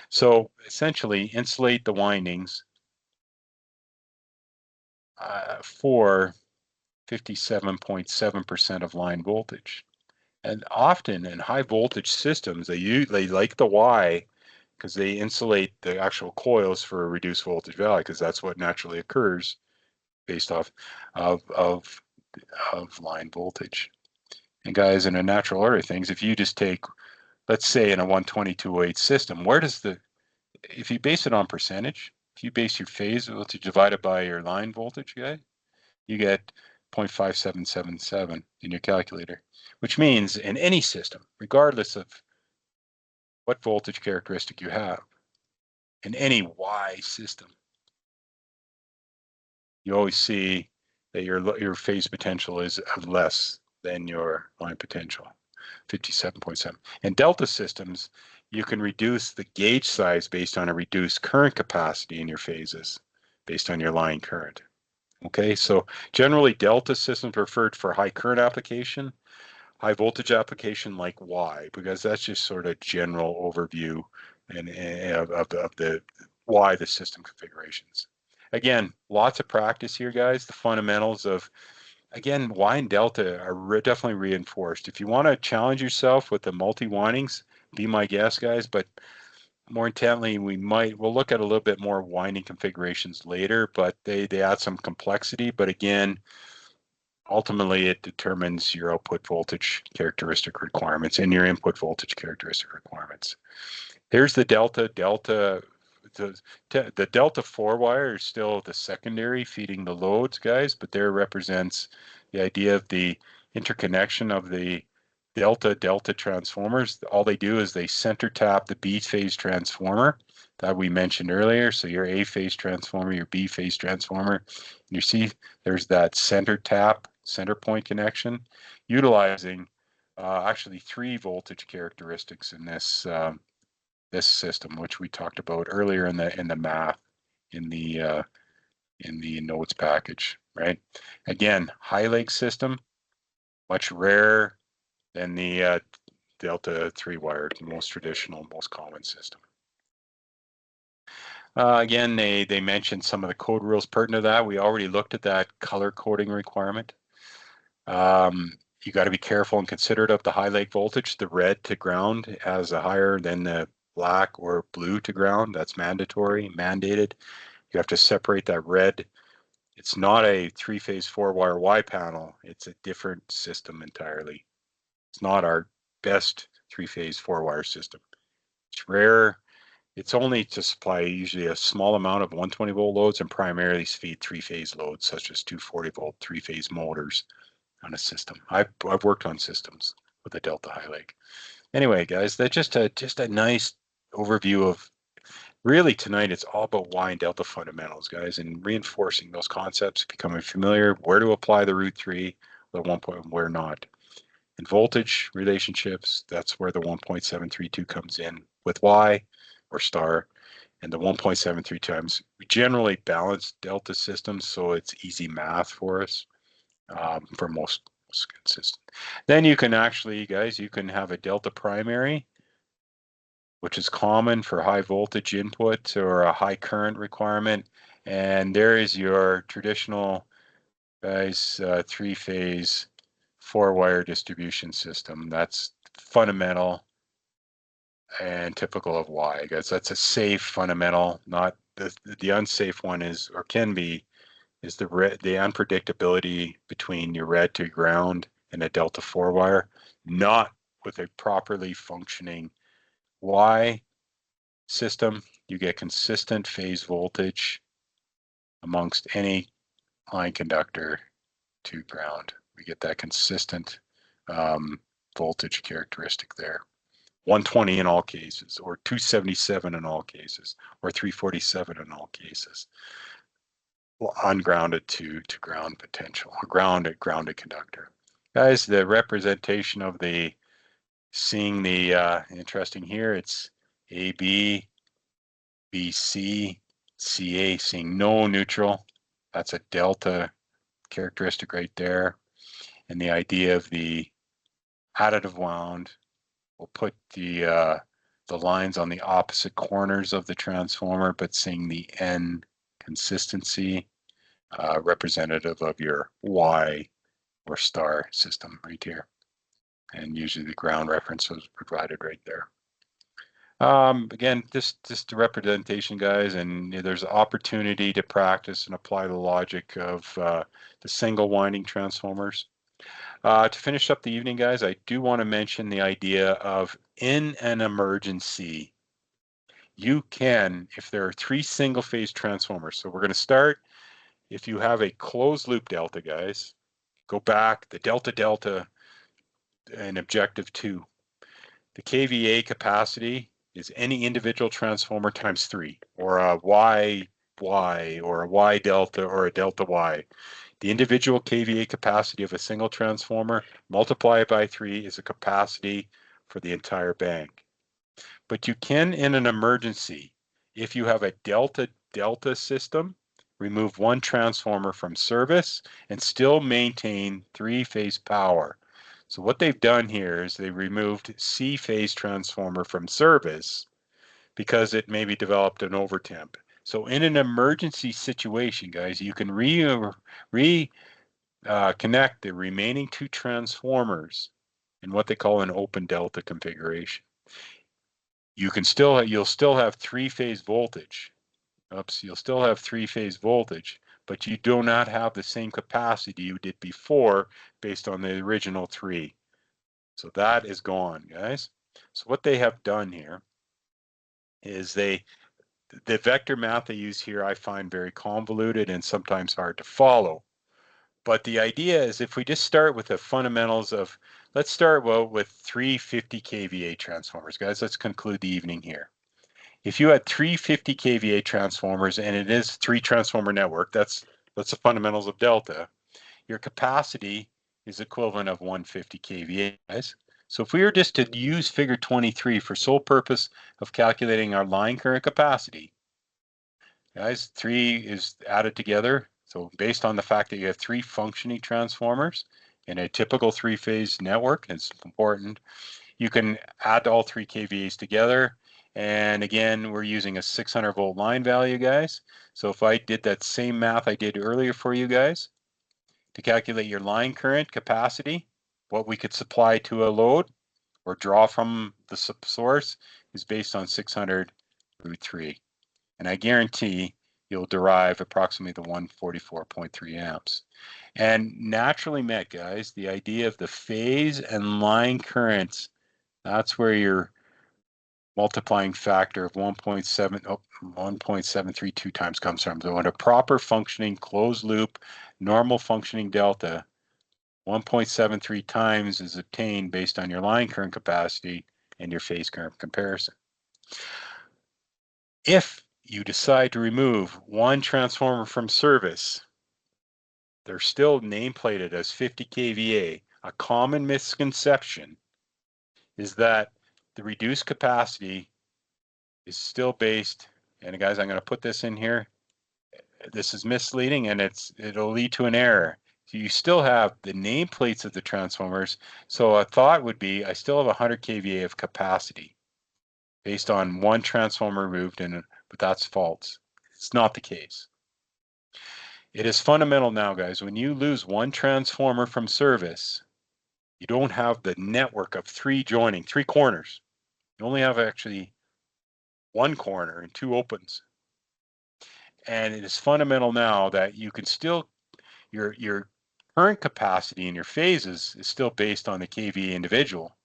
So essentially insulate the windings for 57.7% of line voltage. And often in high voltage systems, they like the Y because they insulate the actual coils for a reduced voltage value, because that's what naturally occurs based off of line voltage. And guys, in a natural order of things, if you just take, let's say in a 122.8 system, if you base it on percentage, if you base your phase voltage divided by your line voltage, guy, you get 0.5777 in your calculator, which means in any system, regardless of what voltage characteristic you have, in any Y system, you always see that your phase potential is less than your line potential, 57.7. In delta systems, you can reduce the gauge size based on a reduced current capacity in your phases, based on your line current. Okay, so generally delta systems preferred for high current application, high voltage application like Y, because that's just sort of general overview of the why the system configurations. Again, lots of practice here, guys. The fundamentals of, again, Y and delta are definitely reinforced. If you want to challenge yourself with the multi-windings, be my guest, guys, but more intently, we'll look at a little bit more winding configurations later, but they add some complexity. But again, ultimately it determines your output voltage characteristic requirements and your input voltage characteristic requirements. Here's the delta. The delta 4-wire is still the secondary feeding the loads, guys, but there represents the idea of the interconnection of the delta transformers. All they do is they center tap the B phase transformer that we mentioned earlier. So your A phase transformer, your B phase transformer, you see there's that center tap, center point connection, utilizing actually 3 voltage characteristics in this this system, which we talked about earlier in the math in the notes package, right? Again, high leg system, much rarer than the delta 3-wire, most traditional, most common system. Again, they mentioned some of the code rules pertinent to that. We already looked at that color coding requirement. You got to be careful and considerate of the high leg voltage. The red to ground has a higher than the black or blue to ground. That's mandatory, mandated. You have to separate that red. It's not a 3-phase 4-wire Y panel. It's a different system entirely. It's not our best 3-phase 4-wire system. It's rare. It's only to supply usually a small amount of 120-volt loads and primarily feed 3-phase loads, such as 240-volt 3-phase motors on a system. I've worked on systems with a Delta high leg. Anyway, guys, that's just a nice overview of, really tonight it's all about Y and delta fundamentals, guys, and reinforcing those concepts, becoming familiar where to apply the root 3, the 1 point, where not. And voltage relationships, that's where the 1.732 comes in with Y or star, and the 1.73 times. We generally balance delta systems, so it's easy math for us for most consistent. Then you can actually, guys, you can have a delta primary, which is common for high voltage input or a high current requirement. And there is your traditional, guys, 3-phase 4-wire distribution system. That's fundamental and typical of Y, guys. That's a safe fundamental, not the unsafe one is, or can be, is the unpredictability between your red to ground and a delta 4-wire, not with a properly functioning Y system. You get consistent phase voltage amongst any line conductor to ground. We get that consistent voltage characteristic there. 120 in all cases, or 277 in all cases, or 347 in all cases. Well, ungrounded to ground potential, or grounded conductor. Guys, the representation of the, seeing the interesting here, it's AB, BC, CA, seeing no neutral. That's a delta characteristic right there. And the idea of the additive wound, we'll put the lines on the opposite corners of the transformer, but seeing the N consistency representative of your Y or star system right here. And usually the ground reference was provided right there. Again, just the representation, guys, and there's opportunity to practice and apply the logic of the single winding transformers. To finish up the evening, guys, I do want to mention the idea of, in an emergency, you can, if there are 3 single-phase transformers, so we're going to start, if you have a closed loop delta, guys, go back, the delta and objective 2. The kVA capacity is any individual transformer times 3, or a Y or a Y delta or a delta Y. The individual kVA capacity of a single transformer, multiply it by 3 is the capacity for the entire bank. But you can, in an emergency, if you have a delta-delta system, remove one transformer from service and still maintain three-phase power. So what they've done here is they removed C-phase transformer from service because it maybe developed an overtemp. So in an emergency situation, guys, you can connect the remaining two transformers in what they call an open delta configuration. You'll still have three-phase voltage. You'll still have three-phase voltage, but you do not have the same capacity you did before based on the original three. So that is gone, guys. So what they have done here is the vector math they use here I find very convoluted and sometimes hard to follow. But the idea is if we just start with the fundamentals of, let's start with 350 kVA transformers, guys. Let's conclude the evening here. If you had 350 kVA transformers and it is three transformer network, that's the fundamentals of delta, your capacity is equivalent of 150 kVA, guys. So if we were just to use figure 23 for sole purpose of calculating our line current capacity, guys, 3 is added together. So based on the fact that you have three functioning transformers in a typical three-phase network, it's important, you can add all three kVAs together. And again, we're using a 600 volt line value, guys. So if I did that same math I did earlier for you guys to calculate your line current capacity, what we could supply to a load or draw from the source is based on 600 root 3. And I guarantee you'll derive approximately the 144.3 amps. And naturally met, guys, the idea of the phase and line currents, that's where your multiplying factor of 1.732 times comes from. So in a proper functioning closed loop, normal functioning delta, 1.73 times is obtained based on your line current capacity and your phase current comparison. If you decide to remove one transformer from service, they're still nameplated as 50 kVA. A common misconception is that the reduced capacity is still based, and guys, I'm going to put this in here. This is misleading and it'll lead to an error. So you still have the nameplates of the transformers. So a thought would be, I still have 100 kVA of capacity based on one transformer removed, but that's false. It's not the case. It is fundamental now, guys. When you lose one transformer from service, you don't have the network of three joining, three corners. You only have actually one corner and two opens. And it is fundamental now that you can still, your current capacity in your phases is still based on the kVA individual.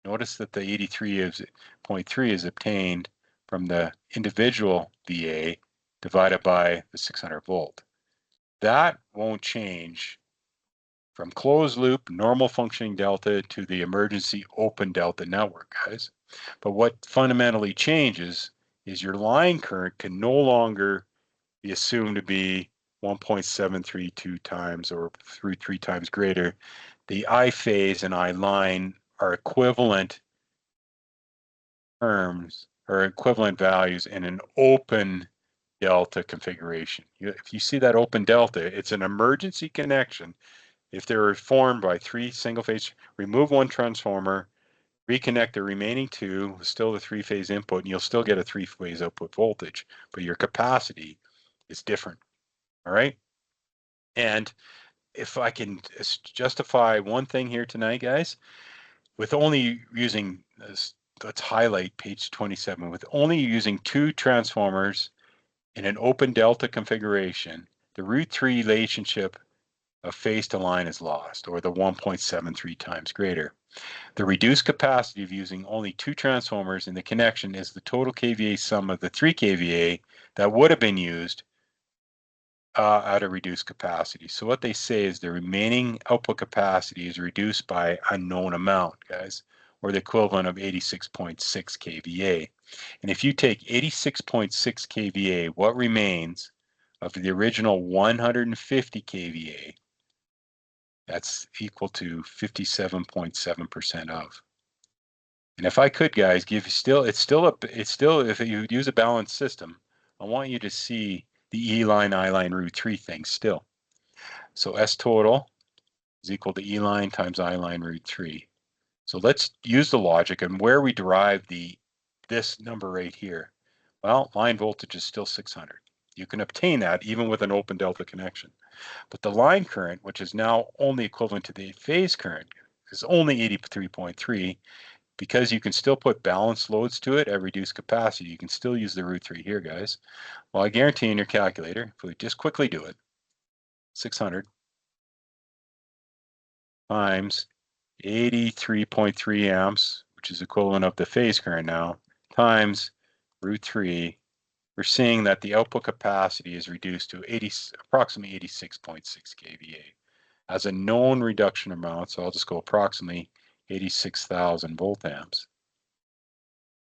Notice that the 83.3 is obtained from the individual VA divided by the 600 volt. That won't change from closed loop, normal functioning delta to the emergency open delta network, guys. But what fundamentally changes is your line current can no longer be assumed to be 1.732 times or 3 times greater. The I phase and I line are equivalent terms or equivalent values in an open delta configuration. If you see that open delta, it's an emergency connection. If they're formed by three single phase, remove one transformer, reconnect the remaining two, still the three-phase input, and you'll still get a three-phase output voltage, but your capacity is different. All right. And if I can justify one thing here tonight, guys, with only using this, let's highlight page 27, with only using two transformers in an open delta configuration, the root 3 relationship of phase to line is lost, or the 1.73 times greater. The reduced capacity of using only two transformers in the connection is the total kVA sum of the 3 kVA that would have been used at a reduced capacity. So what they say is the remaining output capacity is reduced by unknown amount, guys, or the equivalent of 86.6 kVA. And if you take 86.6 kVA, what remains of the original 150 kVA, that's equal to 57.7% of. And if I could, guys, if you use a balanced system, I want you to see the E line, I line, root 3 thing still. So S total is equal to E line times I line, root 3. So let's use the logic and where we derive this number right here. Well, line voltage is still 600. You can obtain that even with an open delta connection. But the line current, which is now only equivalent to the phase current, is only 83.3. Because you can still put balanced loads to it at reduced capacity, you can still use the root 3 here, guys. Well, I guarantee in your calculator, if we just quickly do it, 600 times 83.3 amps, which is equivalent of the phase current now, times root 3, we're seeing that the output capacity is reduced to approximately 86.6 kVA. As a known reduction amount, so I'll just go approximately 86,000 volt amps.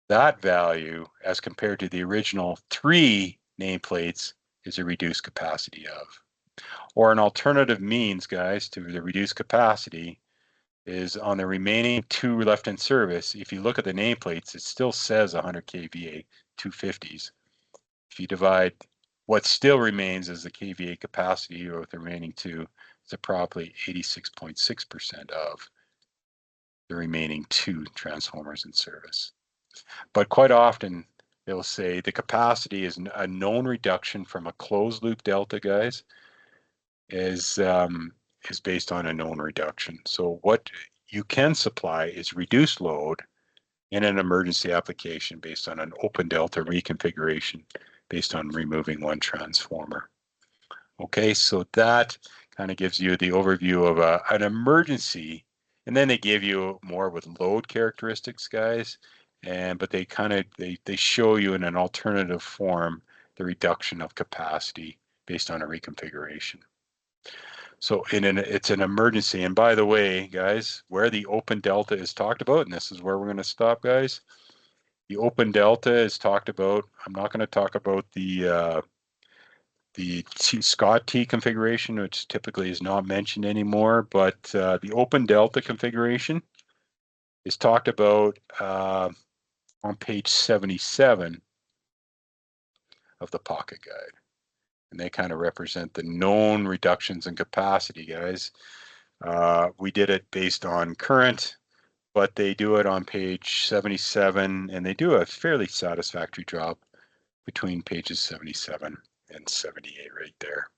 That value, as compared to the original 3 nameplates, is a reduced capacity of. Or an alternative means, guys, to the reduced capacity is on the remaining 2 left in service. If you look at the nameplates, it still says 100 kVA 250s. If you divide what still remains as the kVA capacity with the remaining 2, it's probably 86.6% of the remaining 2 transformers in service. But quite often, they'll say the capacity is a known reduction from a closed loop delta, guys, is based on a known reduction. So what you can supply is reduced load in an emergency application based on an open delta reconfiguration based on removing one transformer. Okay, so that kind of gives you the overview of an emergency, and then they give you more with load characteristics, guys. But they they show you in an alternative form the reduction of capacity based on a reconfiguration. So it's an emergency. And by the way, guys, where the open delta is talked about, and this is where we're going to stop, guys. The open delta is talked about. I'm not going to talk about the Scott T configuration, which typically is not mentioned anymore, but the open delta configuration is talked about on page 77 of the pocket guide. And they kind of represent the known reductions in capacity, guys. We did it based on current, but they do it on page 77, and they do a fairly satisfactory job between pages 77 and 78 right there.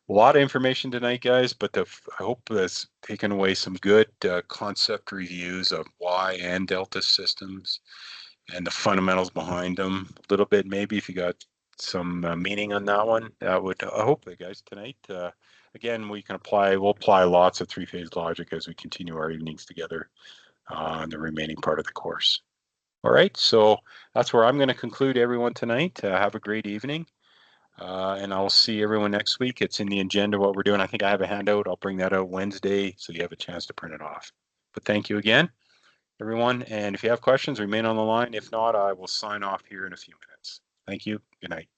A lot of information tonight, guys, but I hope that's taken away some good concept reviews of Y and Delta systems and the fundamentals behind them. A little bit, maybe, if you got some meaning on that one, that would, I hope that, guys, tonight. Again, we'll apply lots of three-phase logic as we continue our evenings together on the remaining part of the course. All right, so that's where I'm going to conclude everyone tonight. Have a great evening. And I'll see everyone next week. It's in the agenda what we're doing. I think I have a handout. I'll bring that out Wednesday so you have a chance to print it off. But thank you again, everyone. And if you have questions, remain on the line. If not, I will sign off here in a few minutes. Thank you. Good night.